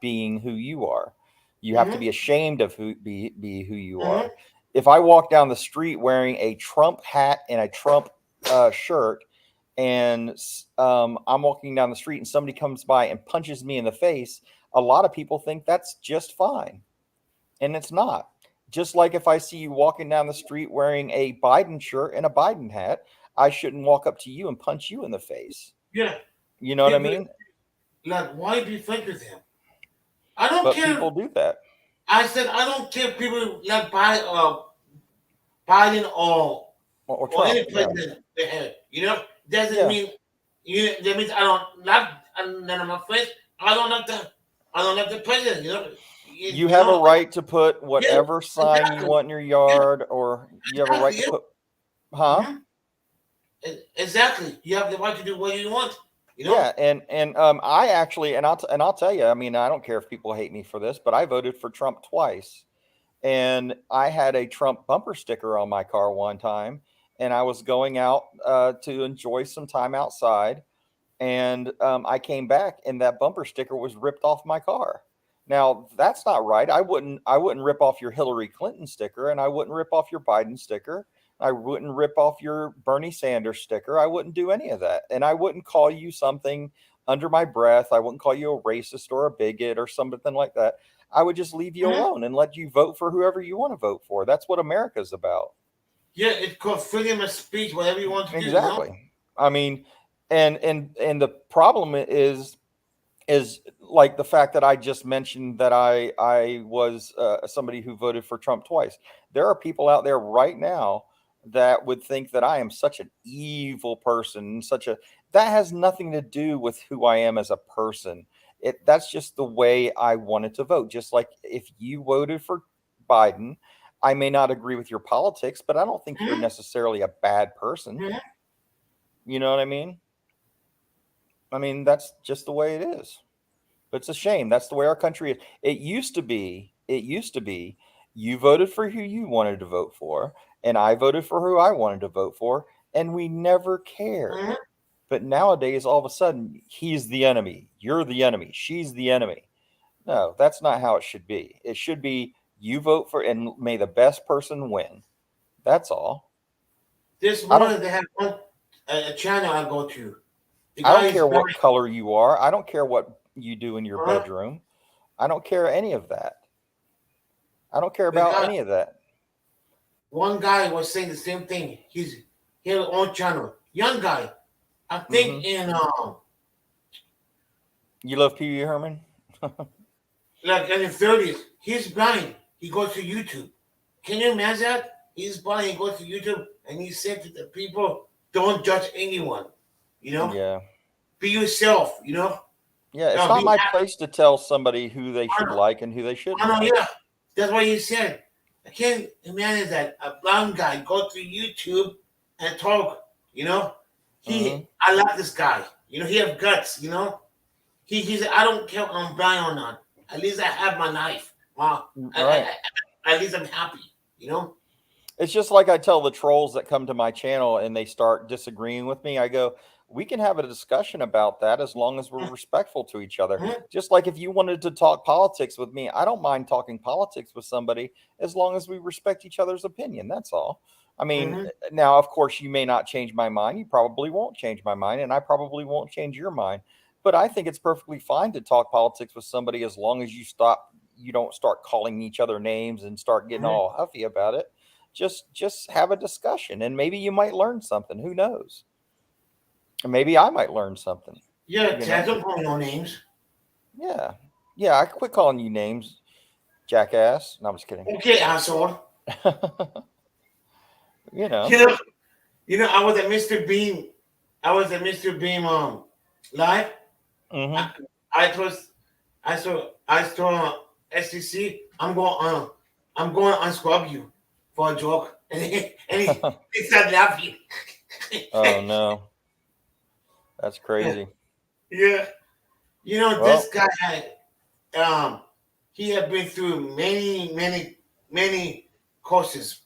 being who you are. You have to mm-hmm, be ashamed of be who you mm-hmm. are. If I walk down the street wearing a Trump hat and a Trump shirt, and I'm walking down the street and somebody comes by and punches me in the face, a lot of people think that's just fine, and it's not. Just like if I see you walking down the street wearing a Biden shirt and a Biden hat, I shouldn't walk up to you and punch you in the face. Yeah. You know what I People mean? like, why be friends with them? I don't But care. people do that. I said I don't care if people like Biden Or or any Trump, yeah. president they have. Doesn't Yeah. mean that means I don't like none of my friends. I don't like the president. You have a right to put whatever sign exactly. you want in your yard, or you have a right to put, huh? Mhm. Exactly. You have the right to do what you want. Yeah, and I actually, and I'll tell you, I mean, I don't care if people hate me for this, but I voted for Trump twice, and I had a Trump bumper sticker on my car one time, and I was going out to enjoy some time outside, and I came back, and that bumper sticker was ripped off my car. Now that's not right. I wouldn't rip off your Hillary Clinton sticker, and I wouldn't rip off your Biden sticker. I wouldn't rip off your Bernie Sanders sticker. I wouldn't do any of that, and I wouldn't call you something under my breath. I wouldn't call you a racist or a bigot or something like that. I would just leave you alone and let you vote for whoever you want to vote for. That's what America's about. Yeah, it's called freedom of speech. Whatever you want to do. Exactly. I mean, and the problem is like the fact that I just mentioned that I was somebody who voted for Trump twice. There are people out there right now that would think that I am such an evil person, that has nothing to do with who I am as a person. That's just the way I wanted to vote. Just like if you voted for Biden, I may not agree with your politics, but I don't think you're necessarily a bad person. You know what I mean? I mean, that's just the way it is. But it's a shame. That's the way our country is. It used to be, you voted for who you wanted to vote for, and I voted for who I wanted to vote for, and we never cared. But nowadays, all of a sudden, he's the enemy, you're the enemy, she's the enemy. No, that's not how it should be. It should be you vote for, and may the best person win. That's all. This morning they have a channel I go to. I don't care what color you are. I don't care what you do in your bedroom. I don't care any of that. I don't care about any of that. One guy was saying the same thing. He had his own channel. Young guy. I think in You love Pee Wee Herman? like in his 30s. He's blind. He goes to YouTube. Can you imagine that? He's blind. He goes to YouTube and he said to the people, "Don't judge anyone. You know? Yeah. Be yourself, you know?" Yeah, it's not my place to tell somebody who they should like and who they shouldn't. Yeah. That's what he said. I can't imagine that a blind guy go to YouTube and talk, you know? I like this guy. You know, he have guts, you know? He said, "I don't care if I'm blind or not. At least I have my knife. Wow. At least I'm happy, you know?" It's just like I tell the trolls that come to my channel and they start disagreeing with me. I go, we can have a discussion about that as long as we're respectful to each other. Just like if you wanted to talk politics with me, I don't mind talking politics with somebody as long as we respect each other's opinion. That's all. I mean, now, of course, you may not change my mind. You probably won't change my mind, and I probably won't change your mind. But I think it's perfectly fine to talk politics with somebody as long as you don't start calling each other names and start getting all huffy about it. Just have a discussion, and maybe you might learn something. Who knows? Maybe I might learn something. Yeah, don't call no names. Yeah. I quit calling you names, jackass. No, I'm just kidding. Okay, asshole. You know, I was at Mr. Beam. Live. I saw SEC. I'm going to unscrub you for a joke, and he started laughing. Oh no, that's crazy. Yeah, this guy had he had been through many courses,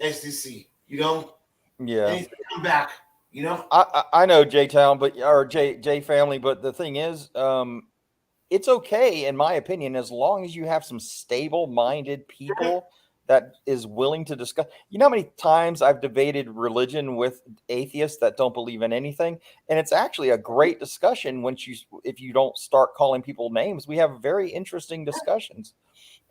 SDC. Yeah, and he's come back. I know J-Town, or J family, but the thing is, it's okay in my opinion as long as you have some stable-minded people that is willing to discuss. You know how many times I've debated religion with atheists that don't believe in anything, and it's actually a great discussion if you don't start calling people names. We have very interesting discussions,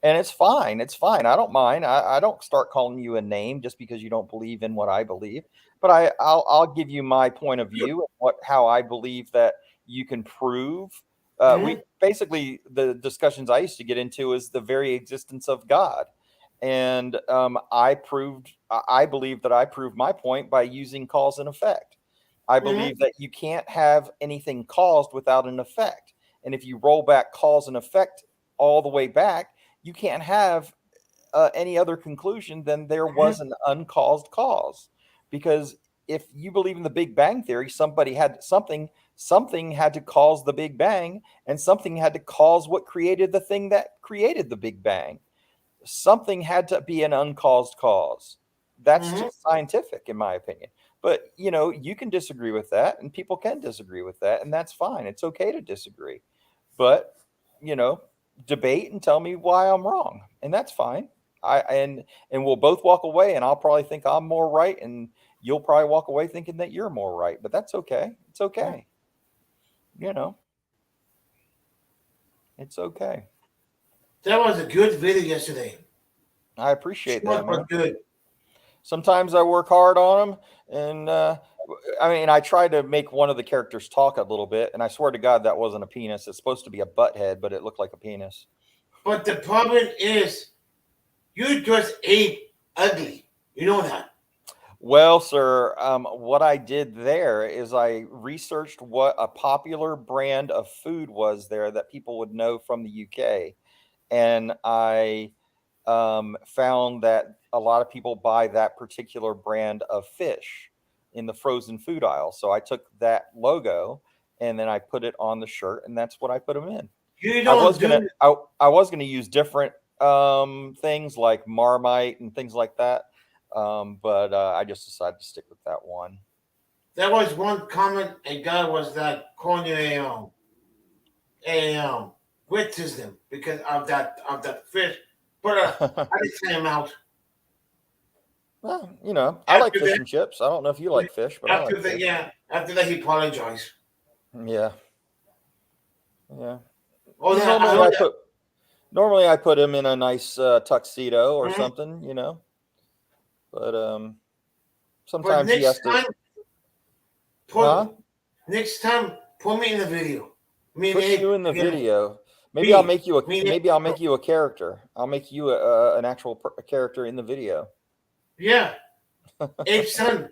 and it's fine. I don't mind. I don't start calling you a name just because you don't believe in what I believe. But I'll give you my point of view of how I believe that you can prove. We basically, the discussions I used to get into is the very existence of God. And I believe that I proved my point by using cause and effect. I believe that you can't have anything caused without an effect. And if you roll back cause and effect all the way back, you can't have any other conclusion than there was an uncaused cause. Because if you believe in the Big Bang Theory, something had to cause the Big Bang, and something had to cause what created the thing that created the Big Bang. Something had to be an uncaused cause. That's just scientific, in my opinion. But, you can disagree with that, and people can disagree with that, and that's fine. It's okay to disagree. But, debate and tell me why I'm wrong, and that's fine. And we'll both walk away, and I'll probably think I'm more right, and you'll probably walk away thinking that you're more right. But that's okay. It's okay. It's okay. That was a good video yesterday. I appreciate that, Short man. but good. Sometimes I work hard on them, and I mean, I try to make one of the characters talk a little bit, and I swear to God that wasn't a penis. It's supposed to be a butt head, but it looked like a penis. But the problem is, you just ate ugly. You know that. Well, sir, what I did there is I researched what a popular brand of food was there that people would know from the UK, and I found that a lot of people buy that particular brand of fish in the frozen food aisle. So I took that logo and then I put it on the shirt, and that's what I put them in. You I don't was do. gonna I was gonna use different things like Marmite and things like that, but I just decided to stick with that one. There was one comment a guy was that calling you a witticism because of that fish. But I didn't say him out. Well, you know, I like After fish that- and chips. I don't know if you like fish, but I After like that, fish. yeah. After that, he apologized. Yeah. Yeah. Oh, yeah. Normally I put him in a nice tuxedo or Mhm. something, you know. But But sometimes he has next time, to. put Huh? next time, put me in the video. Me and Put Abe you in the together. video. Maybe Me. I'll make you Me and maybe I'll make you a character. I'll make you an actual character in the video. Yeah. Abe's son.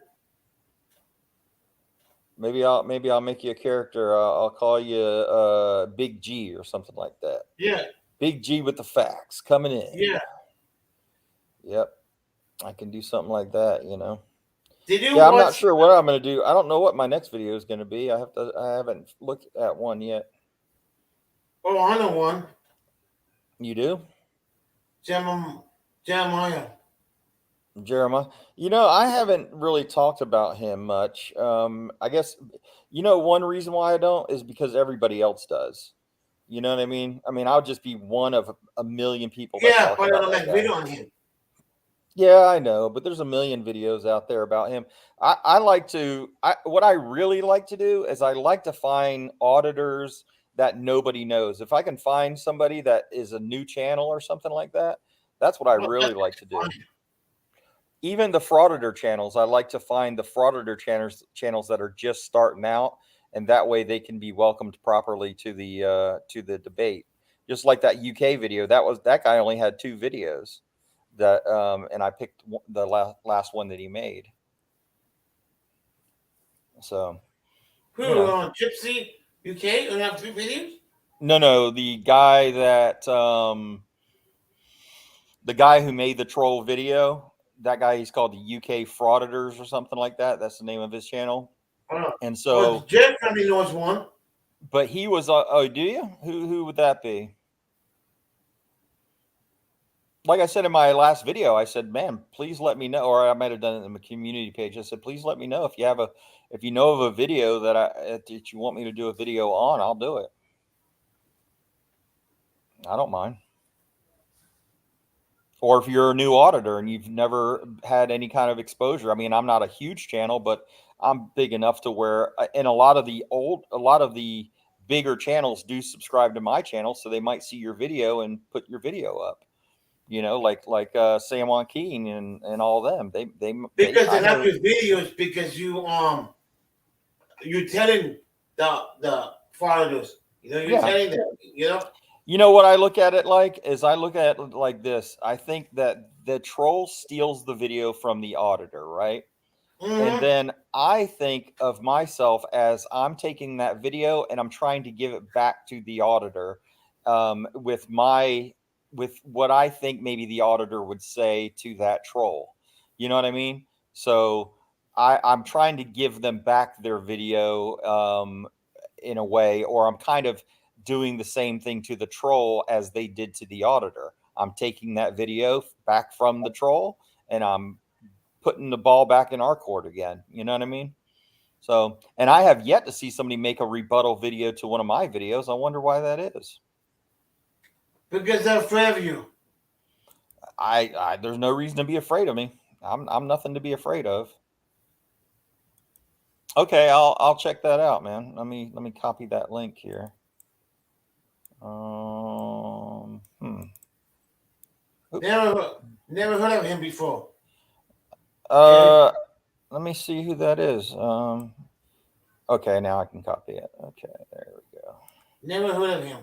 Maybe I'll make you a character. I'll call you Big G or something like that. Yeah. Big G with the facts coming in. Yeah. Yep. I can do something like that, you know. Did you Yeah, I'm not watch? sure what I'm going to do. I don't know what my next video is going to be. I haven't looked at one yet. Oh, I know one. You do? Jeremiah. Jeremiah. You know, I haven't really talked about him much. I guess, you know, one reason why I don't is because everybody else does. You know what I mean? I mean, I'll just be one of a million people that Yeah, talk but I about don't that make guy. video on him. Yeah, I know, but there's a million videos out there about him. What I really like to do is I like to find auditors that nobody knows. If I can find somebody that is a new channel or something like that, that's what I Well, really that's like to do. fine. Even the frauditor channels, I like to find the frauditor channels that are just starting out, and that way they can be welcomed properly to the debate. Just like that UK video, that guy only had 2 videos. That and I picked the last one that he made. So Who you know. on Gypsy UK? You have 3 videos? No, the guy that the guy who made the troll video, that guy, he's called the UK Frauditors or something like that. That's the name of his channel. And so, Well, Jeff probably knows one. but he was oh, do you? Who would that be? Like I said in my last video, I said, man, please let me know, or I might have done it in the community page. I said, please let me know if you know of a video that you want me to do a video on, I'll do it. I don't mind. Or if you're a new auditor and you've never had any kind of exposure. I mean, I'm not a huge channel, but I'm big enough to where, and a lot of the bigger channels do subscribe to my channel, so they might see your video and put your video up. You know, like Sam on Keen and all them. They Because they I have know- your videos because you telling the followers. You know, you're Yeah. telling them, you know? You know what I look at it like is I look at it like this. I think that the troll steals the video from the auditor, right? Mhm. And then I think of myself as I'm taking that video and I'm trying to give it back to the auditor with what I think maybe the auditor would say to that troll. You know what I mean? So I'm trying to give them back their video in a way, or I'm kind of doing the same thing to the troll as they did to the auditor. I'm taking that video back from the troll and I'm putting the ball back in our court again. You know what I mean? So, and I have yet to see somebody make a rebuttal video to one of my videos. I wonder why that is. Because they're afraid of you. I there's no reason to be afraid of me. I'm nothing to be afraid of. Okay, I'll check that out, man. Let me copy that link here. Never heard of him before. Let me see who that is. Okay, now I can copy it. Okay, there we go. Never heard of him.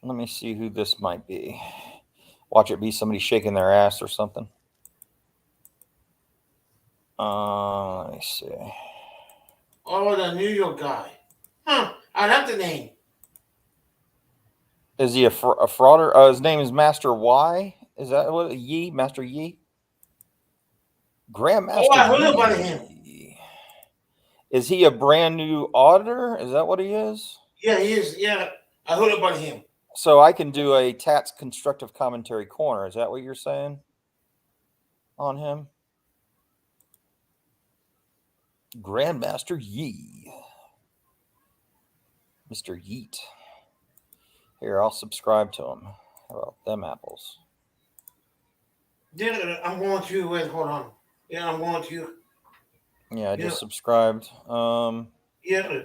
Let me see who this might be. Watch it be somebody shaking their ass or something. Let me see. Oh, the New York guy. Huh? I love the name. Is he a frauder? His name is Master Y. Is that what? Yi? Master Yi? Grandmaster. Oh, I heard about him. Is he a brand new auditor? Is that what he is? Yeah, he is. Yeah, I heard about him. So I can do a Tats Constructive Commentary Corner. Is that what you're saying on him? Grandmaster Yi. Mr. Yeet. Here, I'll subscribe to him. How about them apples? Yeah, I'm going to. Wait, hold on. Yeah, I'm going to. Yeah, I just subscribed. Yeah,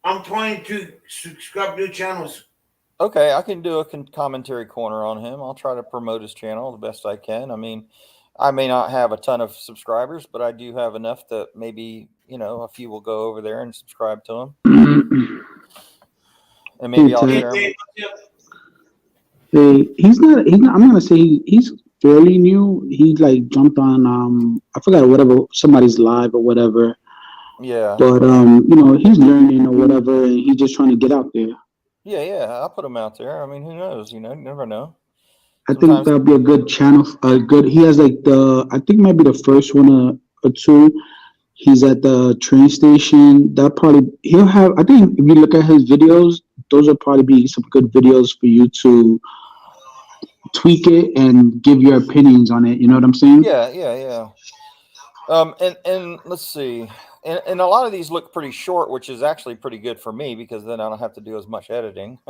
I'm trying to subscribe new channels. Okay, I can do a commentary corner on him. I'll try to promote his channel the best I can. I mean, I may not have a ton of subscribers, but I do have enough that maybe, a few will go over there and subscribe to him. And maybe I'll share him. He's not, I'm going to say he's fairly new. He like jumped on, I forgot whatever, somebody's live or whatever. Yeah. But, he's learning or whatever, and he's just trying to get out there. Yeah, I'll put him out there. I mean, who knows? You never know. I think that'll be a good channel. He has like I think maybe the first one or two. He's at the train station. He'll have, I think if you look at his videos, those will probably be some good videos for you to tweak it and give your opinions on it. You know what I'm saying? Yeah. And let's see. And a lot of these look pretty short, which is actually pretty good for me because then I don't have to do as much editing.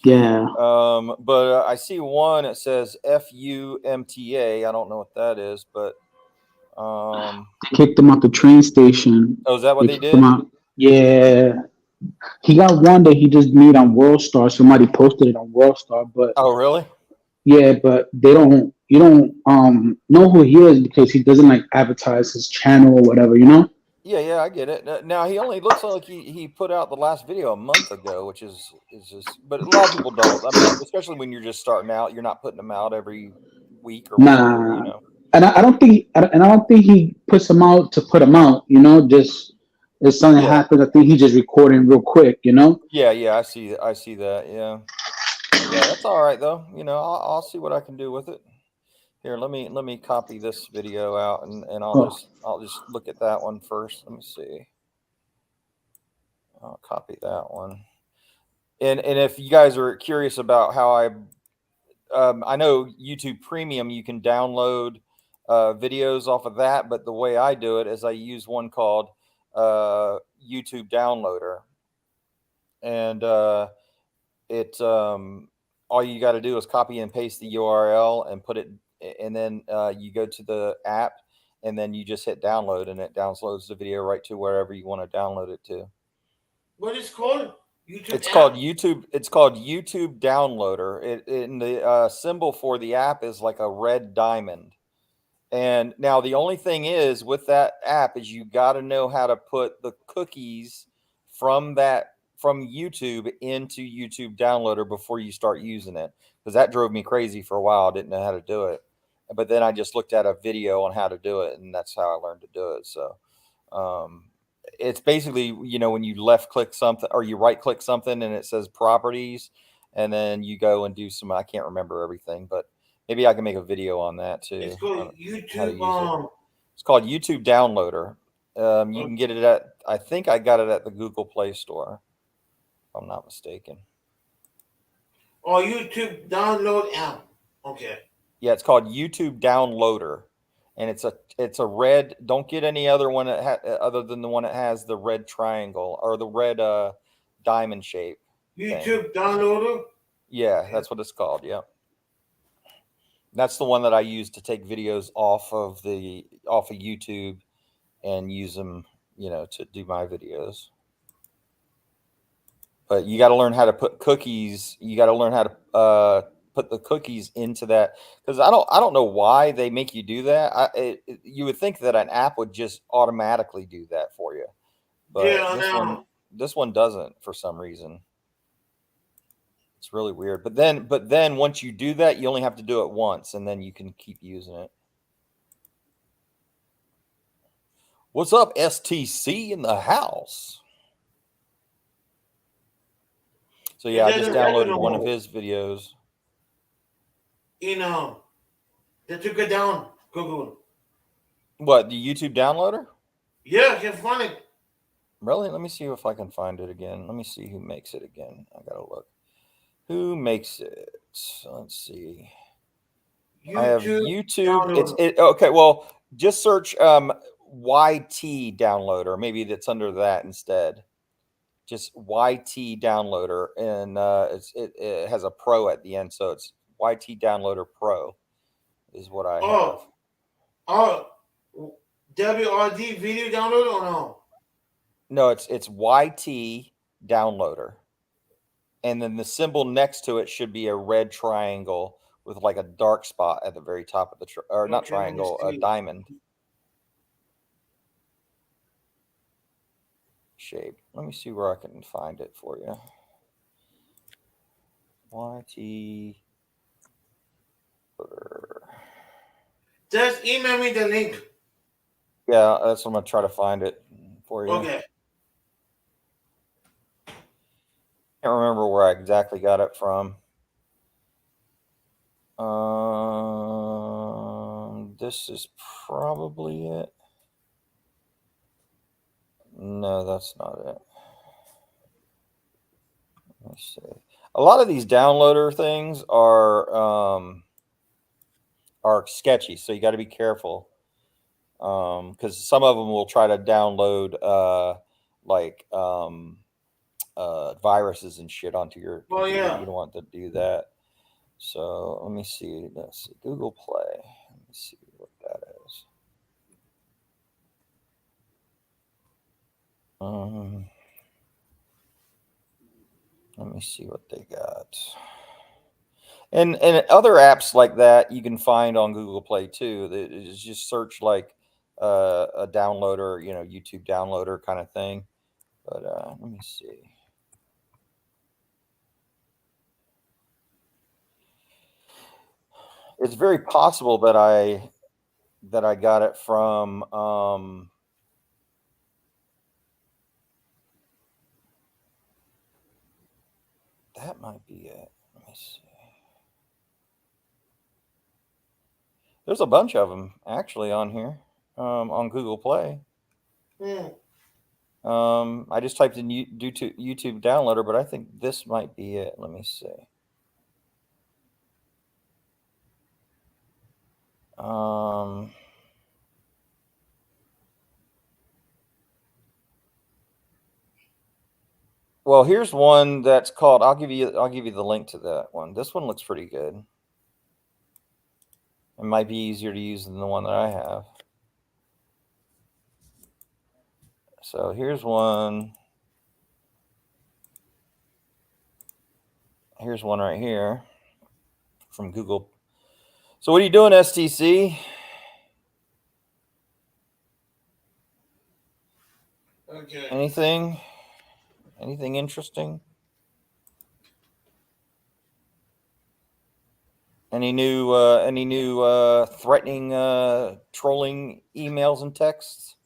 Yeah. But I see one that says FUMTA. I don't know what that is, but they kicked him out the train station. Oh, is that what they did? Yeah. He got one that he just made on WorldStar. Somebody posted it on WorldStar, but oh really? Yeah, but you don't know who he is because he doesn't like advertise his channel or whatever, Yeah, I get it. Now he only looks like he put out the last video a month ago, which is just. But a lot of people don't. I mean, especially when you're just starting out, you're not putting them out every week or whatever, And I don't think he puts them out to put them out. Just if something happens, I think he's just recording real quick. Yeah, I see that. Yeah, that's all right though. I'll see what I can do with it. Here, let me copy this video out and I'll just look at that one first. Let me see. I'll copy that one. And if you guys are curious about how I know YouTube Premium, you can download videos off of that, but the way I do it is I use one called YouTube Downloader, and all you got to do is copy and paste the URL and put it. And then you go to the app and then you just hit download and it downloads the video right to wherever you want to download it to. What is it called? It's called YouTube. It's called YouTube Downloader. The symbol for the app is like a red diamond. And now the only thing is with that app is you got to know how to put the cookies from YouTube into YouTube Downloader before you start using it. Because that drove me crazy for a while. I didn't know how to do it. But then I just looked at a video on how to do it, and that's how I learned to do it. So it's basically, when you left click something or you right click something and it says properties, and then you go and do some, I can't remember everything, but maybe I can make a video on that too. It's called YouTube. It's called YouTube Downloader. You can get it I think I got it at the Google Play Store, if I'm not mistaken. Oh, YouTube Download app. Okay. Yeah, it's called YouTube Downloader, and it's a red. Don't get any other one other than the one that has the red triangle or the red diamond shape. YouTube Downloader. Yeah, that's what it's called. Yeah, that's the one that I use to take videos off of YouTube and use them, to do my videos. But you got to learn how to put cookies. You got to learn how to put the cookies into that, because I don't know why they make you do that. You would think that an app would just automatically do that for you, but Yeah, no. this one doesn't for some reason. It's really weird. But then once you do that, you only have to do it once, and then you can keep using it. What's up, STC in the house? So yeah, I just downloaded one of his videos. You know, they took it down, Google. What, the YouTube downloader? Yeah, you find it. Really? Let me see if I can find it again. Let me see who makes it again. I gotta look. Who makes it? Let's see. I have YouTube. Okay. Well, just search YT downloader. Maybe that's under that instead. Just YT downloader, and it has a pro at the end, so it's YT downloader pro is what I have. Oh, WRD video downloader or no? No, it's YT downloader, and then the symbol next to it should be a red triangle with like a dark spot at the very top of the not triangle, a diamond shape. Let me see where I can find it for you. YT. Just email me the link. Yeah, that's what I'm gonna try to find it for you. Okay. Can't remember where I exactly got it from. This is probably it. No, that's not it. Let me see. A lot of these downloader things are sketchy, so you got to be careful. Because some of them will try to download viruses and shit onto your computer. Oh, yeah. You don't want to do that. So let me see. Let's see. Google Play. Let me see what that is. Let me see what they got. And other apps like that you can find on Google Play too. It's just search like a downloader, YouTube downloader kind of thing. But let me see. It's very possible that I got it from that might be it. Let me see. There's a bunch of them actually on here on Google Play. I just typed in YouTube downloader, but I think this might be it. Let me see. Well, here's one that's called. I'll give you the link to that one. This one looks pretty good. It might be easier to use than the one that I have. So here's one. Here's one right here from Google. So what are you doing, STC? Okay. Anything interesting? Any new threatening trolling emails and texts?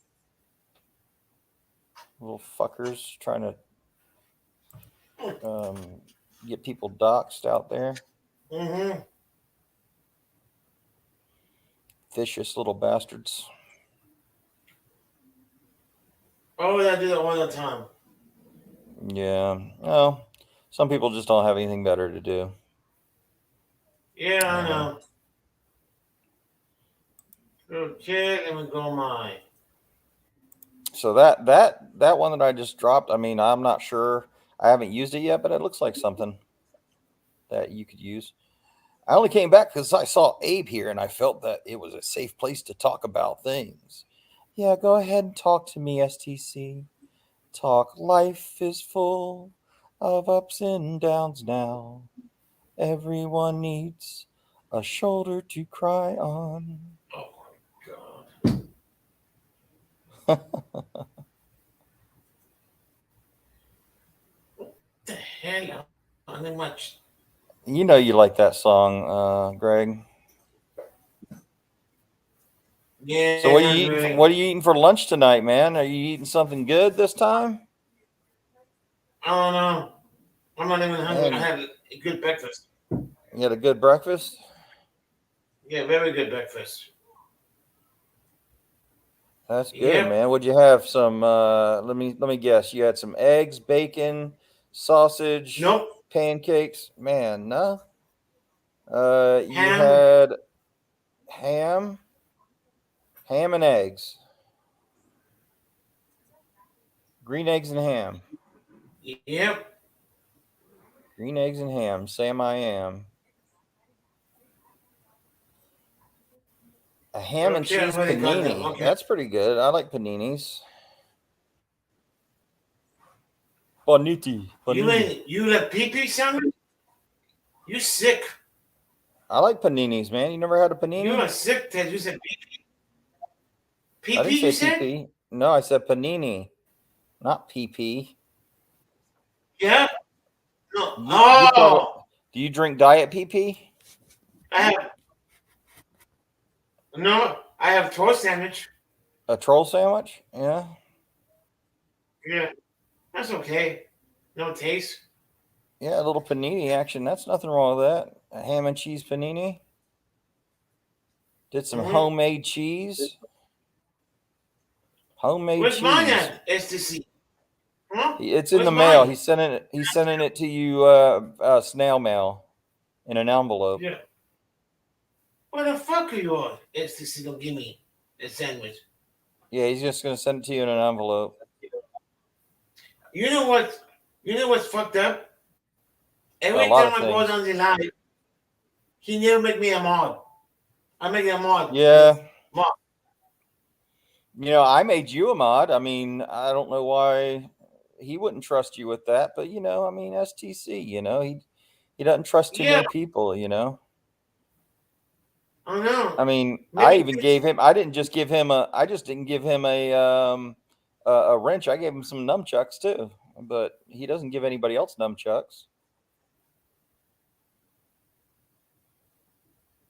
Little fuckers trying to get people doxxed out there. Mm-hmm. Vicious little bastards. Oh, I do that all the time. Yeah. Well, some people just don't have anything better to do. Yeah, I know. Okay, let me go mine. So that one that I just dropped, I mean, I'm not sure. I haven't used it yet, but it looks like something that you could use. I only came back because I saw Abe here and I felt that it was a safe place to talk about things. Yeah, go ahead and talk to me, STC. Talk. Life is full of ups and downs now. Everyone needs a shoulder to cry on. Oh my God. What the hell? Nothing much. You know you like that song, Greg. Yeah. So what are not you eating? really. What are you eating for lunch tonight, man? Are you eating something good this time? I don't know. I'm not even hungry. I Man, had a good breakfast. you had a good breakfast. Yeah, very good breakfast. That's good, Yep. man. Would you have some? Let me guess. You had some eggs, bacon, sausage, Nope. pancakes. Man, no. You Ham. had ham and eggs, green eggs and ham, Yep. green eggs and ham. Sam, I am. A ham and Okay, cheese I've already got them. panini. Okay. That's pretty good. I like paninis. Panini. You like pee-pee sandwich? You sick. I like paninis, man. You never had a You panini? are sick, Ted. You said pee-pee. I didn't Pee-pee, you say said? PP. No, I said panini, not PP. Yeah. No. You probably, Oh, do you drink diet PP? I have no. I have toast sandwich. A troll sandwich? Yeah. Yeah, that's okay. No taste. Yeah, a little panini action. That's nothing wrong with that. A ham and cheese panini. Did some Mhm. homemade cheese. Homemade Where's mine cheese. at? STC. Huh? It's in Where's the mail. mine? He's sending it to you snail mail in an envelope. Yeah. Where the fuck are you on? STC don't give me a sandwich. Yeah, he's just gonna send it to you in an envelope. You know what? You know what's fucked up? Every A lot time of I go things. down the line, he never make me a mod. I make a mod. Yeah. Mod. You know, I made you a mod. I mean, I don't know why he wouldn't trust you with that, but you know, I mean, STC, you know, he doesn't trust too Yeah, many people, you know. I know. I mean, Maybe I even gave him. I didn't just give him a. I just didn't give him a wrench. I gave him some nunchucks too, but he doesn't give anybody else nunchucks.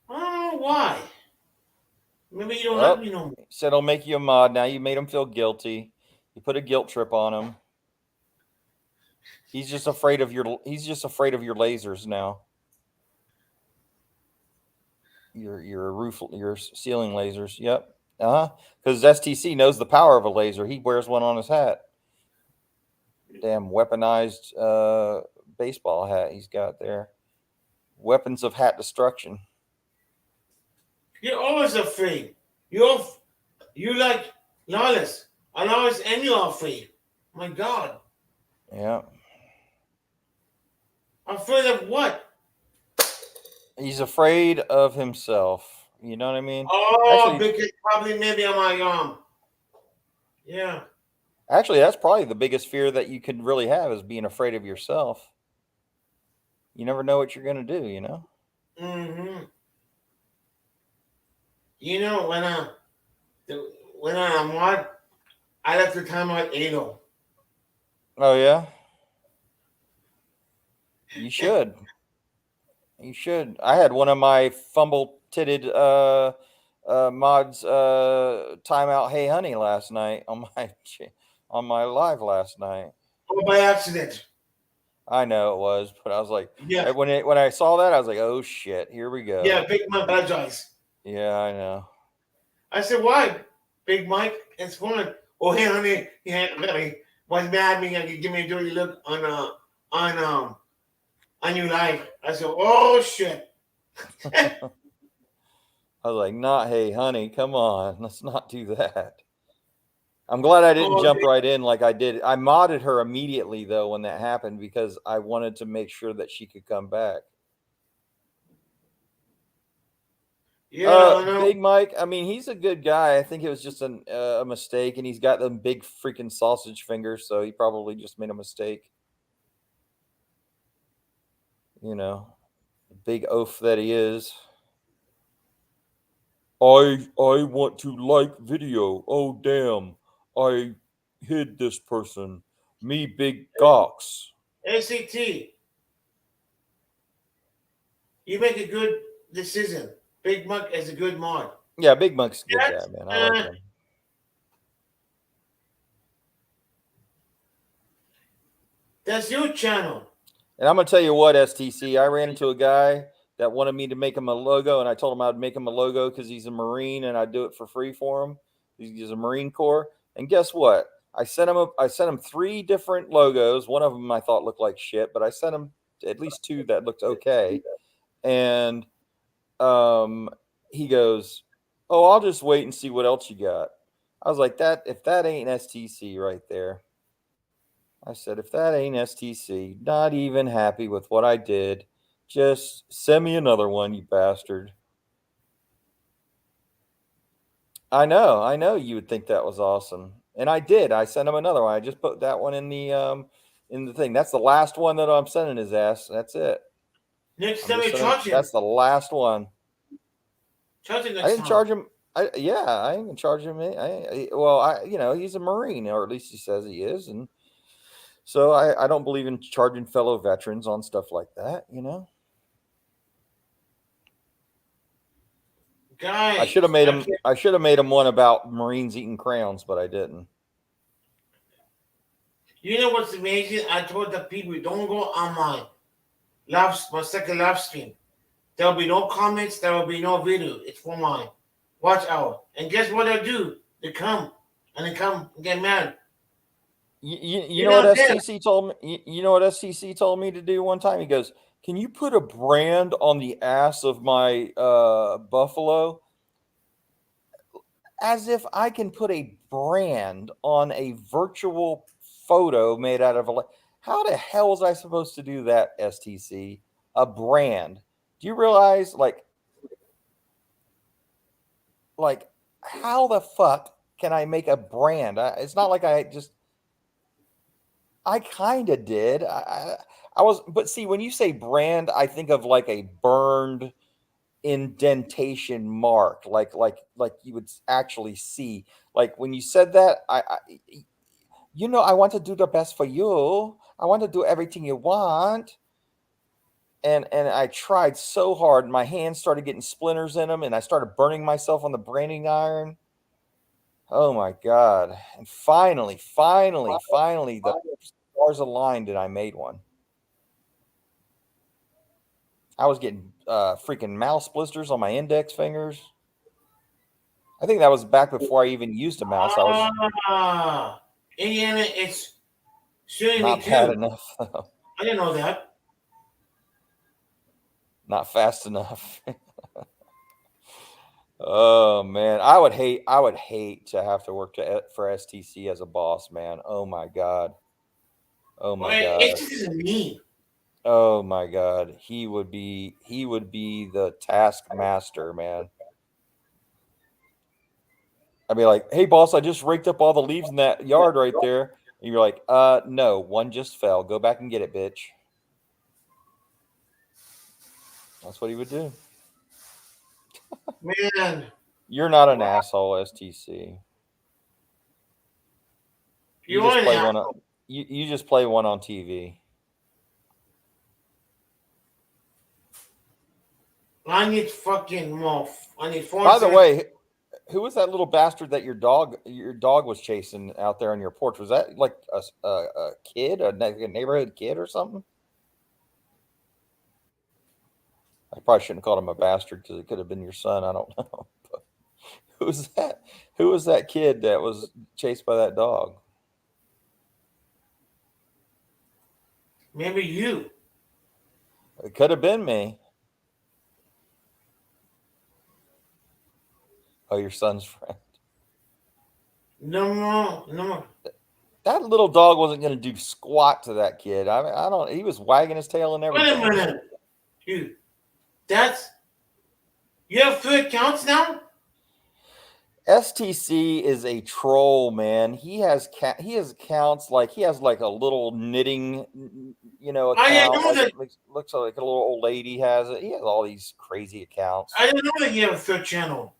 I don't know why. Maybe you don't Well, like me no more. he said I'll make you a mod. Now you made him feel guilty. You put a guilt trip on him. He's just afraid of your. He's just afraid of your lasers now. Your ceiling lasers. Yep. Because STC knows the power of a laser. He wears one on his hat. Damn weaponized baseball hat he's got there. Weapons of hat destruction. You're always afraid. You like Lawless. And always and you're afraid. My God. Yeah. Afraid of what? He's afraid of himself. You know what I mean? Oh, Actually, because probably maybe on my yeah. Actually, that's probably the biggest fear that you could really have is being afraid of yourself. You never know what you're going to do, you know? Mm-hmm. You know, when I'm what, I like to time out anal. Oh, yeah? You should. You should. I had one of my fumble-titted mods timeout Hey Honey last night on my live last night. Oh, by accident. I know it was, but I was like, Yeah. when I saw that, I was like, oh shit, here we go. Yeah, Big Mike apologize. Yeah, I know. I said, why? Big Mike, it's fun. Oh, Hey Honey, he was mad at me and he give me a dirty look on your live. I said, oh shit. I was like, not Hey Honey, come on, let's not do that. I'm glad I didn't jump right in like I did. I modded her immediately though when that happened because I wanted to make sure that she could come back. Yeah, Big Mike, I mean, he's a good guy. I think it was just a mistake, and he's got them big freaking sausage fingers, so he probably just made a mistake. You know, Big oaf that he is. I want to like video. Oh damn. I hid this person. Me big Gox. ACT, you make a good decision. Big Muck is a good mod. Yeah, Big Muck's a good That's, guy, man. I like him. That's your channel. And I'm gonna tell you what, STC, I ran into a guy that wanted me to make him a logo, and I told him I'd make him a logo because he's a Marine and I'd do it for free for him. He's a Marine Corps. And guess what? I sent him 3 different logos. One of them I thought looked like shit, but I sent him at least 2 that looked okay. And he goes, "Oh, I'll just wait and see what else you got." I was like, if that ain't STC right there. I said, if that ain't STC, not even happy with what I did, just send me another one, you bastard. I know you would think that was awesome. And I did. I sent him another one. I just put that one in the thing. That's the last one that I'm sending his ass. That's it. Next time you charge him. That's the last one. Charge him next I didn't time. charge him. I didn't charge him. He's a Marine, or at least he says he is, and so I don't believe in charging fellow veterans on stuff like that. Guys, I should have made him one about Marines eating crayons, but I didn't. You know what's amazing? I told the people, don't go on my second live stream. There'll be no comments. There will be no video. It's for mine. Watch out. And guess what they'll do? They come and get mad. You know what STC told me? You know what STC told me to do one time? He goes, "Can you put a brand on the ass of my buffalo?" As if I can put a brand on a virtual photo made out of how the hell was I supposed to do that, STC? A brand. Do you realize, like how the fuck can I make a brand? It's not like I kind of did. I was, but see, when you say brand, I think of like a burned indentation mark, like you would actually see. Like when you said that, I want to do the best for you. I want to do everything you want. And I tried so hard. My hands started getting splinters in them, and I started burning myself on the branding iron. Oh my God. And finally, the stars aligned and I made one. I was getting freaking mouse blisters on my index fingers. I think that was back before I even used a mouse. Indiana, it's shooting not me too. bad enough. I didn't know that. Not fast enough. Oh man, I would hate to have to work for STC as a boss, man. Oh my God. God. It's just me. Oh my God. He would be the taskmaster, man. I'd be like, "Hey boss, I just raked up all the leaves in that yard right there." And you're like, no, one just fell. Go back and get it, bitch." That's what he would do. Man. You're not an asshole, STC. You just play one on TV. I need fucking more. I need 4 By the way, who was that little bastard that your dog was chasing out there on your porch? Was that like a kid, a neighborhood kid or something? I probably shouldn't have called him a bastard because it could have been your son. I don't know. But who was that? Who was that kid that was chased by that dog? Maybe you. It could have been me. Oh, your son's friend. No. That little dog wasn't going to do squat to that kid. He was wagging his tail and everything. Wait a minute. Dude, you have 3 accounts now? STC is a troll, man. He has accounts like he has like a little knitting, account. I didn't know Like that. it looks like a little old lady has it. He has all these crazy accounts. I didn't know that you have a third channel.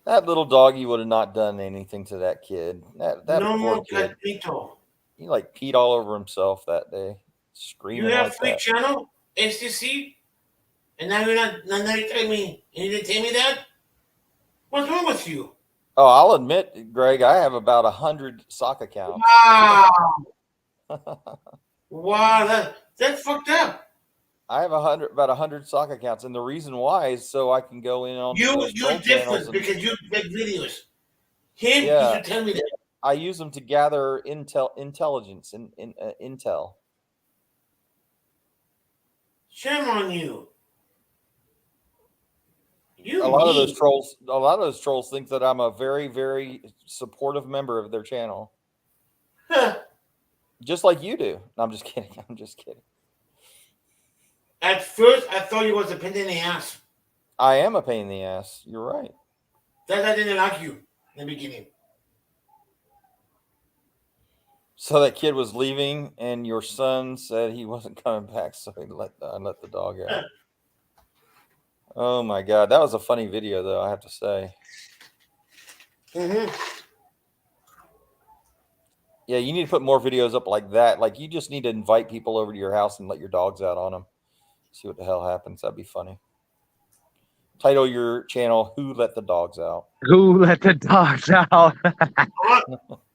That little doggy would have not done anything to that kid. That No poor more kid. Catito. He like peed all over himself that day, screaming You have like three that. channel STC, and now you're not. Now you tell me. You didn't tell me that. What's wrong with you? Oh, I'll admit, Greg, I have about 100 sock accounts. Wow. Wow, that's fucked up. I have about 100 sock accounts, and the reason why is so I can go in on You're troll different channels. because you make videos. Him, Yeah. you should tell me that. I use them to gather intelligence and intel. Shame on you. A lot of those trolls think that I'm a very, very supportive member of their channel, just like you do. No, I'm just kidding. I'm just kidding. At first, I thought you was a pain in the ass. I am a pain in the ass. You're right. That I didn't like you in the beginning. So that kid was leaving, and your son said he wasn't coming back, so he let the dog out. Oh my God, that was a funny video, though. I have to say. Mm-hmm. Yeah, you need to put more videos up like that. Like, you just need to invite people over to your house and let your dogs out on them. See what the hell happens. That'd be funny. Title your channel, Who Let the Dogs Out? Who let the dogs out?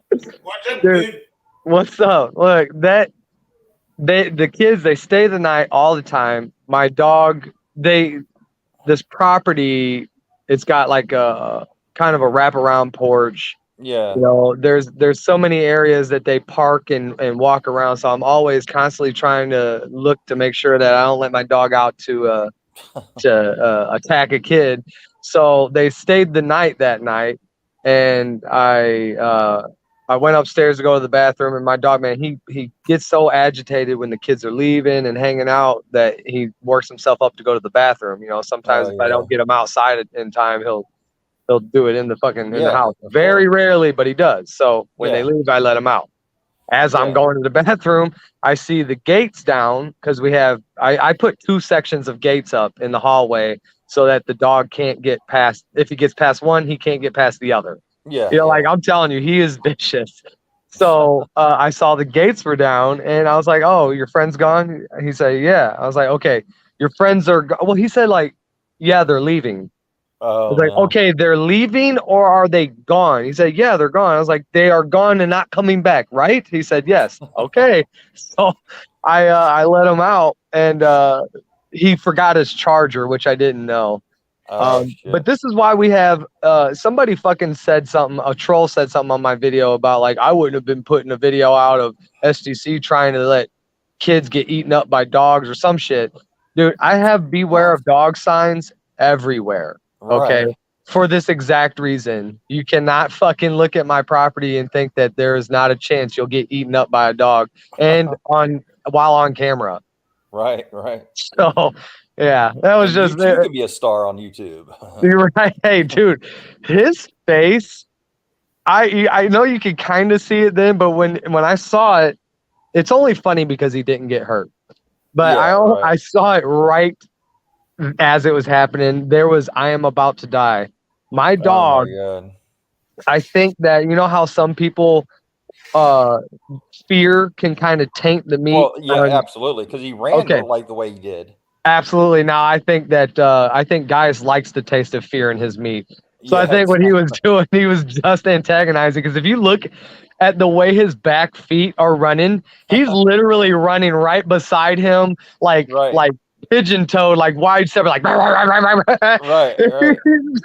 What's up, Dude. dude? What's up? Look, the kids, they stay the night all the time. My dog, this property, it's got like a kind of a wraparound porch. Yeah. There's so many areas that they park and walk around. So I'm always constantly trying to look to make sure that I don't let my dog out to attack a kid. So they stayed the night that night, and I went upstairs to go to the bathroom, and my dog, man, he gets so agitated when the kids are leaving and hanging out that he works himself up to go to the bathroom. Sometimes if I don't get him outside in time, he'll do it in the house. Very rarely, but he does. So when they leave, I let him out. As I'm going to the bathroom, I see the gates down because I put 2 sections of gates up in the hallway so that the dog can't get past. If he gets past one, he can't get past the other. Yeah. Like I'm telling you, he is vicious. So I saw the gates were down, and I was like, "Oh, your friend's gone?" He said, "Yeah." I was like, "Okay, your friends are gone." Well, he said like, "Yeah, they're leaving." I was like, "Okay, they're leaving, or are they gone?" He said, "Yeah, they're gone." I was like, "They are gone and not coming back, right?" He said, "Yes." Okay. So I let him out, and he forgot his charger, which I didn't know. But this is why we have somebody fucking said something, a troll said something on my video about like I wouldn't have been putting a video out of STC trying to let kids get eaten up by dogs or some shit. Dude, I have beware of dog signs everywhere. Okay. Right. For this exact reason. You cannot fucking look at my property and think that there is not a chance you'll get eaten up by a dog and while on camera. Right. So yeah, that was And just you could be a star on YouTube. You're right. Hey, dude, his face, I know you could kind of see it then, but when I saw it, it's only funny because he didn't get hurt. But I saw it right as it was happening. There was, I am about to die. My dog, I think that, how some people fear can kind of taint the meat. Well, yeah, absolutely, because he ran like the way he did. Absolutely. Now I think that Gaius likes the taste of fear in his meat. So I think what he was doing, he was just antagonizing. Because if you look at the way his back feet are running, he's literally running right beside him, like pigeon toed, like wide separate, like right.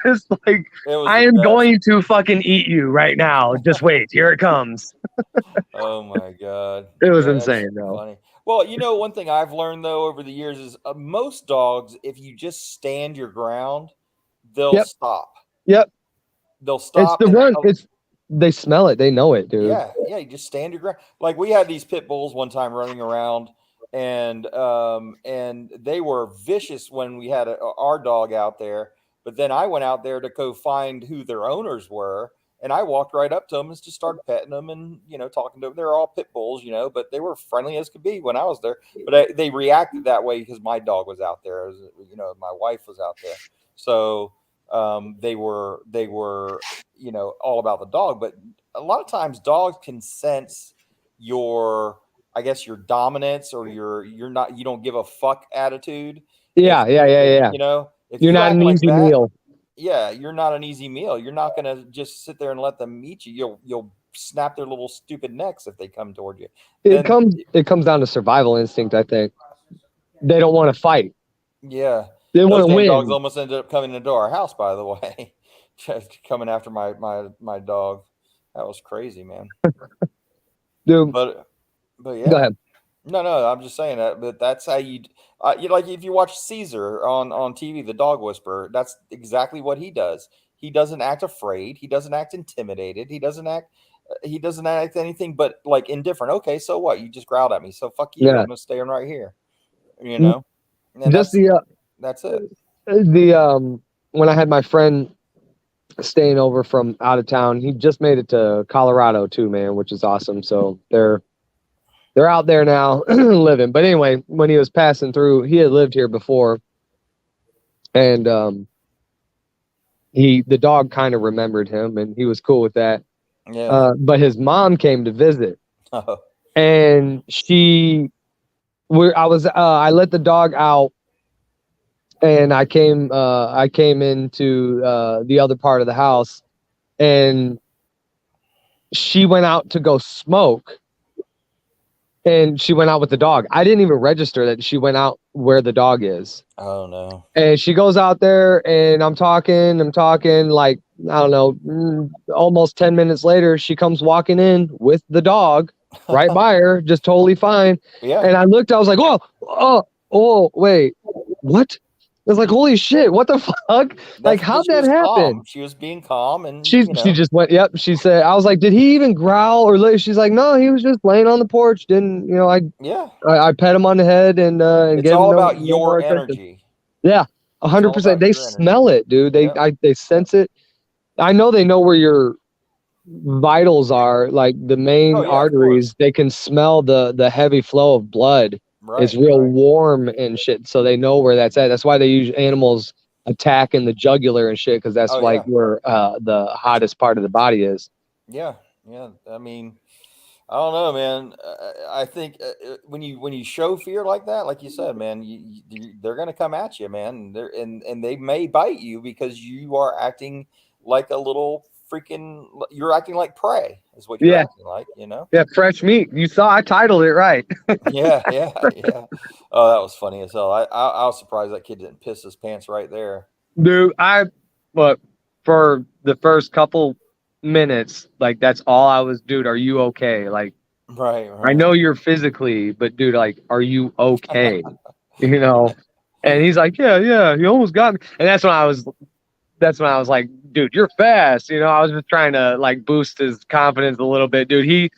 Just like I am going to fucking eat you right now. Just wait, here it comes. Oh my God, it was insane though. Funny. Well, one thing I've learned though over the years is most dogs, if you just stand your ground, they'll stop. Yep. They'll stop. It's the run. They smell it. They know it, dude. Yeah. You just stand your ground. Like we had these pit bulls one time running around, and they were vicious when we had our dog out there. But then I went out there to go find who their owners were, and I walked right up to them and just started petting them and, you know, talking to them. They're all pit bulls, you know, but they were friendly as could be when I was there. But they reacted that way because my dog was out there, you know, my wife was out there. So they were, you know, all about the dog. But a lot of times dogs can sense your, I guess, your dominance or you don't give a fuck attitude. Yeah. You know, if You're you not act an like easy that, meal. yeah, you're not an easy meal. You're not gonna just sit there and let them meet you. You'll snap their little stupid necks if they come toward you. It comes down to survival instinct, I think. They don't want to fight. Yeah. They want to Those damn win. dogs almost ended up coming into our house, by the way. Just coming after my dog. That was crazy, man. Dude, But yeah. go ahead. No, I'm just saying that. But that's how you like if you watch Caesar on TV, the dog whisperer. That's exactly what he does. He doesn't act afraid. He doesn't act intimidated. He doesn't act anything but like indifferent. Okay, so what? You just growled at me, so fuck you. Yeah. I'm gonna stay right here. You know. And Just that's it. When I had my friend staying over from out of town, he just made it to Colorado too, man, which is awesome. So they're out there now living. But anyway, when he was passing through, he had lived here before, and the dog kind of remembered him, and he was cool with that. Yeah. But his mom came to visit, Oh. and I let the dog out, and I came into the other part of the house, and she went out to go smoke, and she went out with the dog. I didn't even register that she went out where the dog is. Oh no. And she goes out there, and I'm talking like, I don't know, almost 10 minutes later, she comes walking in with the dog right by her, just totally fine. Yeah. And I looked, I was like, oh, wait, what? I was like, holy shit, what the fuck? Like, how'd that happen? She was being calm, and She just went, yep. She said, I was like, did he even growl or she's like, no, he was just laying on the porch. Didn't, you know, I pet him on the head and it's gave all him about your energy. Yeah, 100%. They smell it, dude. They sense it. I know they know where your vitals are, like the main arteries. They can smell the heavy flow of blood. Right, it's real warm and shit, so they know where that's at. That's why they use animals attack in the jugular and shit, because that's where the hottest part of the body is. Yeah. I mean, I don't know, man. I think when you show fear like that, like you said, man, they're gonna come at you, man. And they may bite you because you are acting like a little you're acting like prey is what you're acting like, you know? Yeah, fresh meat. You saw I titled it right. yeah. Oh, that was funny as hell. I was surprised that kid didn't piss his pants right there. Dude, but for the first couple minutes, like that's all I was, dude, are you okay? Like, right. I know you're physically, but dude, like, are you okay? You know? And he's like, yeah, you almost got me. And that's when I was like, dude, you're fast. You know, I was just trying to like boost his confidence a little bit, dude.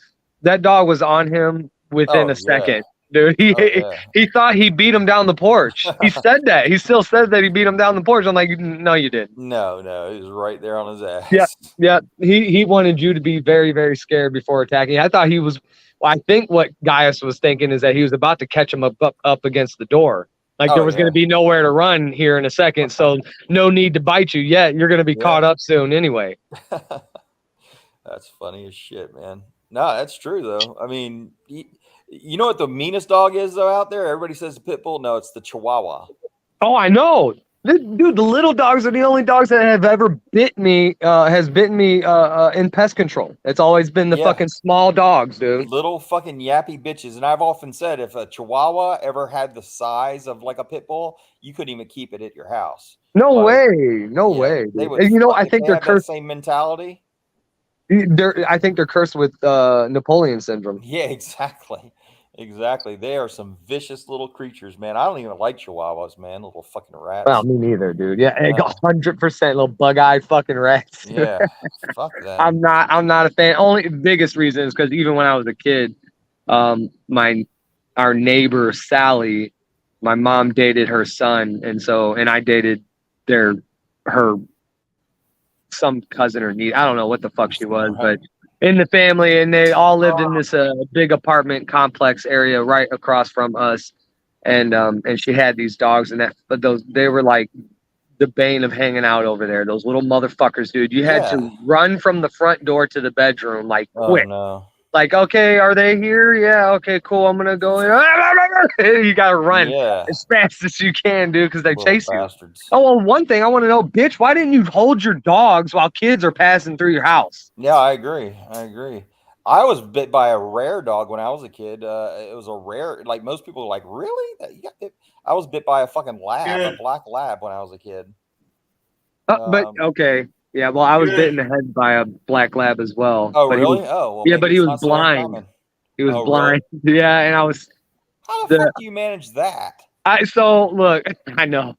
That dog was on him within a second, dude. He thought he beat him down the porch. He said that. He still says that he beat him down the porch. I'm like, no, you didn't. No, he was right there on his ass. Yeah. He wanted you to be very, very scared before attacking. I thought he was. Well, I think what Gaius was thinking is that he was about to catch him up against the door. Like there was going to be nowhere to run here in a second, so no need to bite you yet. You're going to be caught up soon anyway. That's funny as shit, man. No, that's true though. I mean, you know what the meanest dog is though out there? Everybody says the pit bull. No, it's the Chihuahua. Oh, I know. Dude, the little dogs are the only dogs that have ever bitten me in pest control. It's always been the fucking small dogs, dude. Little fucking yappy bitches. And I've often said if a Chihuahua ever had the size of like a pit bull, you couldn't even keep it at your house. No way. They would, you know, I think they're cursed. Same mentality. I think they're cursed with Napoleon syndrome. Yeah, exactly. They are some vicious little creatures, man. I don't even like Chihuahuas, man. Little fucking rats. Well, me neither, dude. Yeah, 100% little bug-eyed fucking rats. Yeah, fuck that. I'm not a fan. Only biggest reason is because even when I was a kid, our neighbor Sally, my mom dated her son, and I dated their her some cousin or niece. I don't know what the fuck she was, but in the family, and they all lived in this big apartment complex area right across from us. And she had these dogs, and they were like the bane of hanging out over there. Those little motherfuckers, dude. You had to run from the front door to the bedroom like quick. Oh, no. Like, okay, are they here? Yeah, okay, cool. I'm gonna go in. You gotta run as fast as you can, dude, because they chase bastards. you. Oh, well, one thing I want to know, bitch, why didn't you hold your dogs while kids are passing through your house? Yeah, I agree. I was bit by a rare dog when I was a kid. It was a rare, like most people are like, really? You got bit? I was bit by a fucking lab, a black lab when I was a kid. But okay. Yeah, well, I was bit in the head by a black lab as well. Oh, but really? Well, yeah, but he was blind. He was blind. Really? Yeah, and I was. How the fuck do you manage that? So look, I know.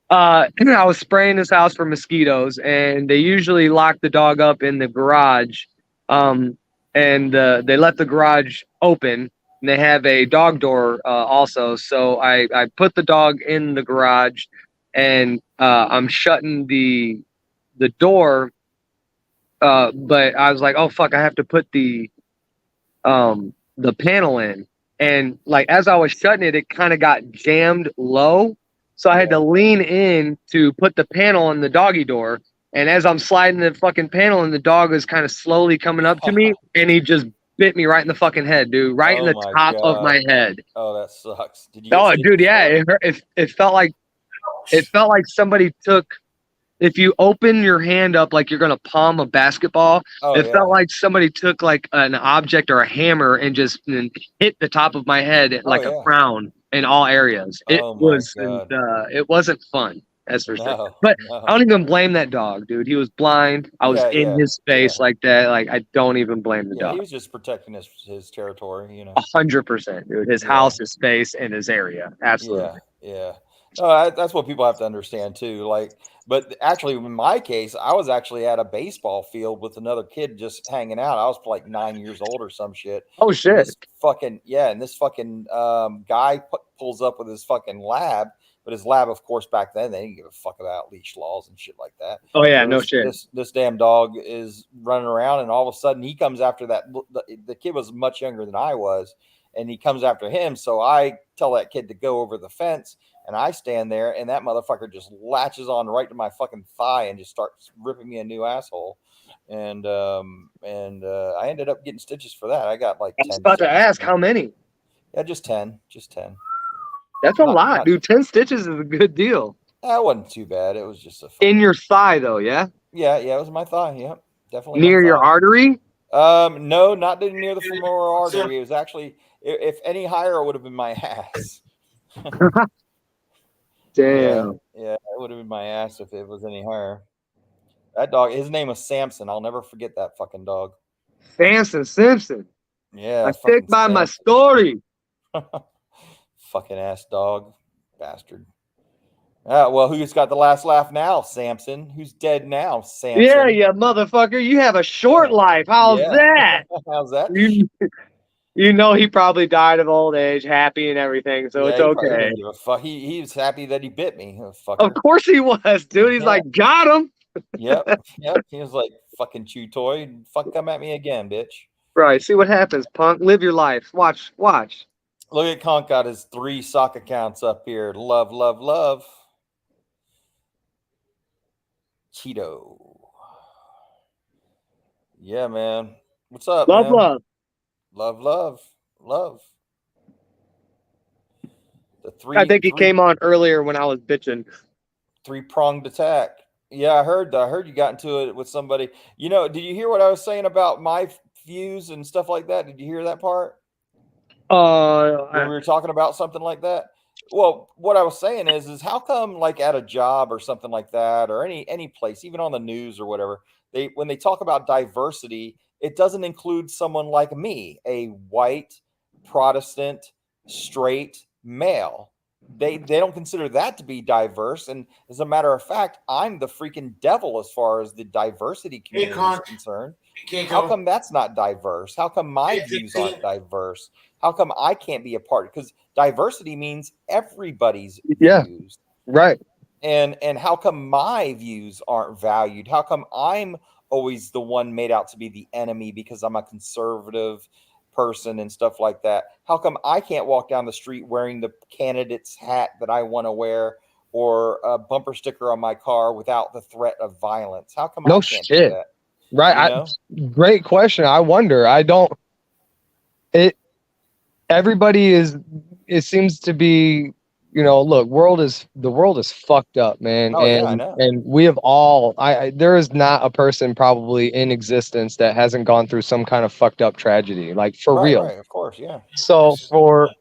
I was spraying his house for mosquitoes, and they usually lock the dog up in the garage. And they left the garage open, and they have a dog door also. So I put the dog in the garage, and I'm shutting the door, but I was like, oh fuck, I have to put the panel in, and like as I was shutting it, it kind of got jammed low, so I had to lean in to put the panel in the doggy door, and as I'm sliding the fucking panel in, the dog was kind of slowly coming up to me, and he just bit me right in the fucking head, dude, right in the top of my head. Oh, that sucks. Did you? Oh, dude, yeah, it hurt. It felt like somebody took. If you open your hand up like you're gonna palm a basketball, felt like somebody took like an object or a hammer and just hit the top of my head like a crown in all areas. It it wasn't fun, that's for sure. But I don't even blame that dog, dude. He was blind. I was in his space like that. Like I don't even blame the dog. He was just protecting his territory, you know. 100%, dude. His house, his space, and his area. Absolutely. Yeah. Oh, that's what people have to understand too. Like, but actually, in my case, I was actually at a baseball field with another kid just hanging out. I was like 9 years old or some shit. Oh shit! And this fucking guy pulls up with his fucking lab. But his lab, of course, back then they didn't give a fuck about leash laws and shit like that. Oh yeah, no shit. This damn dog is running around, and all of a sudden he comes after that. The kid was much younger than I was, and he comes after him. So I tell that kid to go over the fence. And I stand there, and that motherfucker just latches on right to my fucking thigh and just starts ripping me a new asshole. And I ended up getting stitches for that. I got like 10. I was about to ask how many. Yeah, just 10. That's a lot, dude. 10 stitches is a good deal. That wasn't too bad. It was just in your thigh, though, yeah. Yeah, it was my thigh. Yeah, definitely near your artery. No, not near the femoral artery. It was actually, if any higher, it would have been my ass. Damn. Yeah, it would have been my ass if it was any higher. That dog, his name was Samson. I'll never forget that fucking dog. Samson Simpson. Yeah. I stick by my story. Fucking ass dog. Bastard. Well, who's got the last laugh now? Samson. Who's dead now? Samson. Yeah, you motherfucker. You have a short life. How's that? How's that? You know he probably died of old age, happy and everything, so it's okay. He was happy that he bit me. Of course he was, dude. He's like, got him. Yep. He was like, fucking chew toy. Fuck, come at me again, bitch. Right. See what happens, punk. Live your life. Watch. Look at Conk got his 3 sock accounts up here. Love. Cheeto. Yeah, man. What's up, man? Love. I think he came on earlier when I was bitching. 3-pronged attack. Yeah, I heard you got into it with somebody. You know, did you hear what I was saying about my views and stuff like that? Did you hear that part? When we were talking about something like that? Well, what I was saying is how come like at a job or something like that, or any place, even on the news or whatever, when they talk about diversity, it doesn't include someone like me, a white, Protestant, straight male. They don't consider that to be diverse. And as a matter of fact, I'm the freaking devil as far as the diversity community is concerned. How come that's not diverse? How come my views aren't diverse? How come I can't be a part? Because diversity means everybody's views. Right. And how come my views aren't valued? How come I'm always the one made out to be the enemy because I'm a conservative person and stuff like that? How come I can't walk down the street wearing the candidate's hat that I want to wear or a bumper sticker on my car without the threat of violence? How come No I can't do shit. that? Right. You know? Great question. I wonder. I don't. Everybody is. It seems to be. Look, the world is fucked up, man, Oh yeah, I know. and we have all. There is not a person probably in existence that hasn't gone through some kind of fucked up tragedy, like for real. Right, of course, yeah. So for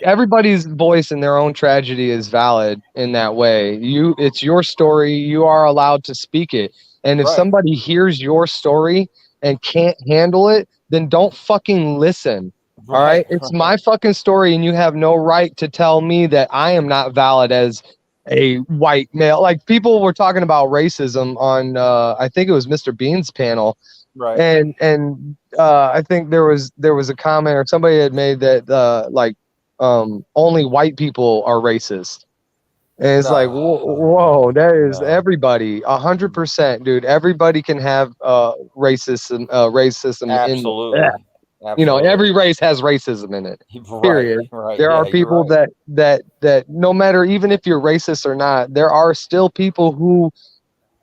everybody's voice in their own tragedy is valid in that way. It's your story. You are allowed to speak it. And if Right. somebody hears your story and can't handle it, then don't fucking listen. All right. It's my fucking story, and you have no right to tell me that I am not valid as a white male. Like, people were talking about racism on I think it was Mr. Bean's panel. Right. And I think there was a comment, or somebody had made that only white people are racist. And it's like, whoa, that is everybody, 100%, dude. Everybody can have racism Absolutely. Every race has racism in it. Period. Right. There Yeah, are people right. that no matter, even if you're racist or not, there are still people who,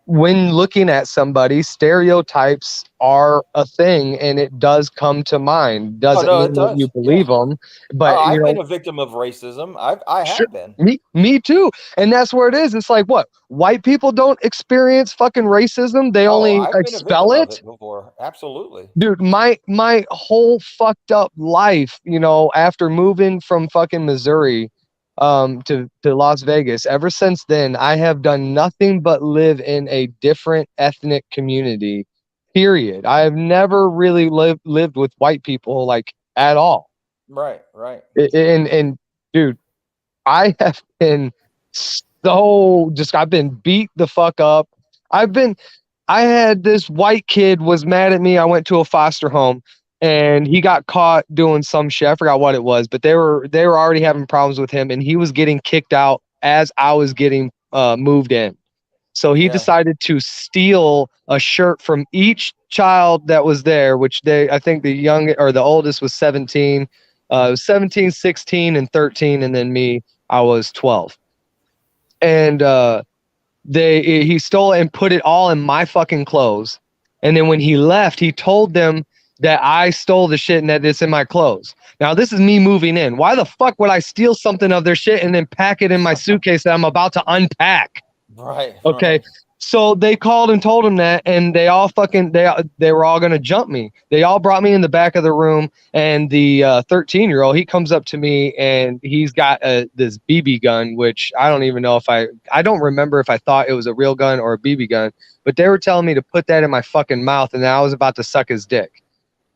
when looking at somebody, stereotypes are a thing, and it does come to mind. Doesn't mean that you believe them, but I've been a victim of racism. I have been. Me too. And that's where it is. It's like, what? White people don't experience fucking racism. They only I've been a expel victim of it. it before. Absolutely. Dude, my whole fucked up life, after moving from fucking Missouri to Las Vegas, ever since then, I have done nothing but live in a different ethnic community. Period. I have never really lived with white people, like, at all. Right. And dude, I have been I've been beat the fuck up. I had this white kid was mad at me. I went to a foster home, and he got caught doing some shit. I forgot what it was, but they were already having problems with him, and he was getting kicked out as I was getting moved in. So he decided to steal a shirt from each child that was there, which I think the oldest was 17, 17, 16, and 13, and then me, I was 12. And he stole it and put it all in my fucking clothes. And then when he left, he told them that I stole the shit and that it's in my clothes. Now, this is me moving in. Why the fuck would I steal something of their shit and then pack it in my suitcase that I'm about to unpack? Right. Okay. Right. So they called and told him that, and they all they were all going to jump me. They all brought me in the back of the room, and the 13-year-old, he comes up to me, and he's got this BB gun, which I don't even know I don't remember if I thought it was a real gun or a BB gun, but they were telling me to put that in my fucking mouth, and I was about to suck his dick.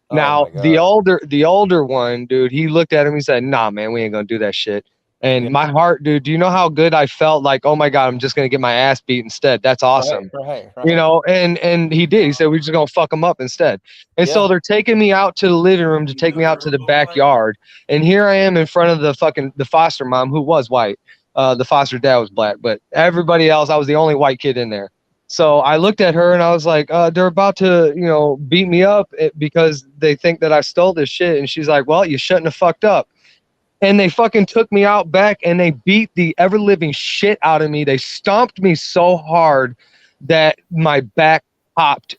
Now, the older one, dude, he looked at him, he said, "Nah, man, we ain't going to do that shit." And my heart, dude, do you know how good I felt? Like, oh my God, I'm just gonna get my ass beat instead. That's awesome. Right. And he did. He said, we're just gonna fuck him up instead. And so they're taking me out to the living room to take me out to the backyard. And here I am in front of the foster mom, who was white. The foster dad was black, but everybody else, I was the only white kid in there. So I looked at her and I was like, they're about to, beat me up because they think that I stole this shit. And she's like, well, you shouldn't have fucked up. And they fucking took me out back, and they beat the ever living shit out of me. They stomped me so hard that my back popped,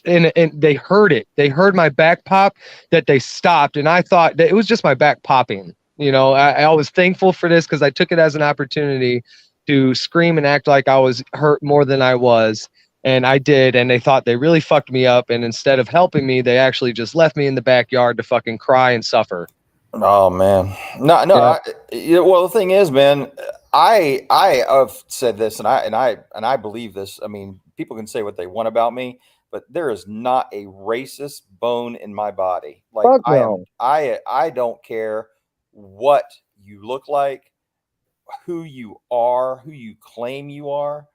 and they heard it. They heard my back pop, that they stopped. And I thought that it was just my back popping. I was thankful for this because I took it as an opportunity to scream and act like I was hurt more than I was. And I did. And they thought they really fucked me up. And instead of helping me, they actually just left me in the backyard to fucking cry and suffer. Oh man, no. Yeah. Well, the thing is, man, I have said this, and I believe this. I mean, people can say what they want about me, but there is not a racist bone in my body. Like, Fuck no. I don't care what you look like, who you are, who you claim you are.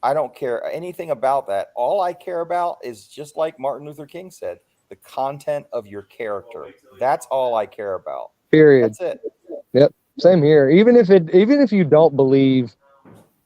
I don't care anything about that. All I care about is, just like Martin Luther King said, the content of your character. That's all I care about. Period. That's it. Yep. Same here. Even if you don't believe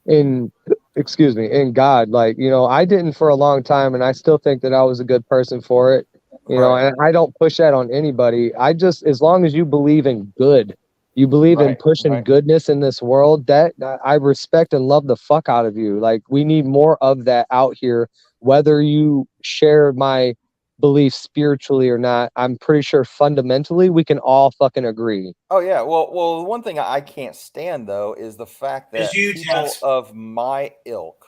in excuse me, in God. Like, you know, I didn't for a long time, and I still think that I was a good person for it. You know, Right. and I don't push that on anybody. I just, as long as you believe in good, you believe in Right. pushing Right. goodness in this world, that I respect and love the fuck out of you. Like, we need more of that out here, whether you share my beliefs spiritually or not. I'm pretty sure fundamentally we can all fucking agree. Oh yeah. Well, the one thing I can't stand though is the fact It's that you, people Tats. of my ilk,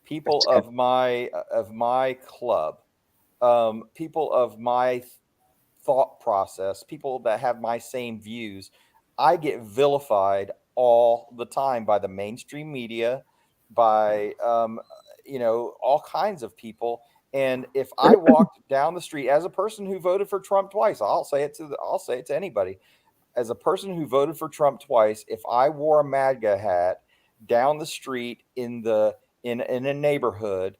people of my club, people of my thought process, people that have my same views, I get vilified all the time by the mainstream media, by all kinds of people. And if I walked down the street as a person who voted for Trump twice, I'll say it to anybody. As a person who voted for Trump twice, if I wore a MAGA hat down the street in a neighborhood,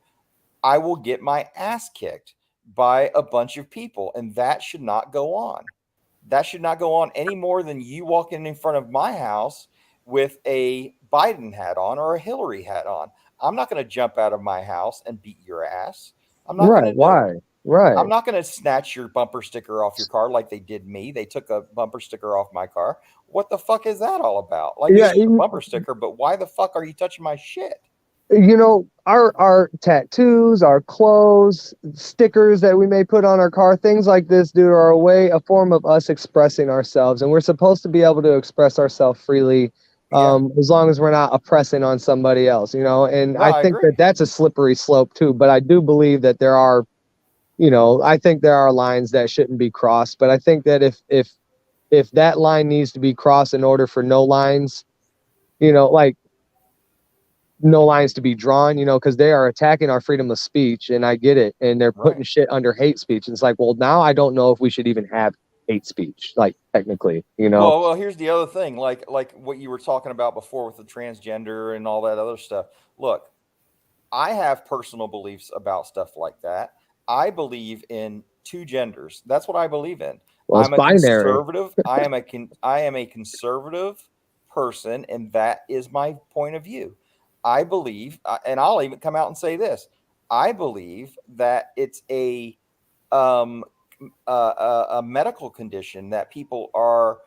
I will get my ass kicked by a bunch of people, and that should not go on. That should not go on any more than you walking in front of my house with a Biden hat on or a Hillary hat on. I'm not going to jump out of my house and beat your ass. I'm not going Right. to do it. Why? Right. I'm not going to snatch your bumper sticker off your car like they did me. They took a bumper sticker off my car. What the fuck is that all about? Like, Yeah. it's a bumper sticker, but why the fuck are you touching my shit? You know, our tattoos, our clothes, stickers that we may put on our car, things like this, dude, are a form of us expressing ourselves, and we're supposed to be able to express ourselves freely, as long as we're not oppressing on somebody else, you know. And No, I I think agree. that that's a slippery slope too. But I do believe that there are, you know, I think there are lines that shouldn't be crossed. But I think that if that line needs to be crossed in order for no lines, you know, like, no lines to be drawn, you know, because they are attacking our freedom of speech, and I get it, and they're putting Right. shit under hate speech. And it's like, well, now I don't know if we should even have hate speech, like, technically, you know. Well, here's the other thing, like what you were talking about before with the transgender and all that other stuff. Look, I have personal beliefs about stuff like that. I believe in two genders. That's what I believe in. Well, it's I'm a binary. conservative. I am a conservative person, and that is my point of view. I believe, and I'll even come out and say this: I believe that it's um, a medical condition that people are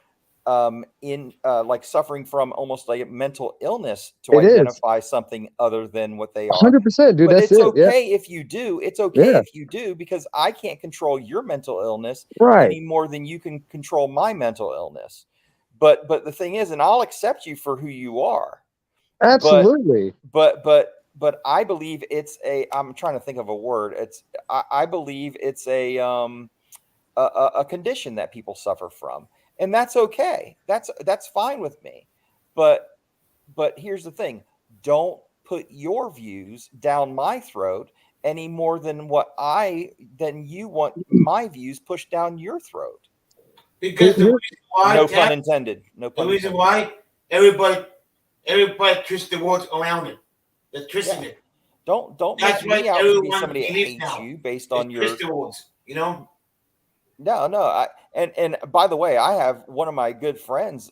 in like suffering from, almost like a mental illness, to It is identify something other than what they are. 100%, dude. But That's it's it. Yeah, okay if you do. It's okay yeah, if you do, because I can't control your mental illness right. any more than you can control my mental illness. But the thing is, and I'll accept you for who you are. Absolutely. But I believe it's a. I'm trying to think of a word. I believe it's a condition that people suffer from, and that's okay. That's fine with me. But here's the thing: don't put your views down my throat any more than you want my views pushed down your throat. Because the reason why, No Tats, pun intended. No the pun reason intended. why everybody twists the words around it. They're twisting it. Don't That's make me why out to be everyone somebody that believes hates now. you based They on your. twist the words, you know. No. And by the way, I have one of my good friends.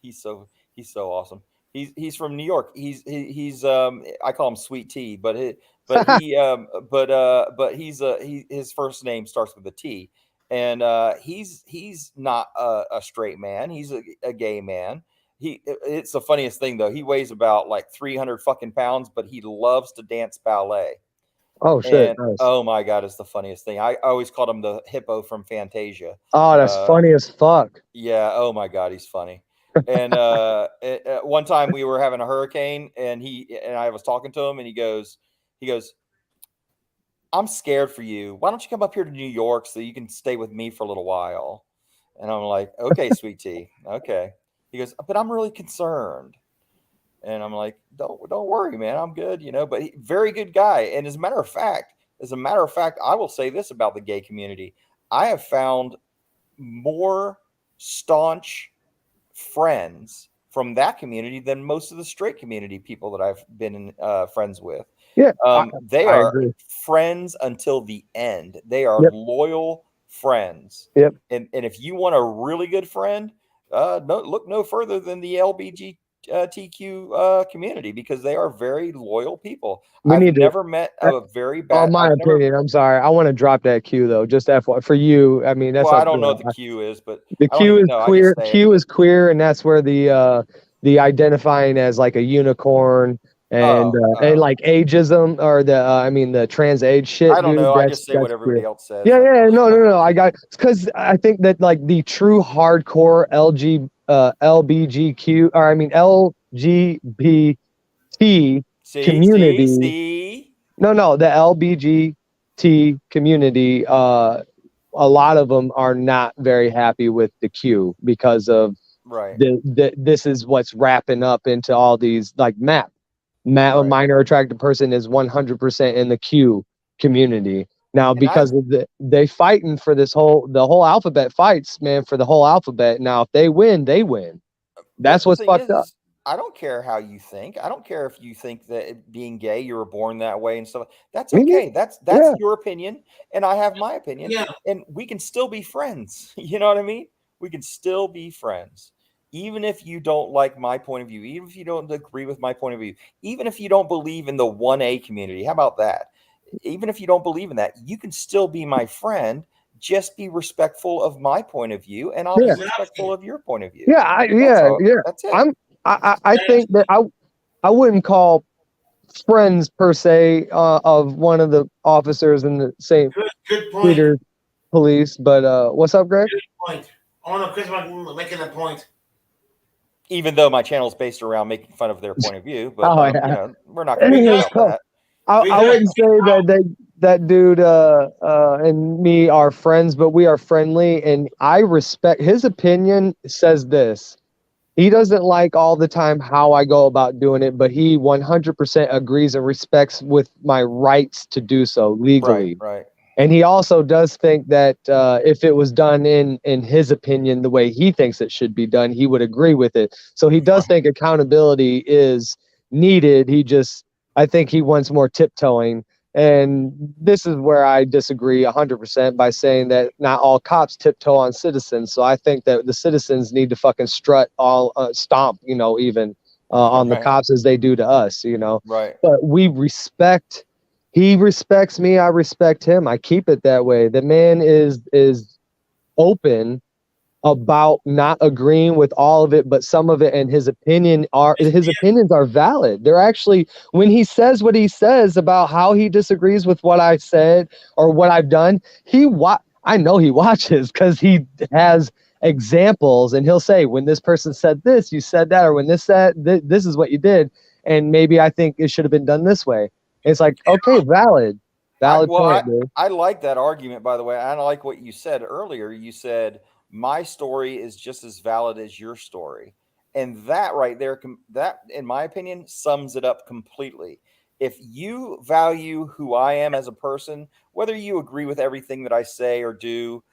He's so awesome. He's from New York. He's I call him Sweet Tea, but his first name starts with a T, and he's not a straight man. He's a gay man. It's the funniest thing though. He weighs about like 300 fucking pounds, but he loves to dance ballet. Oh shit. And Nice. oh my god, it's the funniest thing. I always called him the hippo from Fantasia. Oh, that's funny as fuck. Yeah. Oh my god, he's funny. And one time we were having a hurricane, and I was talking to him, and he goes, "I'm scared for you. Why don't you come up here to New York so you can stay with me for a little while?" And I'm like, "Okay, Sweet Tea. Okay." He goes, "But I'm really concerned." And I'm like, don't worry, man. I'm good, you know. But very good guy. And as a matter of fact, I will say this about the gay community: I have found more staunch friends from that community than most of the straight community people that I've been friends with. Yeah, They I are agree. friends until the end. They are Yep. loyal friends. Yep. And if you want a really good friend, look no further than the LGBTQ community because they are very loyal people. We I've need to. never met a very bad. My I've never, opinion, I'm sorry. I want to drop that Q though. Just FYI for you. I mean, that's well, I up don't know to what the Q is, but the I don't Q even is know. I queer. just say it. Q is queer, and that's where the identifying as like a unicorn and like ageism or the trans age shit, I don't dude. know. I just say That's what everybody queer. else says. Yeah, no. I got because I think that like the true hardcore LBGQ or I mean LGBT community. See. No, the LBGT community, a lot of them are not very happy with the Q because of Right. this is what's wrapping up into all these like MAP. A minor attracted person is 100% in the Q community. Now, because of they fighting for the whole alphabet fights, man, for the whole alphabet. Now, if they win, they win. That's what's fucked up. I don't care how you think. I don't care if you think that being gay, you were born that way and stuff. That's okay. That's your opinion, and I have my opinion. Yeah. And we can still be friends. You know what I mean? We can still be friends. Even if you don't like my point of view, even if you don't agree with my point of view, even if you don't believe in the 1A community, how about that? Even if you don't believe in that, you can still be my friend. Just be respectful of my point of view, and I'll be respectful of your point of view. That's it. I think that I wouldn't call friends per se of one of the officers in the St. Peter's Police, but what's up, Greg? Good point. Oh no, Chris, I'm making a point. Even though my channel is based around making fun of their point of view, but you know, we're not going to be about that. I wouldn't say that dude and me are friends, but we are friendly, and I respect his opinion. Says this. He doesn't like all the time how I go about doing it, but he 100% agrees and respects with my rights to do so legally. Right. And he also does think that if it was done in his opinion the way he thinks it should be done, he would agree with it. So he does think accountability is needed. I think he wants more tiptoeing. And this is where I disagree 100% by saying that not all cops tiptoe on citizens. So I think that the citizens need to fucking stomp, even on the cops as they do to us, Right. But he respects me. I respect him. I keep it that way. The man is open about not agreeing with all of it, but some of it, and his opinions are valid. They're actually, when he says what he says about how he disagrees with what I said or what I've done, I know he watches because he has examples, and he'll say, when this person said this, you said that, or when this said this is what you did, and maybe I think it should have been done this way. It's like, okay, valid point, dude. I like that argument, by the way. I like what you said earlier. You said my story is just as valid as your story. And that right there, that, in my opinion, sums it up completely. If you value who I am as a person, whether you agree with everything that I say or do,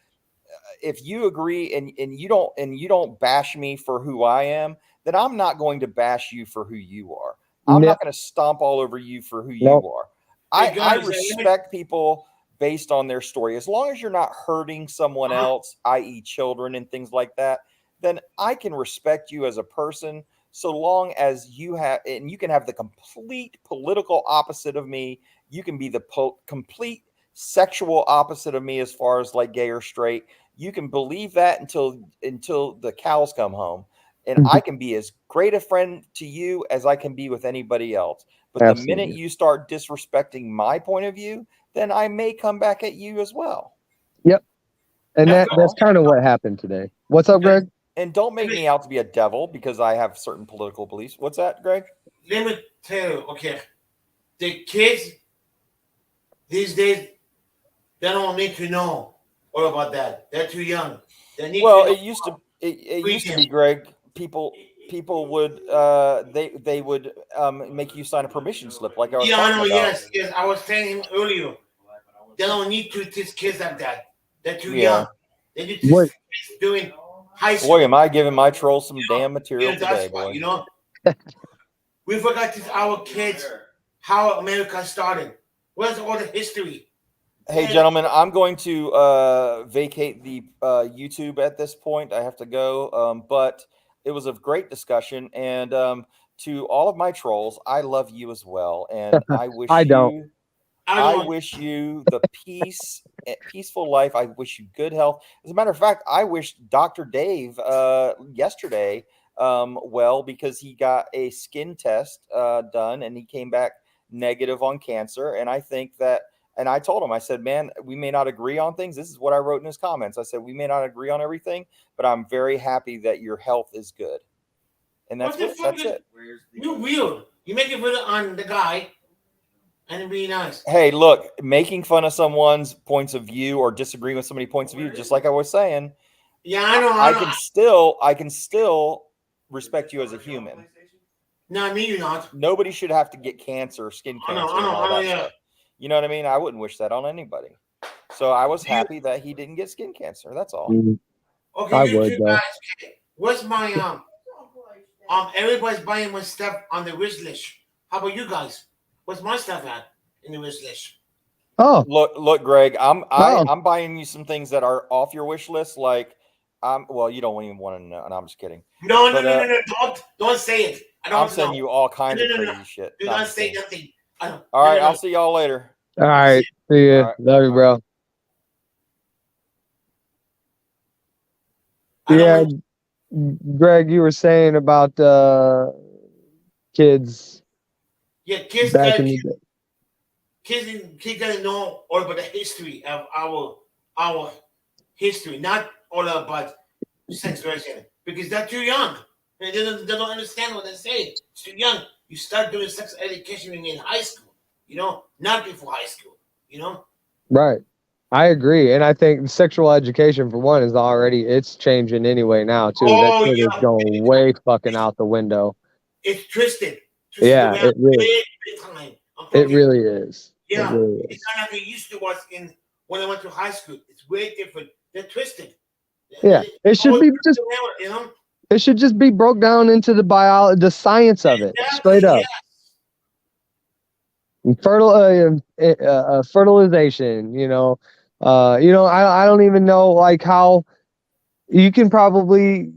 if you agree and you don't bash me for who I am, then I'm not going to bash you for who you are. I'm not going to stomp all over you for who you are. I respect people based on their story. As long as you're not hurting someone else, i.e. children and things like that, then I can respect you as a person so long as you can have the complete political opposite of me. You can be the complete sexual opposite of me as far as like gay or straight. You can believe that until the cows come home. And I can be as great a friend to you as I can be with anybody else. But the minute you start disrespecting my point of view, then I may come back at you as well. Yep. And that's kind of what happened today. What's up, Greg? And don't make me out to be a devil because I have certain political beliefs. What's that, Greg? Let me tell you, okay. The kids these days, they don't need to know all about that. They're too young. It used to be, Greg. People would they would make you sign a permission slip like I was talking about. Yes. I was telling him earlier. They don't need to teach kids like that. They're too young. They need to teach kids doing high school. Boy, am I giving my trolls some damn material today, boy. We forgot to teach our kids how America started. Where's all the history? Hey, gentlemen, I'm going to vacate the YouTube at this point. I have to go, but It was a great discussion, and to all of my trolls, I love you as well, and I wish I don't. you. I wish you the peaceful life. I wish you good health. As a matter of fact, I wish Dr. Dave yesterday well, because he got a skin test done and he came back negative on cancer. And I think that, and I told him, I said, man, we may not agree on things. This is what I wrote in his comments. I said, we may not agree on everything, but I'm very happy that your health is good. And that's it. That's it. You weird. You make it put it on the guy. And be nice. Hey, look, making fun of someone's points of view or disagreeing with somebody's points of view, just like I was saying. Yeah, I know. I can still respect you as a human. No, I mean you not. Nobody should have to get cancer, skin cancer. I know, yeah. You know what I mean? I wouldn't wish that on anybody. So I was happy that he didn't get skin cancer. That's all. Okay, I you would, two though. guys. What's my everybody's buying my stuff on the wish list. How about you guys? What's my stuff at in the wish list? Oh, look, Greg. I'm buying you some things that are off your wish list. Like, well, you don't even want to know. And I'm just kidding. No. Don't say it. I'm sending you all kinds of crazy shit. Do not say nothing. All right, I'll see y'all later. all right. See ya. Right. Love you, bro. Yeah, Greg, you were saying about kids. Yeah, kids back gotta, in the day. kids gotta know all about the history of our history, not all about sex education, because they're too young. They don't understand what they say. It's too young. You start doing sex education when you're in high school, not before high school, Right. I agree. And I think sexual education, for one, is it's changing anyway now, too. Oh, that shit is going way fucking out the window. It's twisted. Yeah, it really, big time. it really is. Yeah, it really is. it's not like it used to was when I went to high school. It's way different. They're twisted. Yeah, it should be just. It should just be broke down into the science of it, straight up. Yeah. Fertilization. I don't even know like how you can probably.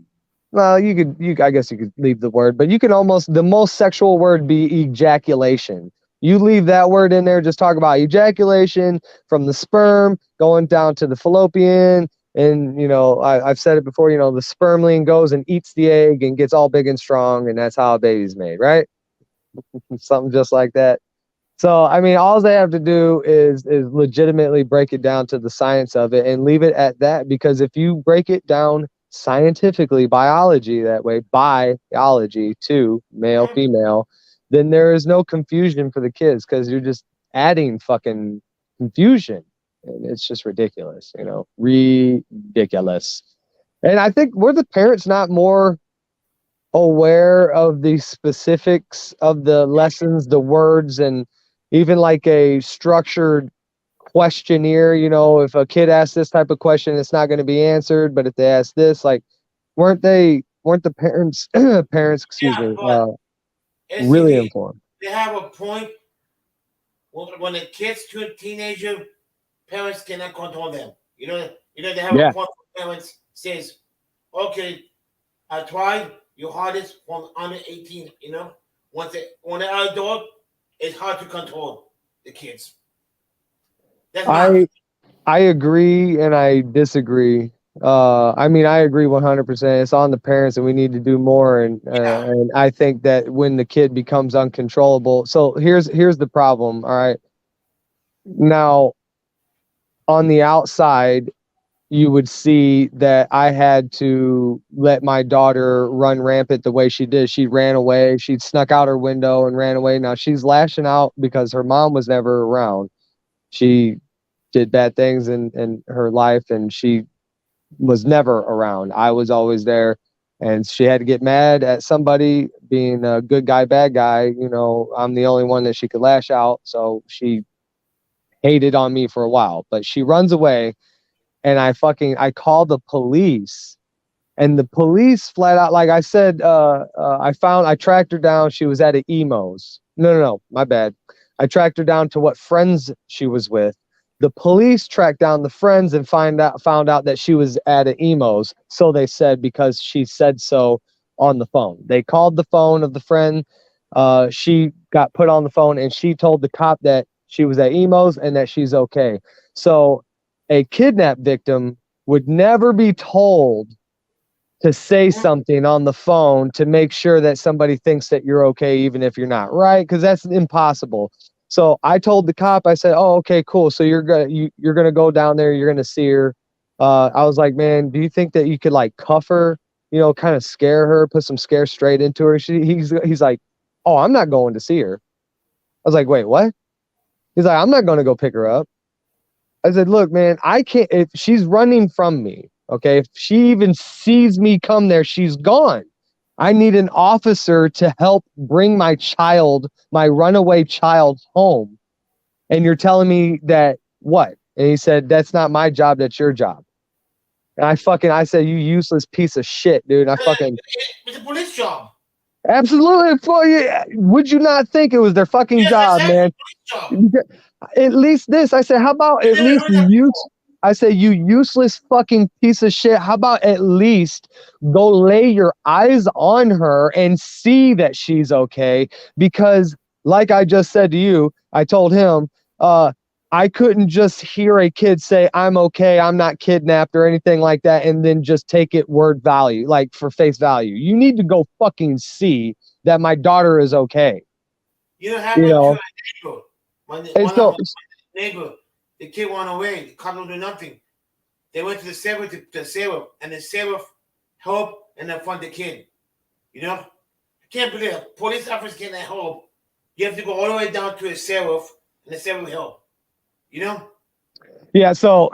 Well, I guess you could leave the word, but you can the most sexual word be ejaculation. You leave that word in there, just talk about ejaculation from the sperm going down to the fallopian. And, I've said it before, the spermling goes and eats the egg and gets all big and strong. And that's how a baby's made, right? Something just like that. So, I mean, all they have to do is legitimately break it down to the science of it and leave it at that. Because if you break it down scientifically, biology that way, biology to male, female, then there is no confusion for the kids because you're just adding fucking confusion. And it's just ridiculous, ridiculous. And I think were the parents not more aware of the specifics of the lessons, the words, and even like a structured questionnaire, if a kid asks this type of question, it's not going to be answered. But if they ask this, like, weren't the parents, really informed? They have a point. When the kids turn teenager, parents cannot control them. They have a point. Parents says, "Okay, I tried your hardest from under 18." When they're adult, it's hard to control the kids. I agree and I disagree. I mean, I agree 100%. It's on the parents, and we need to do more. And I think that when the kid becomes uncontrollable, so here's the problem. All right, now on the outside, you would see that I had to let my daughter run rampant the way she did. She ran away. She snuck out her window and ran away. Now she's lashing out because her mom was never around. She did bad things in her life, and she was never around. I was always there, and she had to get mad at somebody being a good guy, bad guy. I'm the only one that she could lash out. So she hated on me for a while, but she runs away, and I called the police, and the police flat out, like I said, I tracked her down. She was at an emos. No, my bad. I tracked her down to what friends she was with. The police tracked down the friends and found out that she was at an emos. So they said, because she said so on the phone. They called the phone of the friend. She got put on the phone and she told the cop that she was at Emo's and that she's okay. So a kidnap victim would never be told to say something on the phone to make sure that somebody thinks that you're okay, even if you're not, right? Because that's impossible. So I told the cop, I said, "Oh, okay, cool. So you're gonna go down there, you're gonna see her." I was like, "Man, do you think that you could like cuff her, you know, kind of scare her, put some scare straight into her?" He's like, "Oh, I'm not going to see her." I was like, "Wait, what?" He's like, "I'm not going to go pick her up." I said, "Look, man, I can't. If she's running from me, okay, if she even sees me come there, she's gone. I need an officer to help bring my child, my runaway child, home. And you're telling me that what?" And he said, "That's not my job. That's your job." And I said, "You useless piece of shit, dude." I fucking It's a police job. absolutely. Would you not think it was their fucking Yes, job, exactly. man? Police job. At least this. I said, how about at least you? I say, "You useless fucking piece of shit. How about at least go lay your eyes on her and see that she's okay?" Because like I just said to you, I told him, I couldn't just hear a kid say, "I'm okay, I'm not kidnapped," or anything like that, and then just take it word value, like for face value. You need to go fucking see that my daughter is okay. You know, happened to my neighbor. And One so, of my neighbor, the kid went away. The cop don't do nothing. They went to the sheriff and the sheriff helped and they found the kid. You know, I can't believe it. Police officers can't help. You have to go all the way down to a sheriff and the sheriff will help. You know? yeah, so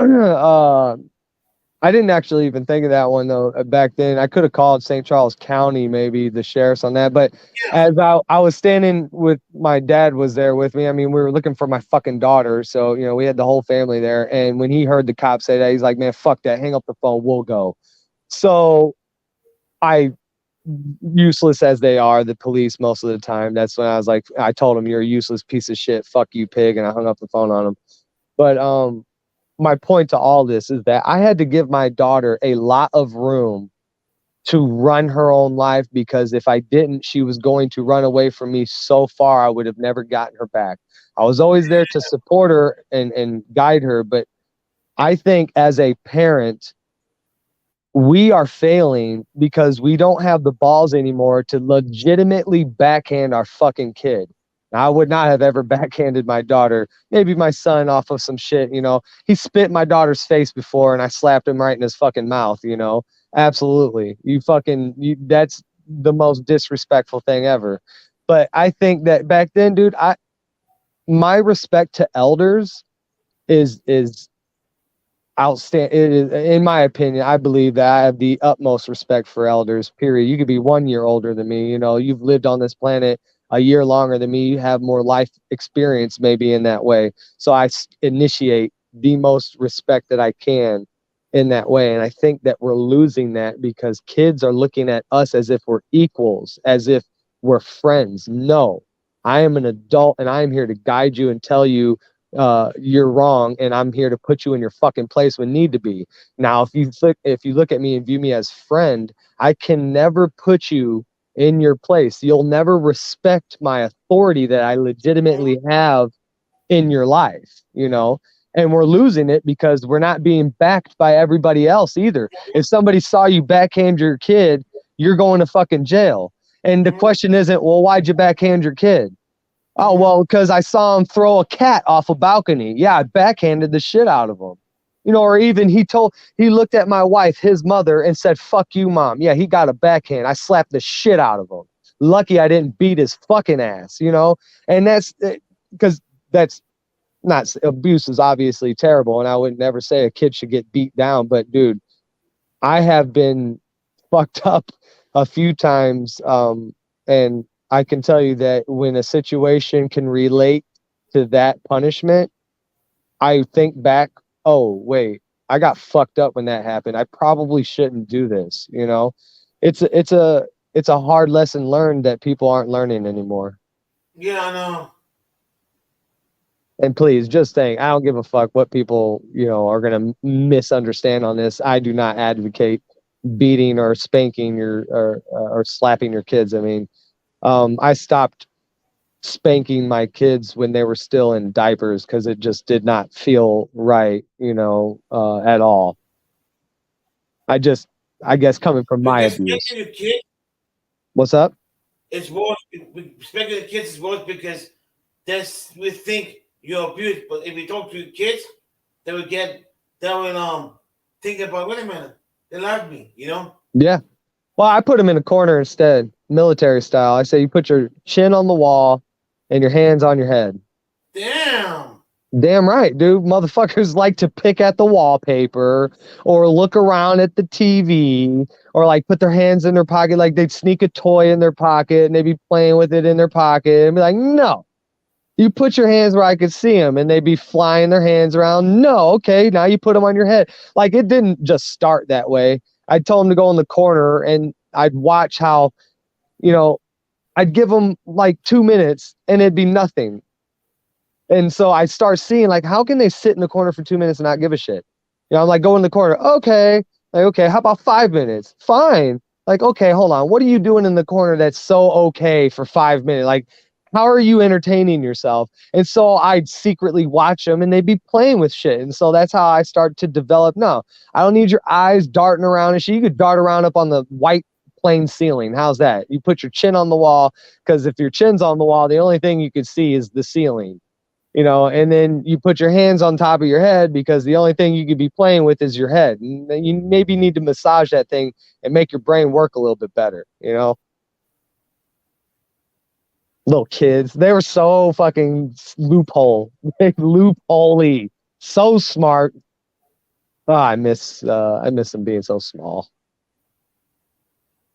I didn't actually even think of that one though back then. I could have called St. Charles County, maybe the sheriffs on that. But Yeah. as I was standing with my dad was there with me. I mean, we were looking for my fucking daughter. So, you know, we had the whole family there. And when he heard the cop say that, he's like, "Man, fuck that. Hang up the phone. We'll go." So I, useless as they are, the police most of the time, that's when I was like, I told him, "You're a useless piece of shit. Fuck you, pig." And I hung up the phone on him. But my point to all this is that I had to give my daughter a lot of room to run her own life, because if I didn't, she was going to run away from me so far I would have never gotten her back. I was always there to support her and guide her, but I think as a parent, we are failing because we don't have the balls anymore to legitimately backhand our fucking kid. I would not have ever backhanded my daughter. Maybe my son off of some shit, you know. He spit in my daughter's face before and I slapped him right in his fucking mouth, you know. Absolutely. That's the most disrespectful thing ever. But I think that back then, dude, my respect to elders is outstanding. In my opinion, I believe that I have the utmost respect for elders, period. You could be 1 year older than me, you know, you've lived on this planet a year longer than me, you have more life experience maybe in that way. So I initiate the most respect that I can in that way. And I think that we're losing that because kids are looking at us as if we're equals, as if we're friends. No, I am an adult and I am here to guide you and tell you you're wrong, and I'm here to put you in your fucking place when need to be. Now, if you look at me and view me as friend, I can never put you in your place. You'll never respect my authority that I legitimately have in your life, you know. And we're losing it because we're not being backed by everybody else either. If somebody saw you backhand your kid, you're going to fucking jail. And the question isn't, well, why'd you backhand your kid? Oh, well, because I saw him throw a cat off a balcony. Yeah, I backhanded the shit out of him. You know, or even he looked at my wife, his mother, and said, "Fuck you, mom." Yeah, he got a backhand. I slapped the shit out of him. Lucky I didn't beat his fucking ass, you know? And that's because that's not, abuse is obviously terrible. And I would never say a kid should get beat down. But dude, I have been fucked up a few times. And I can tell you that when a situation can relate to that punishment, I think back, oh, wait, I got fucked up when that happened. I probably shouldn't do this, you know? It's a hard lesson learned that people aren't learning anymore. Yeah, I know. And please, just saying, I don't give a fuck what people, you know, are going to misunderstand on this. I do not advocate beating or spanking or slapping your kids. I mean, I stopped spanking my kids when they were still in diapers because it just did not feel right, at all. I guess coming from my Because abuse. spanking your kids, What's up? it's worse. Spanking the kids is worse because we think you're abused. But if you talk to your kids, they would think about, wait a minute, they love me, Yeah. Well, I put them in a corner instead, military style. I say you put your chin on the wall and your hands on your head. Damn. Damn right, dude. Motherfuckers like to pick at the wallpaper or look around at the TV or like put their hands in their pocket, like they'd sneak a toy in their pocket and they'd be playing with it in their pocket and be like, no, you put your hands where I could see them, and they'd be flying their hands around. No, okay, now you put them on your head. Like, it didn't just start that way. I told them to go in the corner and I'd watch how, I'd give them like 2 minutes and it'd be nothing. And so I start seeing, like, how can they sit in the corner for 2 minutes and not give a shit? I'm like, go in the corner. Okay. Like, okay, how about 5 minutes? Fine. Like, okay, hold on. What are you doing in the corner that's so okay for 5 minutes? Like, how are you entertaining yourself? And so I'd secretly watch them and they'd be playing with shit. And so that's how I start to develop. No, I don't need your eyes darting around and shit. You could dart around up on the white plain ceiling. How's that? You put your chin on the wall, because if your chin's on the wall, the only thing you could see is the ceiling. And then you put your hands on top of your head because the only thing you could be playing with is your head. And then you maybe need to massage that thing and make your brain work a little bit better, Little kids, they were so fucking loophole-y, so smart. Oh, I miss them being so small.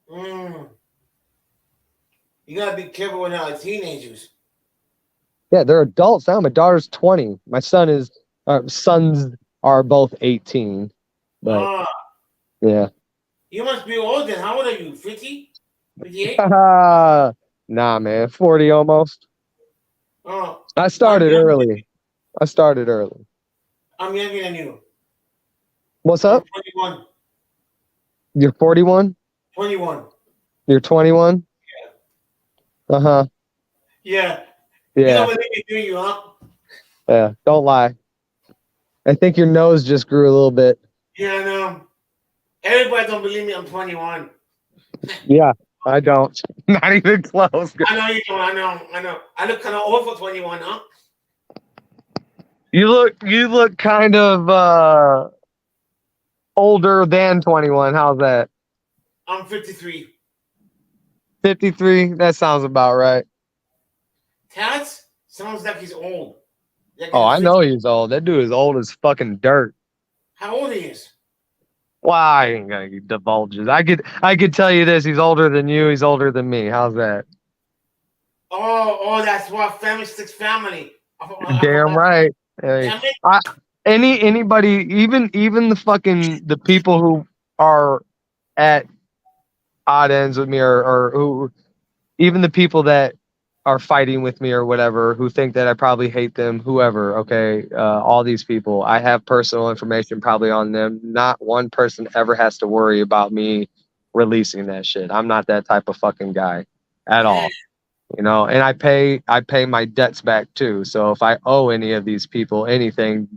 You gotta be careful when they're teenagers. Yeah, they're adults now. My daughter's 20. My sons are both 18. But yeah. You must be old then. How old are you? 50? 58? Nah, man, 40 almost. Oh. I started early. I'm younger than you. What's up? I'm 21. You're 41? 21. You're 21? Yeah. Uh-huh. Yeah. Yeah. You don't believe me, do you, huh? Yeah, don't lie. I think your nose just grew a little bit. Yeah, I know. Everybody don't believe me, I'm 21. Yeah, I don't. Not even close. I know you don't. I know. I look kind of old for 21, huh? You look kind of older than 21. How's that? I'm 53. 53? That sounds about right. Tats sounds like he's old. Like Oh, he's I know he's old. That dude is old as fucking dirt. How old he is? Well, I ain't gonna divulge it. I could tell you this. He's older than you. He's older than me. How's that? Oh, that's why family sticks family. Damn right. Hey, anybody, even the people who are at odd ends with me, or who, even the people that are fighting with me or whatever, who think that I probably hate them, whoever, okay, all these people, I have personal information probably on them. Not one person ever has to worry about me releasing that shit. I'm not that type of fucking guy at all, and I pay my debts back too. So if I owe any of these people anything,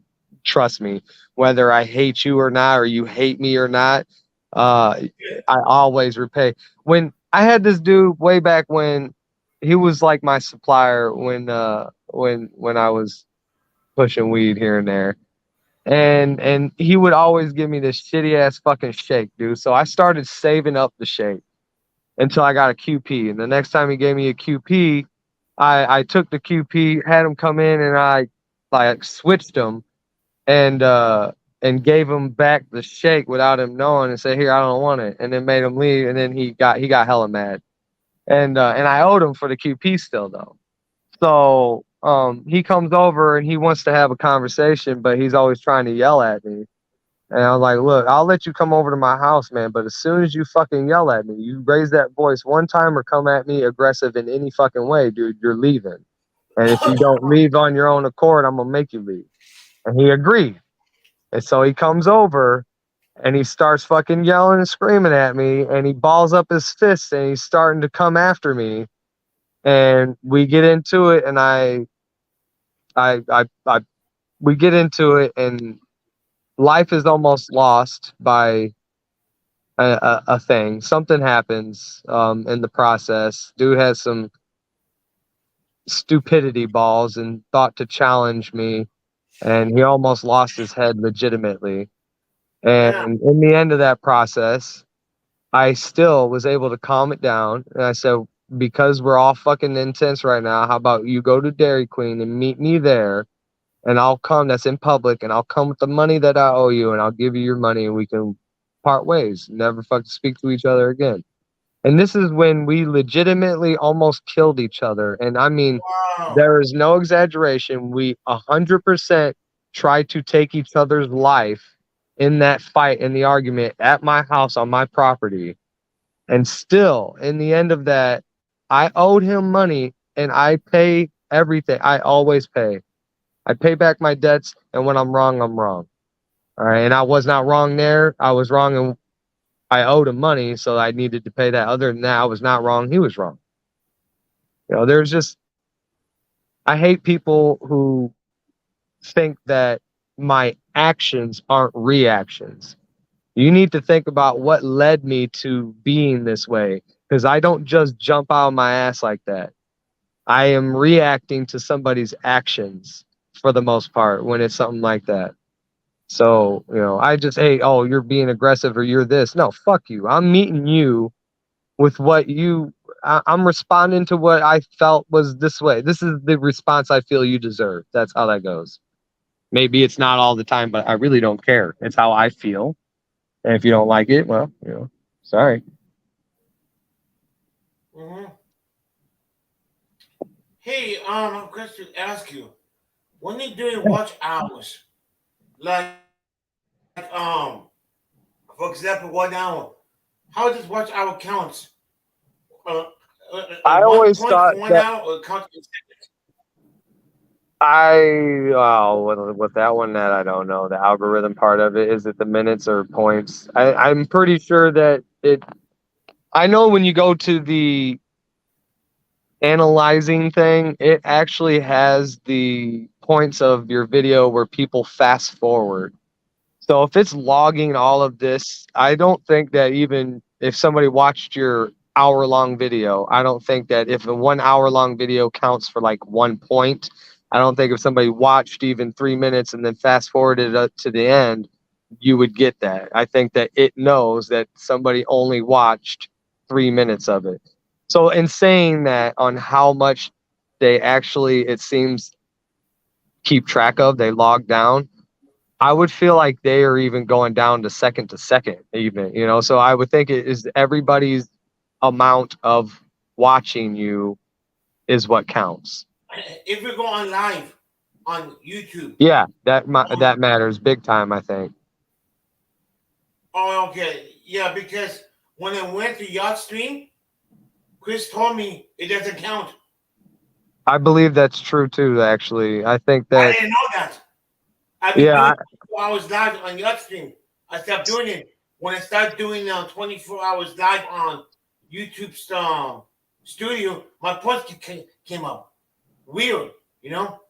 trust me, whether I hate you or not, or you hate me or not, I always repay. When I had this dude way back when, he was like my supplier when I was pushing weed here and there, and he would always give me this shitty ass fucking shake, dude. So I started saving up the shake until I got a QP, and the next time he gave me a QP, I took the QP, had him come in, and I like switched him and gave him back the shake without him knowing, and said, "Here, I don't want it," and then made him leave, and then he got hella mad. And I owed him for the QP still though. So he comes over and he wants to have a conversation, but he's always trying to yell at me. And I was like, look, I'll let you come over to my house, man, but as soon as you fucking yell at me, you raise that voice one time or come at me aggressive in any fucking way, dude, you're leaving. And if you don't leave on your own accord, I'm gonna make you leave. And he agreed. And so he comes over and he starts fucking yelling and screaming at me, and he balls up his fists and he's starting to come after me, and we get into it, and we get into it, and life is almost lost by a thing. Something happens in the process. Dude has some stupidity balls and thought to challenge me, and he almost lost his head legitimately. And in the end of that process, I still was able to calm it down. And I said, because we're all fucking intense right now, how about you go to Dairy Queen and meet me there, and I'll come. That's in public, and I'll come with the money that I owe you, and I'll give you your money, and we can part ways, never fucking speak to each other again. And this is when we legitimately almost killed each other. And I mean, there is no exaggeration. We 100% tried to take each other's life in that fight, in the argument at my house on my property. And still, in the end of that, I owed him money, and I pay everything. I always pay. I pay back my debts, and when I'm wrong, I'm wrong. All right. And I was not wrong there. I was wrong, and I owed him money, so I needed to pay that. Other than that, I was not wrong. He was wrong. You know, there's just, I hate people who think that my actions aren't reactions. You need to think about what led me to being this way, because I don't just jump out of my ass like that. I am reacting to somebody's actions for the most part when it's something like that. So, you know, I just, hey, oh, you're being aggressive or you're this. No, fuck you. I'm meeting you with what I'm responding to what I felt was this way. This is the response I feel you deserve. That's how that goes. Maybe it's not all the time, but I really don't care. It's how I feel. And if you don't like it, well, you know, sorry. Mm-hmm. Hey, I have a question to ask you. When you're doing watch hours, like, for example, 1 hour, how does watch hour count? I 1 always point thought for 1 that hour or count in seconds? with that one, that I don't know. The algorithm part of it, is it the minutes or points? I'm pretty sure that I know when you go to the analyzing thing, it actually has the points of your video where people fast forward. So if it's logging all of this, I don't think that even if somebody watched your hour-long video, I don't think that if a 1 hour-long video counts for like 1 point, I don't think if somebody watched even 3 minutes and then fast forwarded up to the end, you would get that. I think that it knows that somebody only watched 3 minutes of it. So in saying that, on how much they actually, it seems, keep track of, they log down, I would feel like they are even going down to second, even, you know. So I would think it is everybody's amount of watching you is what counts. If we go on live on YouTube. Yeah, that matters big time, I think. Oh, okay. Yeah, because when I went to Yacht Stream, Chris told me it doesn't count. I believe that's true too, actually. I think that I didn't know that. I've been doing 24 hours live on Yacht Stream. I stopped doing it when I started doing 24 hours live on YouTube studio. My points came up. Weird, you know?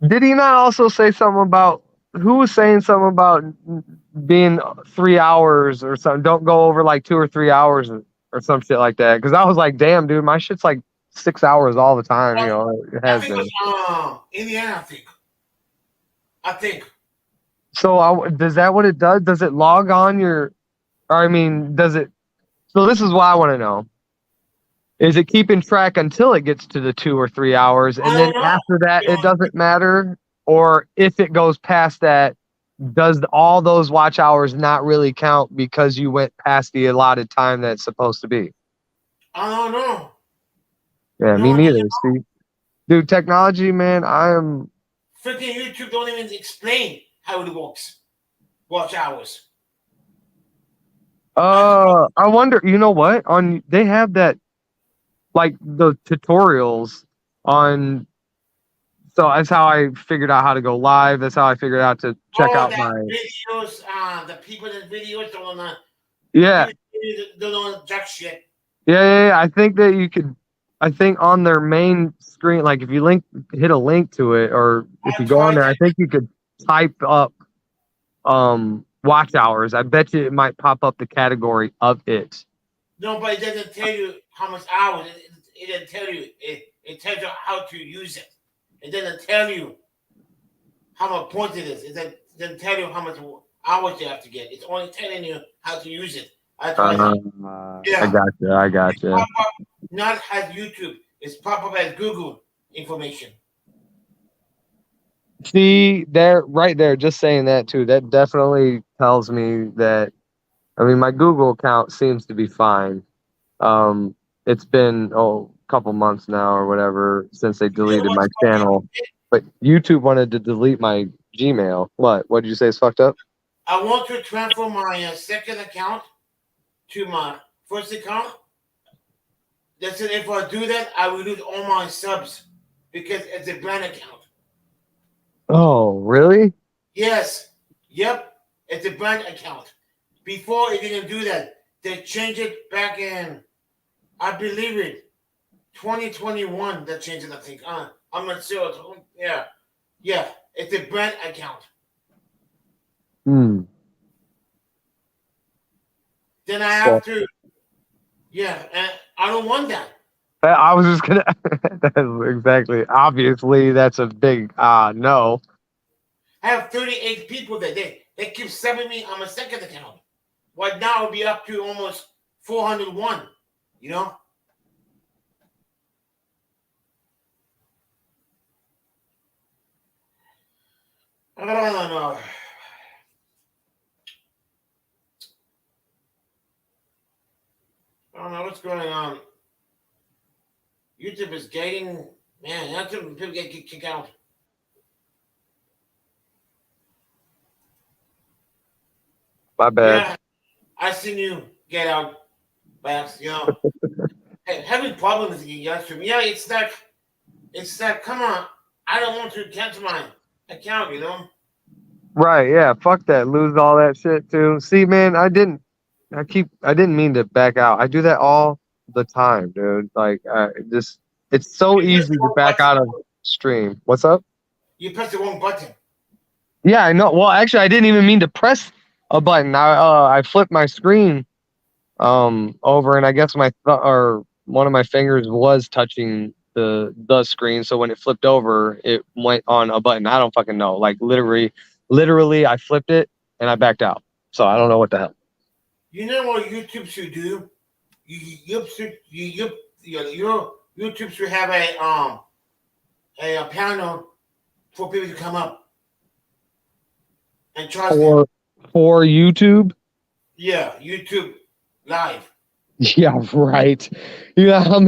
Did he not also say something about, who was saying something about being 3 hours or something? Don't go over like 2 or 3 hours or some shit like that. Because I was like, damn, dude, my shit's like 6 hours all the time. You know, it has been. I think it was Indiana, I think. So does that what it does? Does it log on your, or I mean, does it? So this is what I want to know. Is it keeping track until it gets to the 2 or 3 hours, and then after that it doesn't matter? Or if it goes past that, does all those watch hours not really count because you went past the allotted time that's supposed to be? I don't know. Yeah, me neither. See, dude, technology, man, I am. Freaking YouTube don't even explain how it works. Watch hours. I wonder. You know what? They have that, like the tutorials on So that's how I figured out how to go live. That's how I figured out to check out that my videos, the people in the videos don't know. yeah. Don't know jack shit. Yeah. I think that you could. I think on their main screen, like if you hit a link to it, or if you go on there, I think you could type up watch hours. I bet you it might pop up the category of it. No, but it doesn't tell you how much hours. It doesn't tell you. It tells you how to use it. It doesn't tell you how much points it is. It doesn't tell you how much hours you have to get. It's only telling you how to use it. I gotcha. Not as YouTube. It's pop up as Google information. See, there, right there, just saying that too, that definitely tells me that, I mean, my Google account seems to be fine. It's been, a couple months now or whatever since they deleted my channel. But YouTube wanted to delete my Gmail. What did you say is fucked up? I want to transfer my second account to my first account. They said if I do that, I will lose all my subs because it's a brand account. Oh, really? Yes. Yep. It's a brand account. Before it didn't do that. They changed it back in, I believe it, 2021. They changed it, I think. I'm not sure. Yeah. Yeah. It's a brand account. Then I have to. Yeah. And I don't want that. I was just gonna. Exactly. Obviously, that's a big no. I have 38 people that they keep sending me on my second account. Right now, it'll be up to almost 401. You know. I don't know. I don't know what's going on. YouTube is gating, man. That's when people get kicked out. My bad. Yeah, I seen you get out, Babs. You know, hey, having problems with your stream. Yeah, it's that. Come on, I don't want to cancel my account. You know. Right? Yeah. Fuck that. Lose all that shit too. See, man, I didn't mean to back out. I do that all the time, dude. Like, it's so easy to back out of stream. What's up? You pressed the wrong button. Yeah, I know. Well, actually, I didn't even mean to press a button. I flipped my screen over, and I guess or one of my fingers was touching the screen. So when it flipped over, it went on a button. I don't fucking know. Like literally, I flipped it and I backed out. So I don't know what the hell. You know what YouTube should do? Your YouTube should have a panel for people to come up and charge them. For YouTube? Yeah, YouTube Live. Yeah, right. Yeah,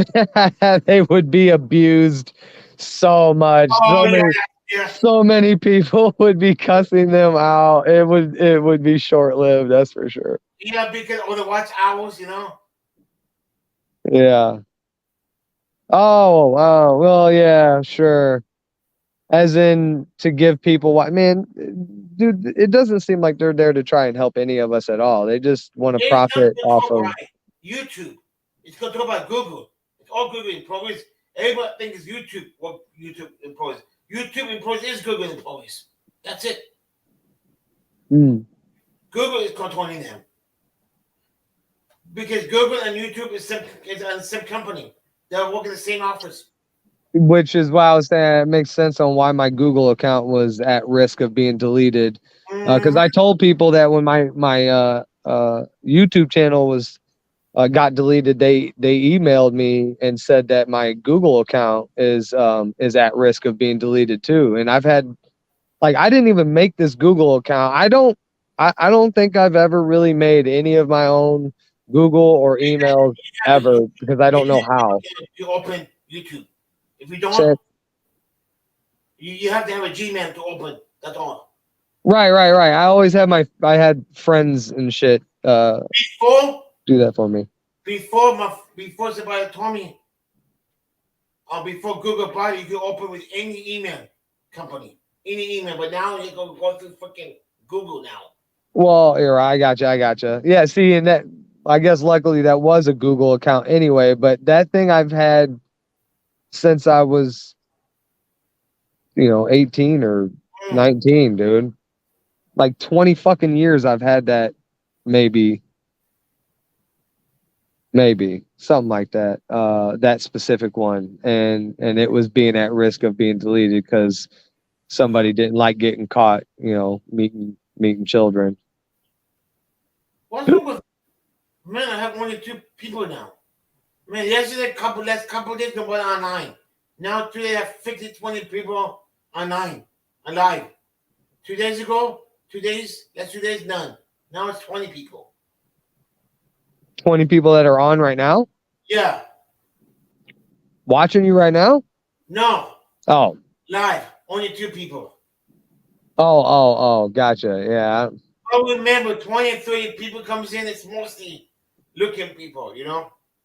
man, they would be abused so much. So many people would be cussing them out. It would be short lived, that's for sure. Yeah, because of the watch hours, you know. Yeah. Oh, wow. Well, yeah, sure. As in to give people what, man, dude, it doesn't seem like they're there to try and help any of us at all. They just want to profit off of YouTube. It's controlled by Google. It's all Google employees. Everybody thinks it's YouTube. What YouTube employees? YouTube employees is Google employees. That's it. Google is controlling them. Because Google and YouTube is the same company. They're working in the same office. Which is why I was saying it makes sense on why my Google account was at risk of being deleted. Because I told people that when my YouTube channel was got deleted, they emailed me and said that my Google account is at risk of being deleted too. And I've had, like, I didn't even make this Google account. I don't think I've ever really made any of my own Google or emails ever because I don't know how. You open YouTube. If you don't, you have to have a Gmail to open. That's all. Right. I always have I had friends and shit before do that for me. Before somebody told me, before Google bought it, you can open with any email. company. Any email, but now you go through fucking Google now. Well, here, I gotcha. Yeah, see, and that, I guess luckily that was a Google account anyway, but that thing I've had since I was, 18 or 19, dude. Like 20 fucking years I've had that, maybe something like that. That specific one, and it was being at risk of being deleted because somebody didn't like getting caught, meeting children. What's wrong with man? I have only 2 people now. Man, yesterday last couple days nobody online. Now today I have 20 people online, alive. 2 days ago, 2 days, last 2 days, none. Now it's 20 people. 20 people that are on right now? Yeah. Watching you right now? No. Oh. Live. Only 2 people. Oh, gotcha. Yeah. I remember 20 and 30 people comes in, it's mostly looking people,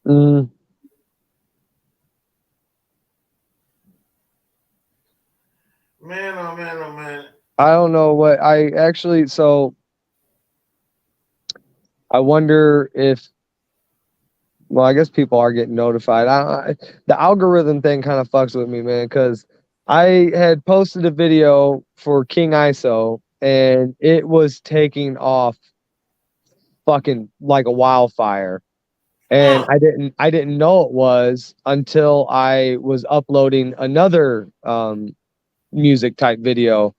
Mm. Man, oh man, oh man. I don't know what I actually, so I wonder if, well, I guess people are getting notified. The algorithm thing kind of fucks with me, man, because I had posted a video for King ISO and it was taking off fucking like a wildfire. And I didn't know it was until I was uploading another music type video.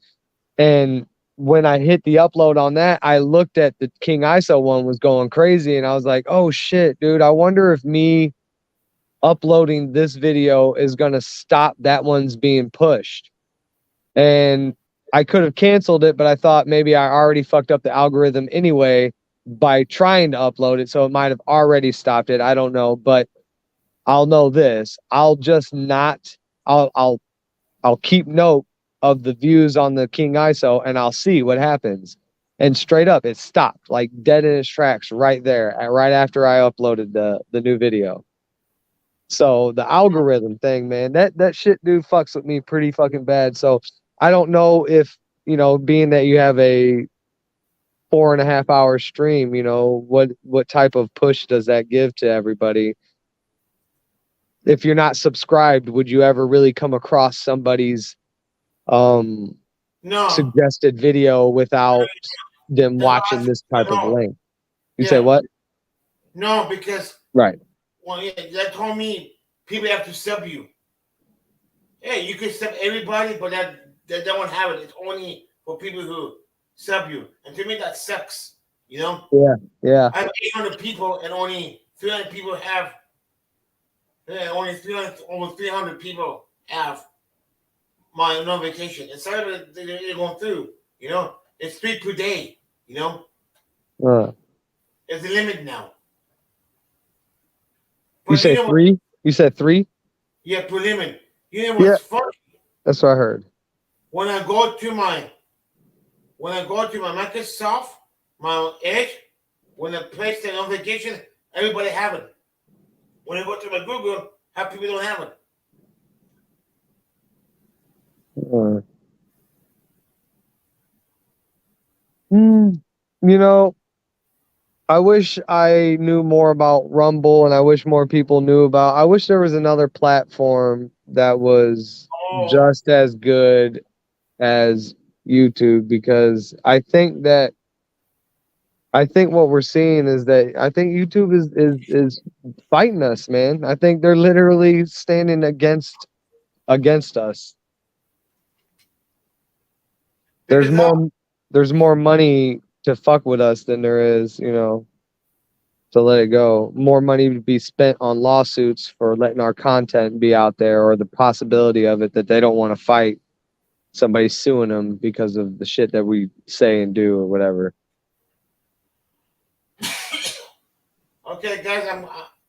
And when I hit the upload on that, I looked at the King ISO one was going crazy, and I was like, oh shit, dude, I wonder if me uploading this video is gonna stop that one's being pushed. And I could have canceled it, but I thought maybe I already fucked up the algorithm anyway by trying to upload it, so it might have already stopped it. I don't know, but I'll know this. I'll just not I'll keep note of the views on the King ISO and I'll see what happens. And straight up, it stopped, like dead in its tracks right there, right after I uploaded the new video. So the algorithm thing, man, that shit, dude, fucks with me pretty fucking bad. So I don't know if, being that you have a 4.5 hour stream, what type of push does that give to everybody? If you're not subscribed, would you ever really come across somebody's No. suggested video without them watching this type of link? You say what? No, because right. Well, yeah, that told me people have to sub you. Hey, you can sub everybody, but that don't have it. It's only for people who sub you, and to me that sucks. Yeah. I have 800 people, and only 300 people have. Yeah, only 300, almost 300 people have my notification. And some of it they're going through. It's 3 per day. It's the limit now. But you say 3? You said 3? Yeah, per limit. You know what's funny? That's what I heard. When I go to my Microsoft, my Edge, when I place the notification, everybody have it. When I go to my Google, half people don't have it. I wish I knew more about Rumble, and I wish more people knew about. I wish there was another platform that was just as good as YouTube, because I think what we're seeing is that I think YouTube is fighting us, man. I think they're literally standing against us. There's more money to fuck with us than there is, to let it go. More money to be spent on lawsuits for letting our content be out there, or the possibility of it that they don't want to fight somebody suing them because of the shit that we say and do or whatever. Okay, guys,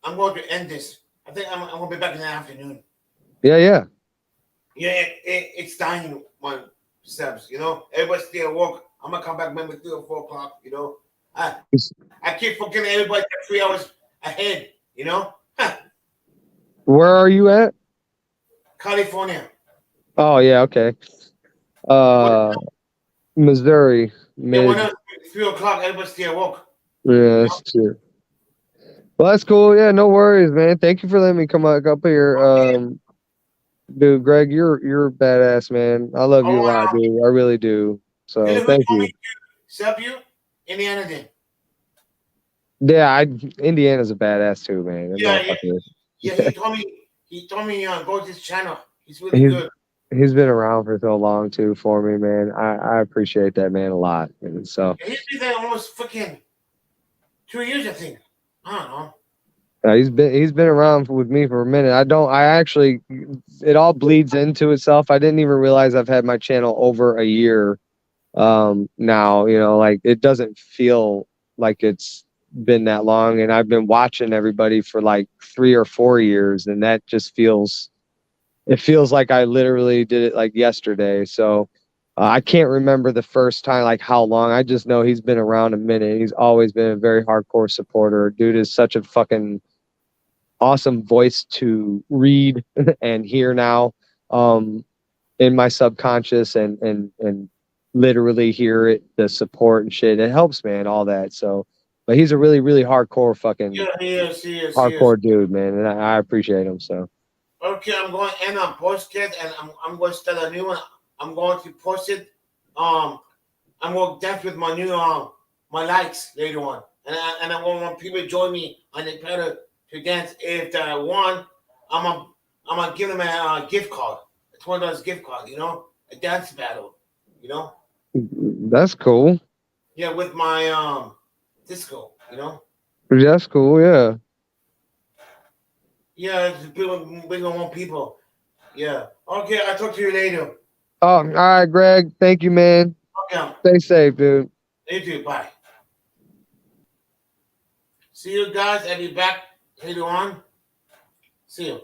I'm going to end this. I think I'm going to be back in the afternoon. Yeah. Yeah, it's dying one subs. Everybody stay at work. I'm gonna come back maybe 3 or 4 o'clock. I keep forgetting everybody 3 hours ahead. Where are you at? California. Oh yeah, okay. Missouri. They went Mid. up at 3 o'clock. Everybody still woke. Yeah, that's true. Well, that's cool. Yeah, no worries, man. Thank you for letting me come up here. Dude, Greg, you're a badass, man. I love you a lot, dude. I really do. So You know who thank told me you. to sub you? Indiana did. Yeah, Indiana's a badass too, man. That Yeah, motherfucker. yeah. He told me go to his channel. He's really He's good. he's been around for so long too for me, man. I appreciate that man a lot. And so And he's been there almost fucking 2 years, I think. I don't know. he's been around with me for a minute. I actually it all bleeds into itself. I didn't even realize I've had my channel over a year now, like it doesn't feel like it's been that long, and I've been watching everybody for like 3 or 4 years, and that just feels like I literally did it like yesterday. So I can't remember the first time, like how long. I just know he's been around a minute. He's always been a very hardcore supporter. Dude is such a fucking awesome voice to read and hear now, in my subconscious, and literally hear it, the support and shit. It helps, man, all that. So, but he's a really, really hardcore fucking Yeah, he is. hardcore dude, man, and I appreciate him. So Okay, I'm going to end on Postcat, and I'm going to start a new one. I'm going to post it. I'm going to dance with my new my likes later on, and I want people to join me on the pedal to dance. If they won, I'm gonna give them a gift card. It's $20 gift card. A dance battle. that's cool. Yeah, with my disco. That's cool. Yeah. Yeah, it's big on one people. Yeah. Okay, I'll talk to you later. Oh, all right, Greg. Thank you, man. Okay. Stay safe, dude. You too. Bye. See you guys. I'll be back later on. See you.